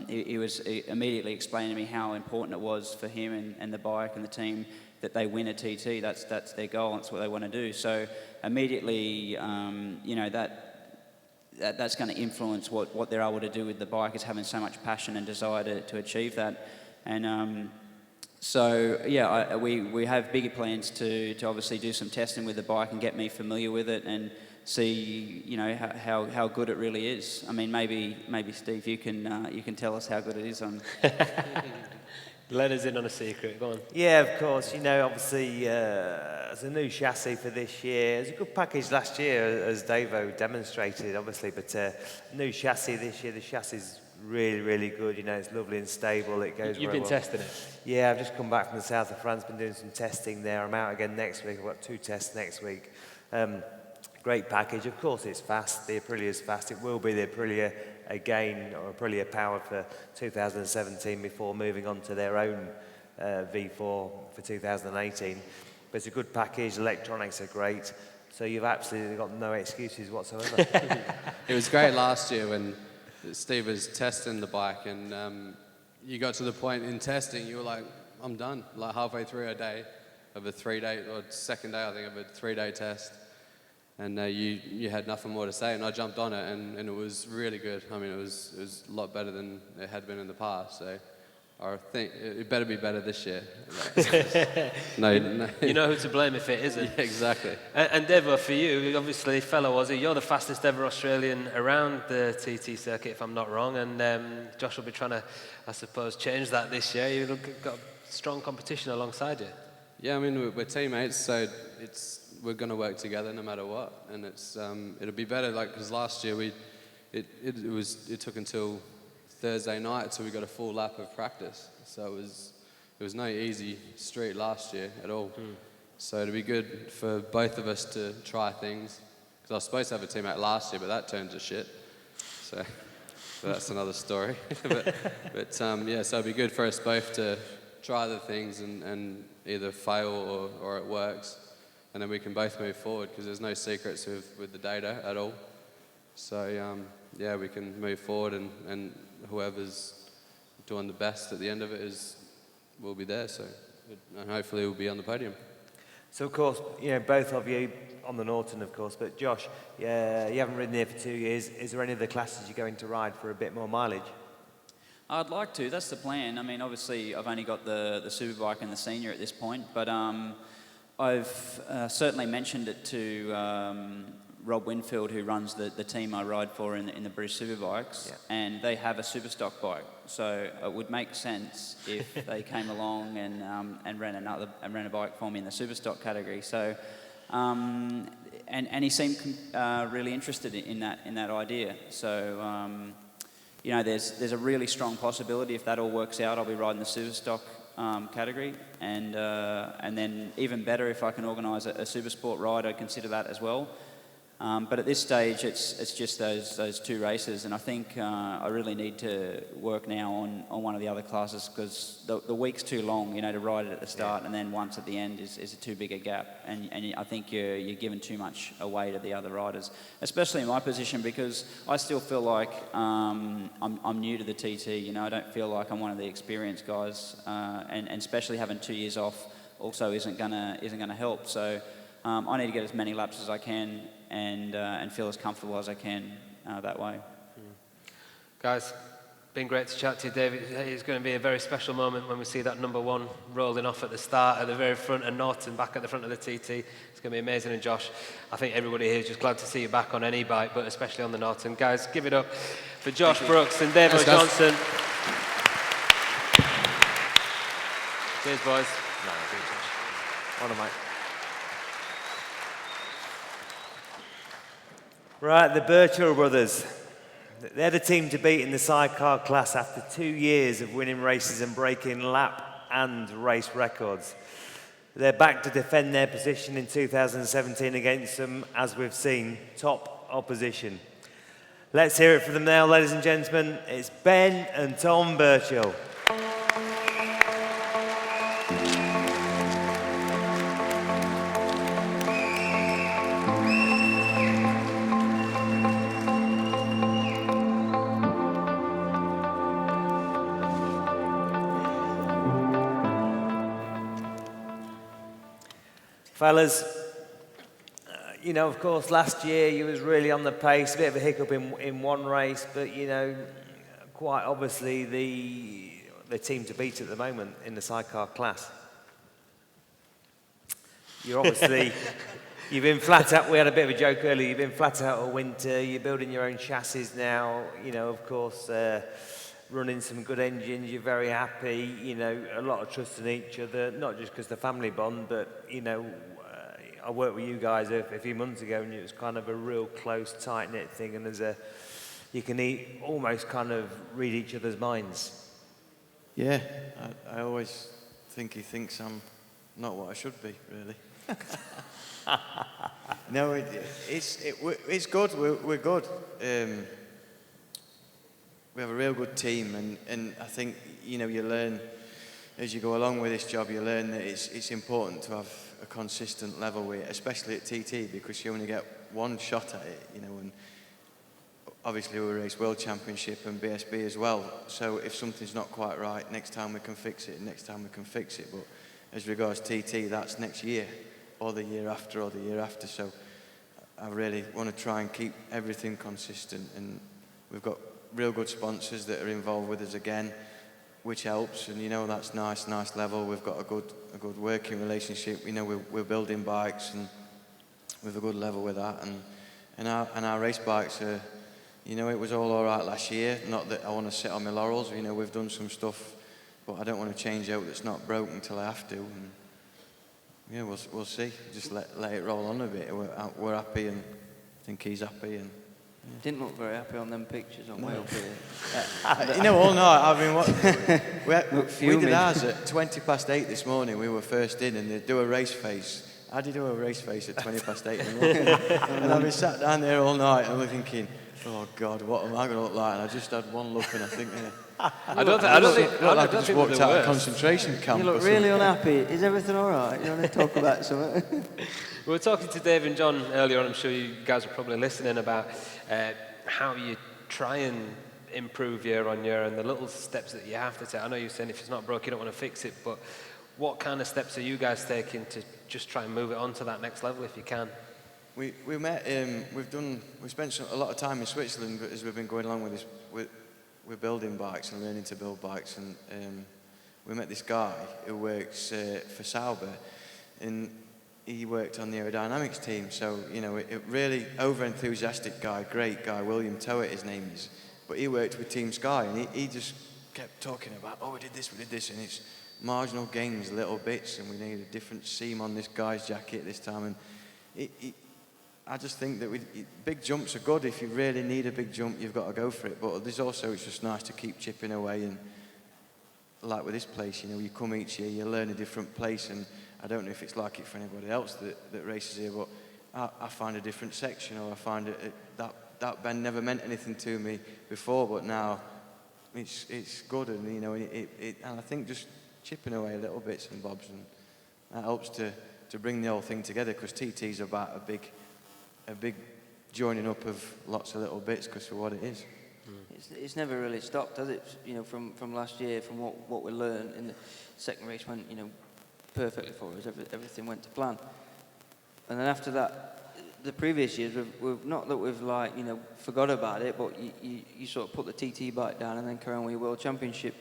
he was immediately explaining to me how important it was for him and the bike and the team that they win a TT. That's their goal. That's what they want to do. So immediately, you know, that's going to influence what they're able to do with the bike, is having so much passion and desire to achieve that. And so yeah, we have bigger plans to obviously do some testing with the bike and get me familiar with it and see, you know, how good it really is. I mean, maybe Steve, you can tell us how good it is on. Let us in on a secret, go on. Yeah, of course. You know, obviously, it's a new chassis for this year. It was a good package last year, as Davo demonstrated, obviously, but new chassis this year. The chassis is really, really good. You know, it's lovely and stable. It goes You've very been well. testing it? Yeah, I've just come back from the south of France, been doing some testing there. I'm out again next week. I've got 2 tests next week. Great package. Of course, it's fast. The Aprilia's fast. It will be the Aprilia again, or Aprilia powered for 2017 before moving on to their own V4 for 2018. But it's a good package. Electronics are great. So you've absolutely got no excuses whatsoever. It was great last year when Steve was testing the bike, and you got to the point in testing, you were like, I'm done. Like halfway through a day of a 3-day, or second day, I think, of a 3-day test. And you had nothing more to say, and I jumped on it, and it was really good. I mean, it was a lot better than it had been in the past. So I think it better be better this year. No. You know who to blame if it isn't. Yeah, exactly. And Devo, for you, obviously, fellow Aussie, you're the fastest ever Australian around the TT circuit, if I'm not wrong. And Josh will be trying to, I suppose, change that this year. You've got strong competition alongside you. Yeah, I mean, we're teammates, so we're going to work together no matter what, and it'll be better. Like, because last year it took until Thursday night till we got a full lap of practice, so it was no easy street last year at all. So it'll be good for both of us to try things, because I was supposed to have a teammate last year, but that turned to shit. So that's another story. but yeah, so it'll be good for us both to try the things and either fail or it works. And then we can both move forward, because there's no secrets with the data at all. So, yeah, we can move forward, and whoever's doing the best at the end of it will be there. So, and hopefully we'll be on the podium. So, of course, you know, both of you on the Norton, of course, but Josh, you haven't ridden here for 2 years. Is there any of the classes you're going to ride for a bit more mileage? I'd like to. That's the plan. I mean, obviously, I've only got the superbike and the senior at this point, but I've certainly mentioned it to Rob Winfield, who runs the team I ride for in the British Superbikes, and they have a Superstock bike. So it would make sense if they came along and ran a bike for me in the Superstock category. So, and he seemed really interested in that idea. So, you know, there's a really strong possibility if that all works out, I'll be riding the Superstock category, and then even better if I can organise a Supersport ride, I'd consider that as well. But at this stage, it's just those two races, and I think I really need to work now on one of the other classes, because the week's too long, you know, to ride it at the start and then once at the end is a too big a gap, and I think you're giving too much away to the other riders, especially in my position, because I still feel like I'm new to the TT. You know, I don't feel like I'm one of the experienced guys, and especially having 2 years off also isn't gonna help. So I need to get as many laps as I can and feel as comfortable as I can that way. Guys, been great to chat to you, David. It's going to be a very special moment when we see that number one rolling off at the start, at the very front, and Norton back at the front of the TT. It's going to be amazing. And Josh, I think everybody here is just glad to see you back on any bike, but especially on the Norton. Guys, give it up for Josh Brooks and David Johnston. Cheers, boys. What am I? Right, the Birchall brothers. They're the team to beat in the sidecar class after 2 years of winning races and breaking lap and race records. They're back to defend their position in 2017 against some, as we've seen, top opposition. Let's hear it for them now, ladies and gentlemen. It's Ben and Tom Birchall. Fellas, you know, of course, last year you was really on the pace, a bit of a hiccup in one race, but, you know, quite obviously the team to beat at the moment in the sidecar class. You're obviously, you've been flat out, we had a bit of a joke earlier, you've been flat out all winter, you're building your own chassis now, you know, of course, running some good engines, you're very happy, you know, a lot of trust in each other, not just because the family bond, but, you know, I worked with you guys a few months ago, and it was kind of a real close, tight-knit thing, and you can almost kind of read each other's minds. Yeah, I always think he thinks I'm not what I should be, really. No, it's good, we're good. We have a real good team, and I think, you know, you learn as you go along with this job, you learn that it's important to have a consistent level with it, especially at TT, because you only get one shot at it, you know, and obviously we race World Championship and BSB as well, so if something's not quite right, next time we can fix it, but as regards TT, that's next year, or the year after, so I really want to try and keep everything consistent, and we've got real good sponsors that are involved with us again, which helps, and you know, that's nice level. We've got a good working relationship. You know, we're building bikes, and we've a good level with that, and our race bikes are, you know, it was all right last year. Not that I want to sit on my laurels. You know, we've done some stuff, but I don't want to change out that's not broken until I have to. And yeah, we'll see. Just let it roll on a bit. We're happy, and I think he's happy, and. Didn't look very happy on them pictures on way up here. You know, all night, I mean, we did ours at 8:20 this morning. We were first in, and they do a race face. I did do a race face at 8:20 in the morning. And I've been sat down there all night, and we're thinking, oh God, what am I going to look like? And I just had one look, and I think, I don't think just walked out of concentration camp. You look really unhappy. Is everything all right? You want to talk about something? We were talking to Dave and John earlier on. I'm sure you guys are probably listening about how you try and improve year on year and the little steps that you have to take. I know you're saying if it's not broke, you don't want to fix it, but what kind of steps are you guys taking to just try and move it on to that next level if you can? We met. We spent a lot of time in Switzerland as we've been going along with this. We're building bikes and learning to build bikes, and we met this guy who works for Sauber, and he worked on the aerodynamics team. So, you know, it really over-enthusiastic guy, great guy, William Towett his name is. But he worked with Team Sky, and he just kept talking about, oh, we did this, and it's marginal gains, little bits, and we need a different seam on this guy's jacket this time. And I just think that big jumps are good. If you really need a big jump, you've got to go for it. But there's also, it's just nice to keep chipping away. And like with this place, you know, you come each year, you learn a different place. And I don't know if it's like it for anybody else that races here, but I find a different section, or I find that bend never meant anything to me before, but now it's good. And, you know, and I think just chipping away little bits and bobs, and that helps to bring the whole thing together, because TT's about a big joining up of lots of little bits, because of what it is. It's never really stopped, has it? You know, from last year, from what we learned in the second race went, you know, perfectly for us. Everything went to plan. And then after that, the previous years, we've not that we've like, you know, forgot about it, but you sort of put the TT bike down and then carry on with your World Championship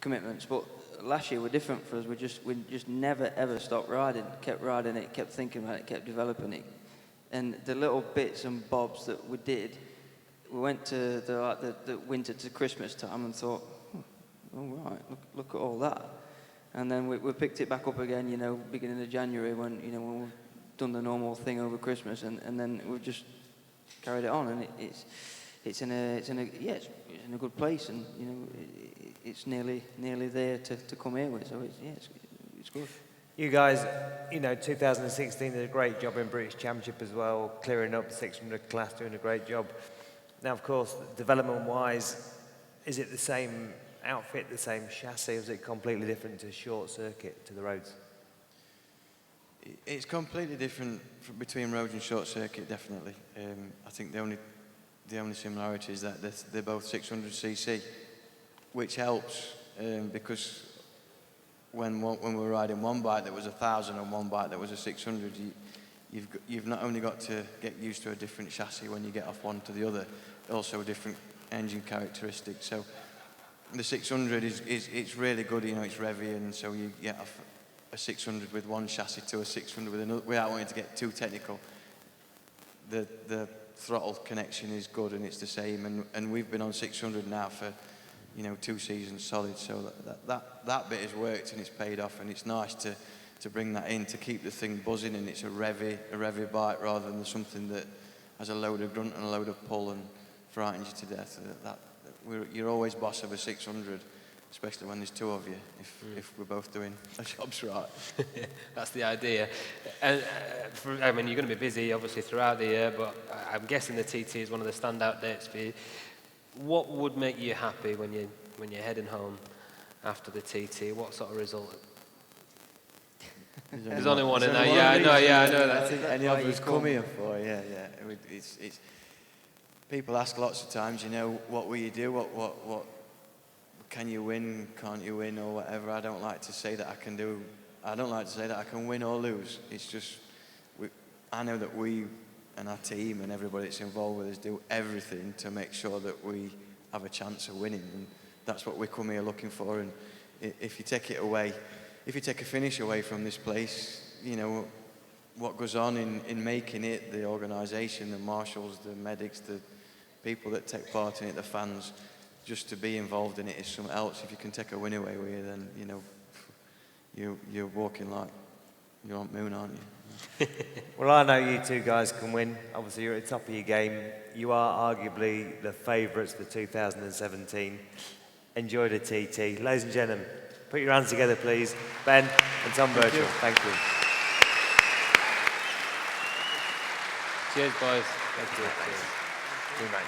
commitments. But last year were different for us. We just never ever stopped riding. Kept riding it, kept thinking about it, kept developing it. And the little bits and bobs that we did, we went to the winter to Christmas time and thought, all right, look at all that. And then we picked it back up again, you know, beginning of January when we've done the normal thing over Christmas, and then we've just carried it on, and it's in a good place, and you know it's nearly there to come here with. So it's good. You guys, you know, 2016 did a great job in British Championship as well, clearing up the 600 class, doing a great job. Now, of course, development-wise, is it the same outfit, the same chassis, or is it completely different to short circuit, to the roads? It's completely different between roads and short circuit, definitely. I think the only similarity is that they're both 600cc, which helps because when we were riding one bike that was 1,000 and one bike that was a 600, you've not only got to get used to a different chassis when you get off one to the other, also different engine characteristics. So the 600 it's really good, you know, it's revvy, and so you get off a 600 with one chassis to a 600 with another, without wanting to get too technical. The throttle connection is good, and it's the same, and we've been on 600 now for, you know, 2 seasons solid, so that bit has worked and it's paid off, and it's nice to bring that in, to keep the thing buzzing, and it's a revvy bike rather than something that has a load of grunt and a load of pull and frightens you to death. You're always boss of a 600, especially when there's two of you, if we're both doing our jobs right. That's the idea. And I mean, you're going to be busy obviously throughout the year, but I'm guessing the TT is one of the standout dates for you. What would make you happy when you're heading home after the TT? What sort of result? There's only one in there. Yeah, I know that. I think any of us come here for, yeah. It's people ask lots of times, you know, what will you do? What can you win? Can't you win? Or whatever. I don't like to say that I can do. I don't like to say that I can win or lose. It's just, I know that we and our team and everybody that's involved with us do everything to make sure that we have a chance of winning, and that's what we come here looking for. And if you take it away, if you take a finish away from this place, you know, what goes on in making it, the organisation, the marshals, the medics, the people that take part in it, the fans, just to be involved in it is something else. If you can take a win away with you, then, you know, you're walking like you're on the moon, aren't you? Well, I know you two guys can win. Obviously, you're at the top of your game. You are arguably the favourites for 2017. Enjoy the TT. Ladies and gentlemen, put your hands together, please. Ben and Tom Birchall. Thank you. Cheers, boys. Thank you. Cheers, mate.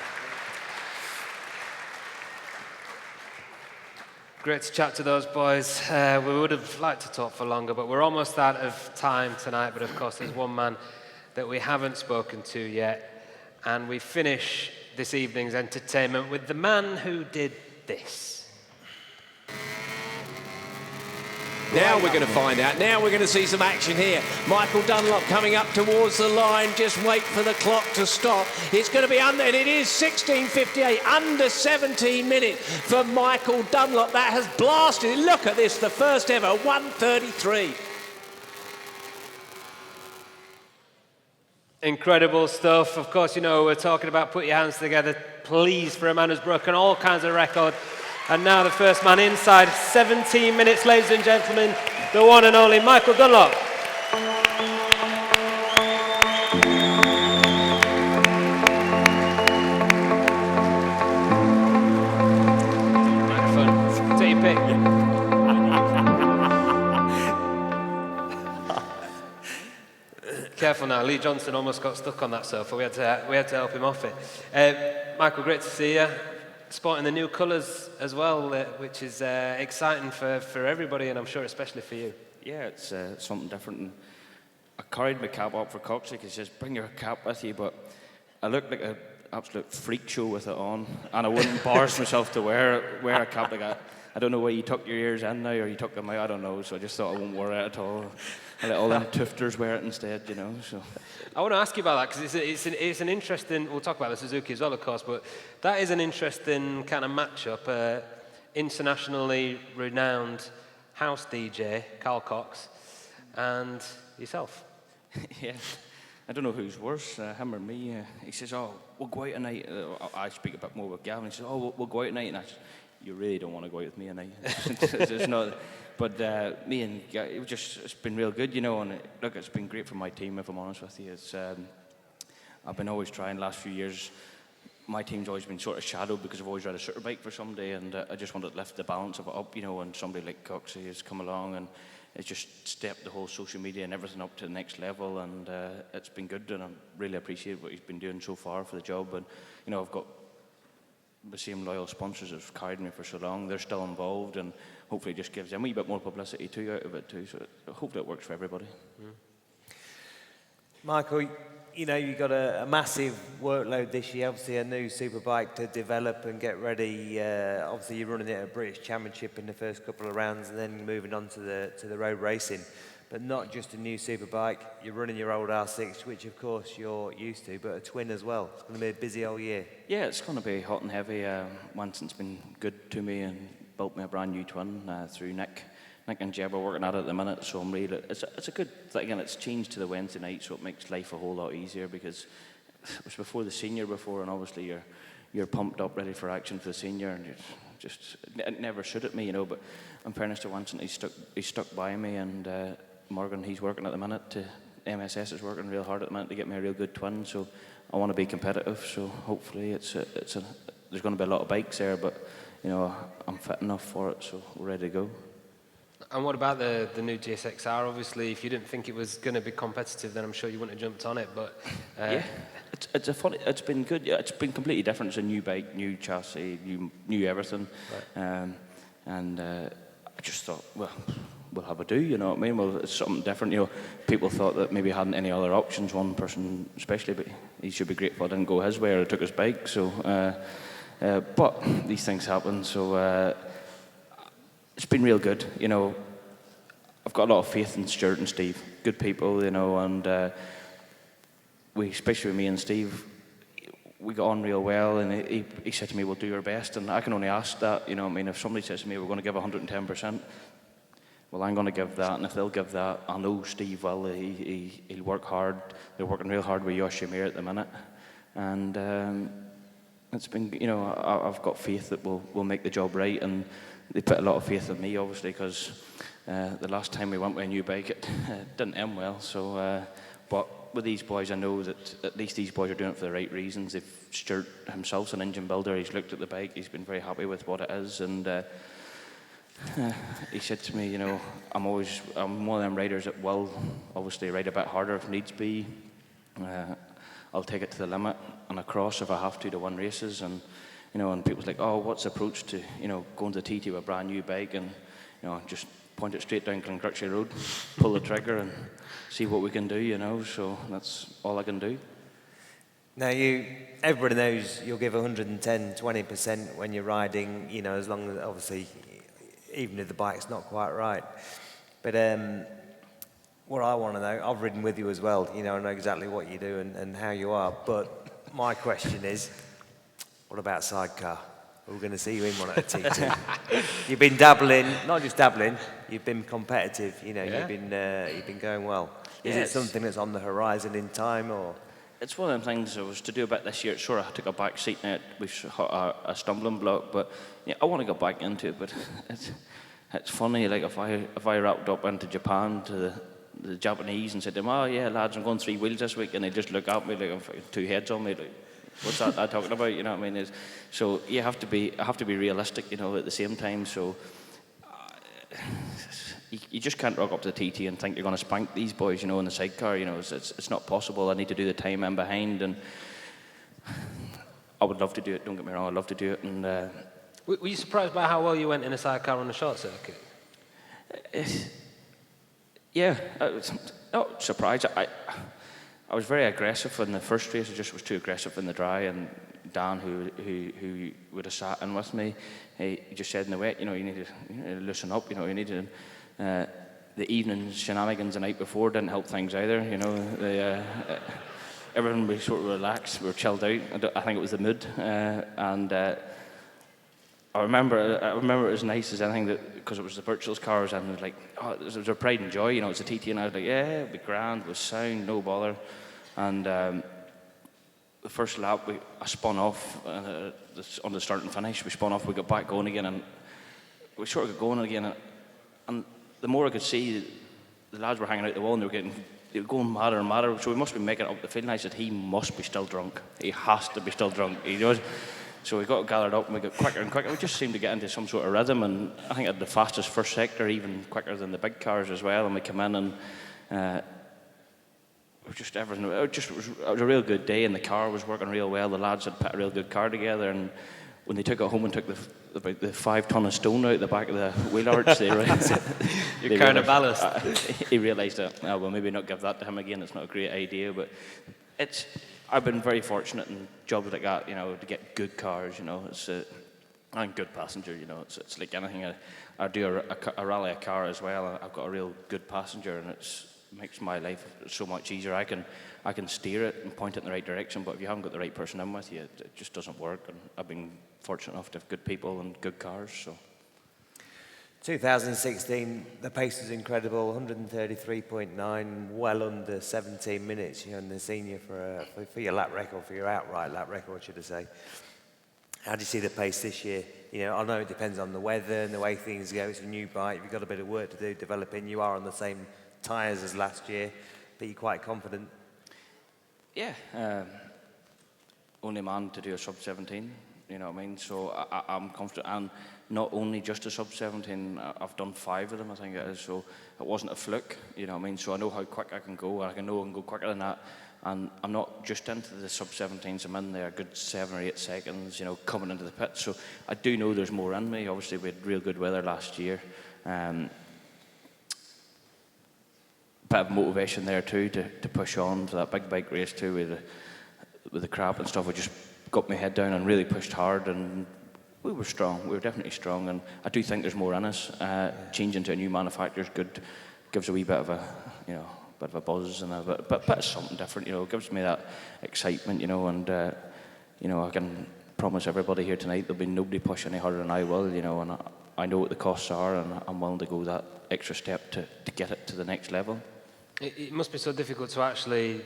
Great to chat to those boys. We would have liked to talk for longer, but we're almost out of time tonight. But of course, there's one man that we haven't spoken to yet. And we finish this evening's entertainment with the man who did this. Now we're going to find out. Now we're going to see some action here. Michael Dunlop coming up towards the line. Just wait for the clock to stop. It's going to be under, and it is 16:58, under 17 minutes for Michael Dunlop. That has blasted. Look at this, the first ever 1:33. Incredible stuff. Of course, you know, we're talking about put your hands together, please, for a man who's broken all kinds of records. And now the first man inside, 17 minutes, ladies and gentlemen, the one and only Michael Dunlop. Microphone, take your pick. Careful now, Lee Johnston almost got stuck on that sofa. We had to help him off it. Michael, great to see you. Sporting the new colours as well, which is exciting for everybody, and I'm sure especially for you. Yeah, it's something different. And I carried my cap up for Coxie because he says, bring your cap with you, but I looked like an absolute freak show with it on, and I wouldn't embarrass myself to wear a cap like that. I don't know whether you tuck your ears in now or you tuck them out, I don't know, so I just thought I won't wear it at all. I let all them tufters wear it instead, you know. So I want to ask you about that because it's an interesting. We'll talk about the Suzuki as well, of course, but that is an interesting kind of matchup. Internationally renowned house DJ Carl Cox and yourself. Yeah, I don't know who's worse, him or me. He says, "Oh, we'll go out tonight." I speak a bit more with Gavin. He says, "Oh, we'll go out tonight," and I said, "You really don't want to go out with me tonight." It's not. But me and it's been real good, you know, and look, it's been great for my team, if I'm honest with you. It's, I've been always trying the last few years. My team's always been sort of shadowed because I've always had a super bike for somebody, and I just wanted to lift the balance of it up, you know, and somebody like Coxie has come along and it's just stepped the whole social media and everything up to the next level, and it's been good, and I really appreciate what he's been doing so far for the job. And, you know, I've got the same loyal sponsors that have carried me for so long. They're still involved, and hopefully it just gives them a wee bit more publicity too out of it too. So hopefully it works for everybody. Michael, you know, you've got a massive workload this year, obviously a new superbike to develop and get ready. Obviously you're running it at a British Championship in the first couple of rounds and then moving on to the road racing. But not just a new superbike, you're running your old R6, which of course you're used to, but a twin as well. It's going to be a busy old year. Yeah, it's going to be hot and heavy. Winston's been good to me and built me a brand new twin through Nick. Nick and Jeb are working at it at the minute, so I'm really, it's a good thing, and it's changed to the Wednesday night, so it makes life a whole lot easier because it was before the senior before, and obviously you're pumped up, ready for action for the senior, and it never suited me, you know. But in fairness to Winston, he's stuck by me, and Morgan, he's working at the minute. MSS is working real hard at the minute to get me a real good twin, so I want to be competitive. So hopefully there's going to be a lot of bikes there, but you know I'm fit enough for it, so we're ready to go. And what about the new GSXR? Obviously, if you didn't think it was going to be competitive, then I'm sure you wouldn't have jumped on it. But yeah, it's been good. Yeah, it's been completely different. It's a new bike, new chassis, new everything, right. And I just thought, well, we'll have a do. You know what I mean? Well, it's something different. You know, people thought that maybe hadn't any other options. One person especially, but he should be grateful I didn't go his way or I took his bike. So, but these things happen. So. It's been real good, you know. I've got a lot of faith in Stuart and Steve, good people, you know, and especially with me and Steve, we got on real well, and he said to me, we'll do our best, and I can only ask that, you know what I mean. If somebody says to me, we're going to give 110%, well, I'm going to give that, and if they'll give that, I know Steve will. He'll work hard. They're working real hard with Yosh Shamir at the minute, and it's been, you know, I've got faith that we'll make the job right, and they put a lot of faith in me, obviously, because the last time we went with a new bike, it didn't end well. So, but with these boys, I know that at least these boys are doing it for the right reasons. If Stuart himself's an engine builder, he's looked at the bike, he's been very happy with what it is, and he said to me, you know, I'm one of them riders that will obviously ride a bit harder if needs be. I'll take it to the limit and across if I have to win races, and you know, and people's like, oh, what's the approach to, you know, going to the TT with a brand new bike, and you know, just point it straight down Glencrutchy Road, pull the trigger and see what we can do, you know. So that's all I can do. Now, everybody knows you'll give 110, 20% when you're riding, you know, as long as, obviously, even if the bike's not quite right. But what I want to know, I've ridden with you as well, you know, I know exactly what you do and how you are, but my question is, what about sidecar? We're going to see you in one at a T2. You've been dabbling, not just dabbling, you've been competitive, you know, yeah. You've been going well. Is it something that's on the horizon in time, or...? it's one of them things. I was to do a bit this year. Sure, I took a back seat and it was a stumbling block, but yeah, I want to go back into it. But it's funny. Like if I wrapped up into Japan to the Japanese and said to them, "Oh yeah, lads, I'm going 3 wheels this week," and they just look at me like I'm fucking 2 heads on me. Like, what's that talking about? You know what I mean? So you have to be realistic. You know, at the same time. So. You just can't rock up to the TT and think you're going to spank these boys, you know, in the sidecar. You know, it's not possible. I need to do the time in behind, and I would love to do it. Don't get me wrong, I'd love to do it. And were you surprised by how well you went in a sidecar on the short circuit? Yeah, I was not surprised. I was very aggressive in the first race. I just was too aggressive in the dry, and Dan, who would have sat in with me, he just said in the wet, you know, you need to loosen up. You know, you need to. The evening shenanigans the night before didn't help things either. You know, everyone was sort of relaxed. We were chilled out. I think it was the mood, and I remember it was nice as anything because it was the virtuals cars, and it was like, oh, it was a pride and joy. You know, it's a TT, and I was like, yeah, it'll be grand, it was sound, no bother, and. The first lap, I spun off on the start and finish. We spun off, we got back going again, and we sort of got going again. And the more I could see, the lads were hanging out the wall, and they were going madder and madder. So we must be making it up the field. And I said, he must be still drunk. He has to be still drunk. He does. So we got gathered up, and we got quicker and quicker. We just seemed to get into some sort of rhythm, and I think I had the fastest first sector, even quicker than the big cars as well. And we come in and. Just everything. It was a real good day, and the car was working real well. The lads had put a real good car together, and when they took it home and took about the 5 ton of stone out the back of the wheel arch, they realised you're carrying a ballast. He realised that. Oh, well, maybe not give that to him again. It's not a great idea, but I've been very fortunate in jobs like that, you know, to get good cars. You know, I'm a good passenger. You know, it's like anything. I do a rally a car as well. I've got a real good passenger, and makes my life so much easier. I can steer it and point it in the right direction, but if you haven't got the right person in with you, it just doesn't work. And I've been fortunate enough to have good people and good cars. So 2016, the pace was incredible, 133.9, well under 17 minutes. You're in the senior for your lap record, for your outright lap record, should I say. How do you see the pace this year? You know, I know it depends on the weather and the way things go. It's a new bike. You've got a bit of work to do developing. You are on the same tyres as last year, but you're quite confident. Yeah, only man to do a sub 17, you know what I mean? So I'm confident, and not only just a sub 17, I've done 5 of them, I think it is, so it wasn't a fluke, you know what I mean? So I know how quick I can go, and I can go quicker than that, and I'm not just into the sub 17s, I'm in there a good 7 or 8 seconds, you know, coming into the pit, so I do know there's more in me. Obviously we had real good weather last year, bit of motivation there too to push on for that big bike race too with the crap and stuff. I just got my head down and really pushed hard, and we were strong. We were definitely strong, and I do think there's more in us. Changing to a new manufacturer is good, gives a wee bit of a, you know, bit of a buzz and a bit of something different. You know, it gives me that excitement. You know, and you know, I can promise everybody here tonight there'll be nobody push any harder than I will. You know, and I know what the costs are, and I'm willing to go that extra step to get it to the next level. It must be so difficult to actually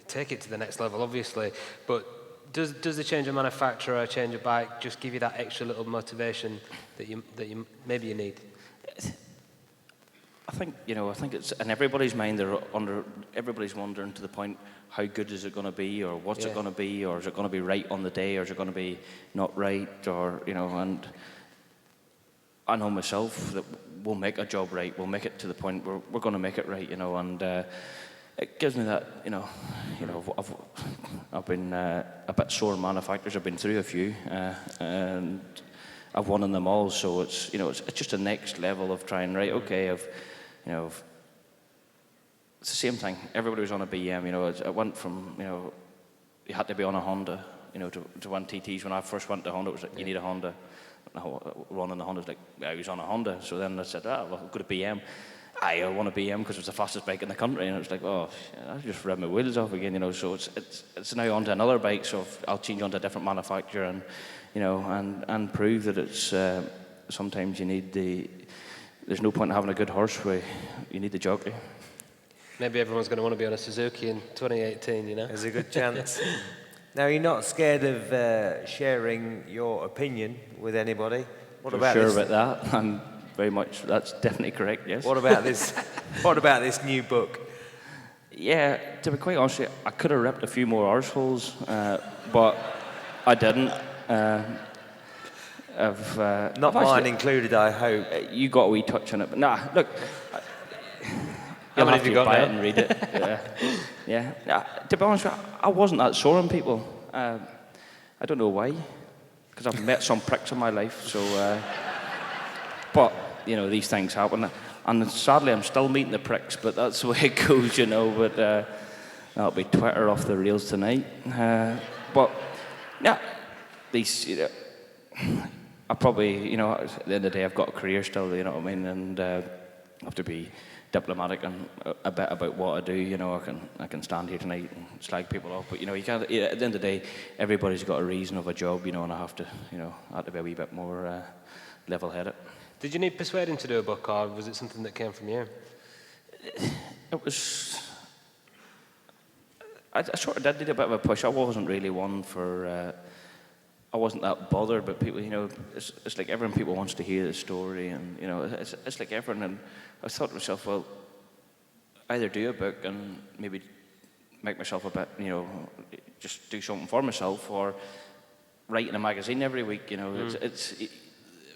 take it to the next level, obviously, but does the change of manufacturer, change of bike, just give you that extra little motivation that you maybe you need? I think it's in everybody's mind. Everybody's wondering to the point, how good is it going to be, or what's it going to be, or is it going to be right on the day, or is it going to be not right, or you know. And I know myself that we'll make a job right. We'll make it to the point where we're going to make it right, you know. And it gives me that, you know. I've been a bit sore in manufacturers. I've been through a few, and I've won in them all. So it's, you know, it's just a next level of trying. Right, okay, it's the same thing. Everybody was on a BM, you know. It went from, you know, you had to be on a Honda, you know, to win TTs. When I first went to Honda, it was like, you need a Honda. Ron on the Honda was like, yeah, he was on a Honda. So then I said, well, I'll go to BM. I want a BM because it was the fastest bike in the country. And it was like, oh, I just rev my wheels off again, you know. So it's now onto another bike. So I'll change onto a different manufacturer and, you know, and prove that it's, sometimes you need there's no point in having a good horse where you need the jockey. Maybe everyone's going to want to be on a Suzuki in 2018, you know? There's a good chance. Now, you're not scared of sharing your opinion with anybody? What about sure this? about that? I'm very much, that's definitely correct, yes. What about this? What about this new book? Yeah, to be quite honest, with you, I could have ripped a few more arseholes, but I didn't. Not mine included, I hope. You got a wee touch on it, but nah, look. How many have have you to got buy now? it and read it. Yeah. To be honest with you, I wasn't that sore on people. I don't know why, because I've met some pricks in my life, so... but, you know, these things happen. And sadly, I'm still meeting the pricks, but that's the way it goes, you know. But that'll be Twitter off the rails tonight. But, yeah, these... You know, I probably, you know, at the end of the day, I've got a career still, you know what I mean? And I have to be diplomatic and a bit about what I do. You know, I can stand here tonight and slag people off, but you know, you can't. At the end of the day, everybody's got a reason of a job, you know, and I have to be a wee bit more level-headed. Did you need persuading to do a book, or was it something that came from you? It was. I sort of did need a bit of a push. I wasn't really one for. I wasn't that bothered, but people, you know, it's like everyone. People wants to hear the story, and you know, it's like everyone. And I thought to myself, well, either do a book and maybe make myself a bit, you know, just do something for myself, or write in a magazine every week. You know,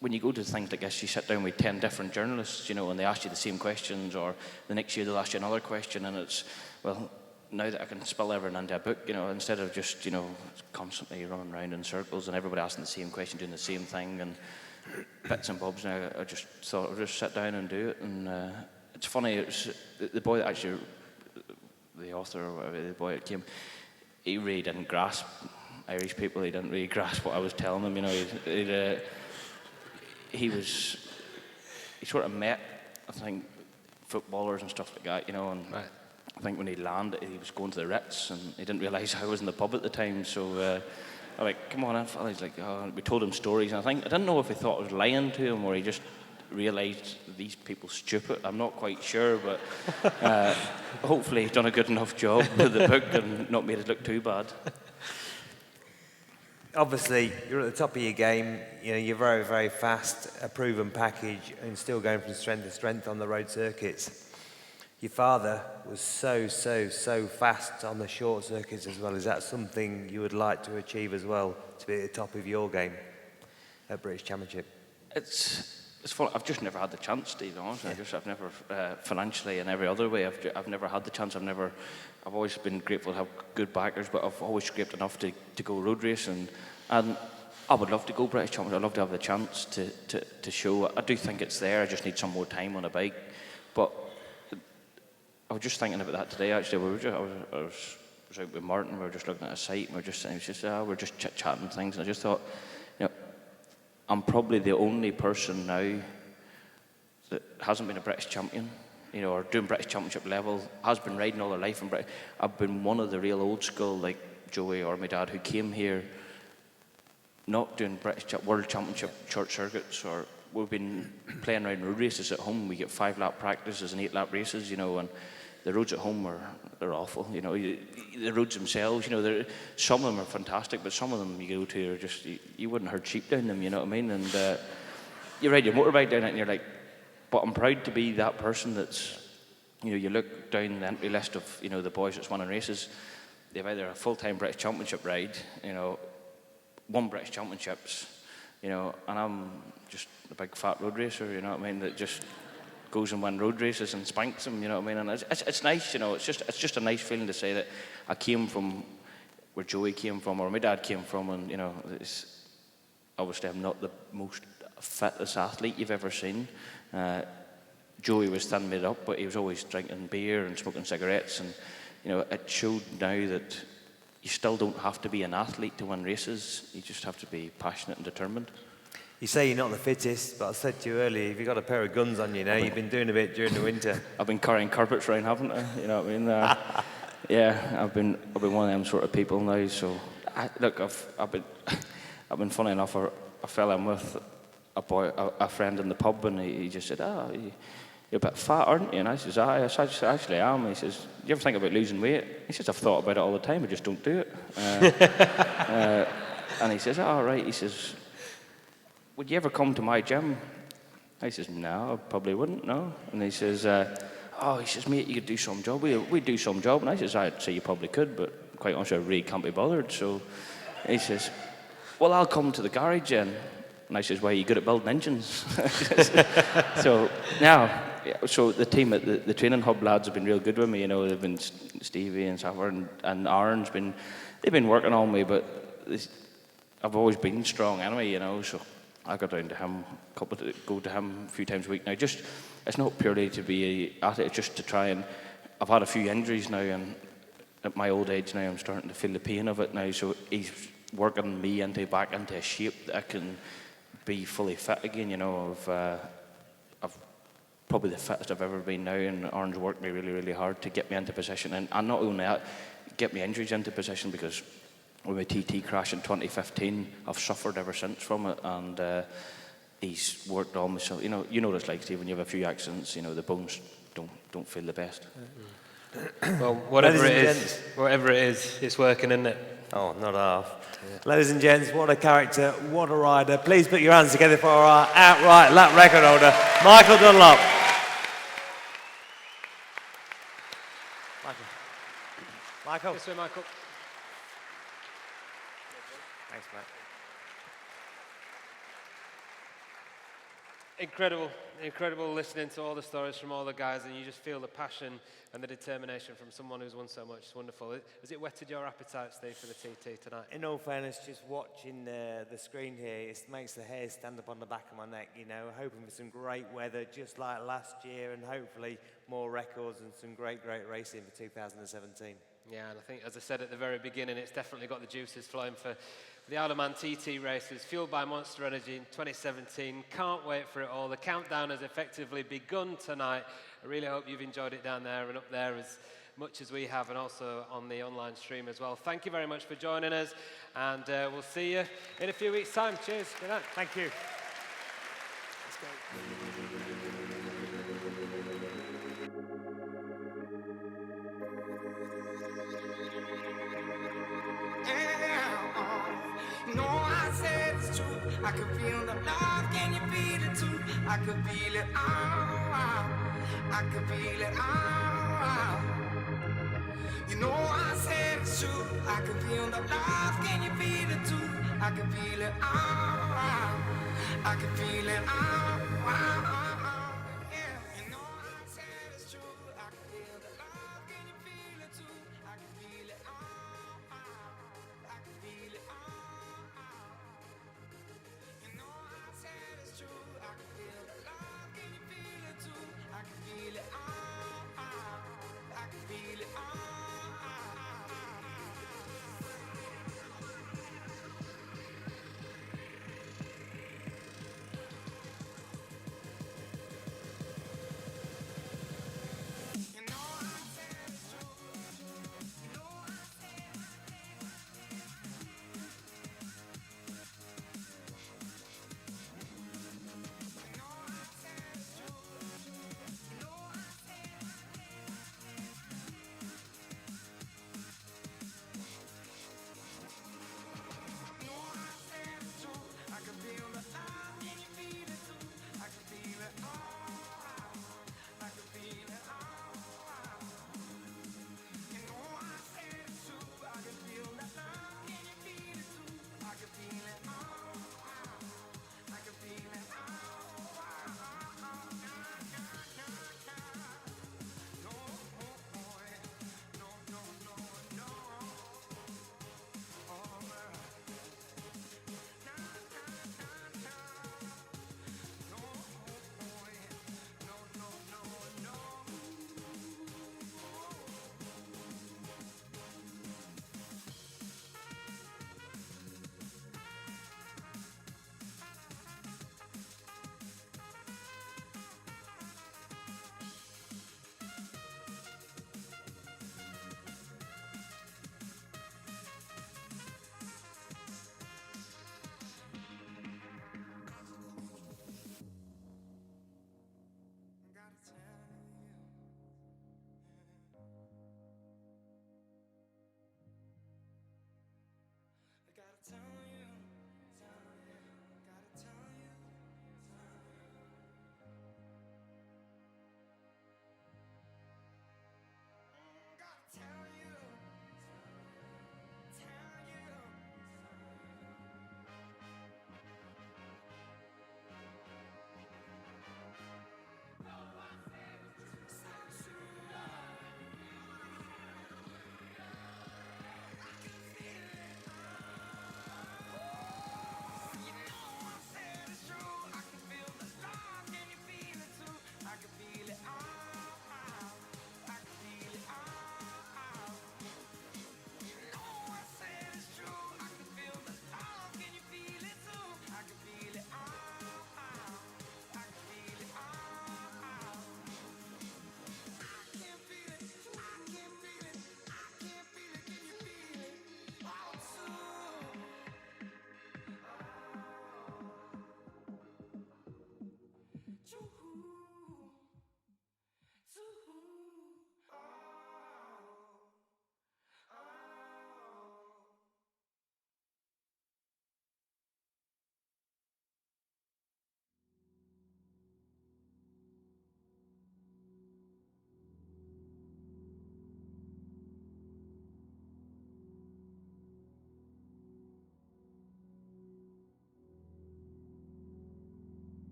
when you go to things like this, you sit down with 10 different journalists, you know, and they ask you the same questions, or the next year they'll ask you another question, and it's, well, now that I can spill everything into a book, you know, instead of just, you know, constantly running around in circles and everybody asking the same question, doing the same thing, and bits and bobs, now I just thought I'd just sit down and do it. And it's funny, it was the boy that actually, the author or whatever, the boy that came, he really didn't grasp Irish people. He didn't really grasp what I was telling him, you know. He sort of met, I think, footballers and stuff like that, you know, and I think when he landed, he was going to the Ritz, and he didn't realise I was in the pub at the time, so I'm like, come on in, fella. He's like, oh, we told him stories, and I didn't know if he thought I was lying to him, or he just realised these people stupid. I'm not quite sure, but hopefully he's done a good enough job with the book and not made it look too bad. Obviously, you're at the top of your game. You know, you're very, very fast, a proven package, and still going from strength to strength on the road circuits. Your father was so fast on the short circuits as well. Is that something you would like to achieve as well, to be at the top of your game at British Championship? It's fun. I've just never had the chance, to be honest. I've never, financially and every other way, I've never had the chance. I've always been grateful to have good backers, but I've always scraped enough to go road racing. And I would love to go British Championship. I'd love to have the chance to show. I do think it's there. I just need some more time on a bike. But I was just thinking about that today, actually. I was out with Martin. We were just looking at a site, and we're just chit-chatting things. And I just thought, you know, I'm probably the only person now that hasn't been a British champion, you know, or doing British Championship level, has been riding all their life in Britain. I've been one of the real old school, like Joey or my dad, who came here not doing World Championship short circuits, or we've been playing around road races at home. We get 5-lap practices and 8-lap races, you know, and the roads at home they're awful, you know. The roads themselves, you know, some of them are fantastic, but some of them you go to are just, you wouldn't herd sheep down them, you know what I mean? And you ride your motorbike down it and you're like, but I'm proud to be that person that's, you know, you look down the entry list of, you know, the boys that's winning races, they've either a full-time British Championship ride, you know, won British Championships, you know, and I'm just a big fat road racer, you know what I mean, that just goes and wins road races and spanks them, you know what I mean? And it's nice, you know, it's just a nice feeling to say that I came from where Joey came from, or my dad came from, and, you know, obviously I'm not the most fittest athlete you've ever seen. Joey was thin made up, but he was always drinking beer and smoking cigarettes, and, you know, it showed now that you still don't have to be an athlete to win races. You just have to be passionate and determined. You say you're not the fittest, but I said to you earlier, if you've got a pair of guns on you now, you've been doing a bit during the winter. I've been carrying carpets around, haven't I? You know what I mean? Yeah, I've been one of them sort of people now. So, look, I've been funny enough. I fell in with a friend in the pub, and he just said, you're a bit fat, aren't you? And I says, I actually am. He says, do you ever think about losing weight? He says, I've thought about it all the time, I just don't do it. And he says, all right. He says, would you ever come to my gym? I says, no, I probably wouldn't, no. And he says, he says, mate, you could do some job. We'd do some job. And I says, I'd say you probably could, but quite honestly, I really can't be bothered. So he says, well, I'll come to the garage then. And I says, why, are you good at building engines? So now, so the team at the training hub lads have been real good with me. You know, they've been Stevie and Safar and Aaron's been, they've been working on me, but I've always been strong anyway, you know, so I go down to him, go to him a few times a week now. Just, it's not purely to be at it, it's just to try and, I've had a few injuries now, and at my old age now, I'm starting to feel the pain of it now, so he's working me back into a shape that I can be fully fit again, you know. I've probably the fittest I've ever been now, and Aaron's worked me really, really hard to get me into position, and not only that, get me injuries into position, because with my TT crash in 2015, I've suffered ever since from it, and he's worked on me. So you know what it's like, Steve, when you have a few accidents, you know, the bones don't feel the best. Well, whatever it is, it's working, isn't it? Oh, not half. Yeah. Ladies and gents, what a character, what a rider. Please put your hands together for our outright lap record holder, Michael Dunlop. Michael. This way, Michael. Thanks, mate. Incredible listening to all the stories from all the guys, and you just feel the passion and the determination from someone who's won so much. It's wonderful. Has it whetted your appetite, Steve, for the TT tonight? In all fairness, just watching the screen here, it makes the hair stand up on the back of my neck, you know, hoping for some great weather just like last year, and hopefully more records and some great racing for 2017. Yeah, and I think, as I said at the very beginning, it's definitely got the juices flowing for the Isle of Man TT races, fueled by Monster Energy in 2017. Can't wait for it all. The countdown has effectively begun tonight. I really hope you've enjoyed it down there and up there as much as we have, and also on the online stream as well. Thank you very much for joining us, and we'll see you in a few weeks' time. Cheers. Good night. Thank you. Let's go. No, I said it's true. I could feel the love. Can you feel it too? I could feel it. I could feel it. You know, I said it's true. I could feel the love. Can you feel it too? I could feel it. I could feel it.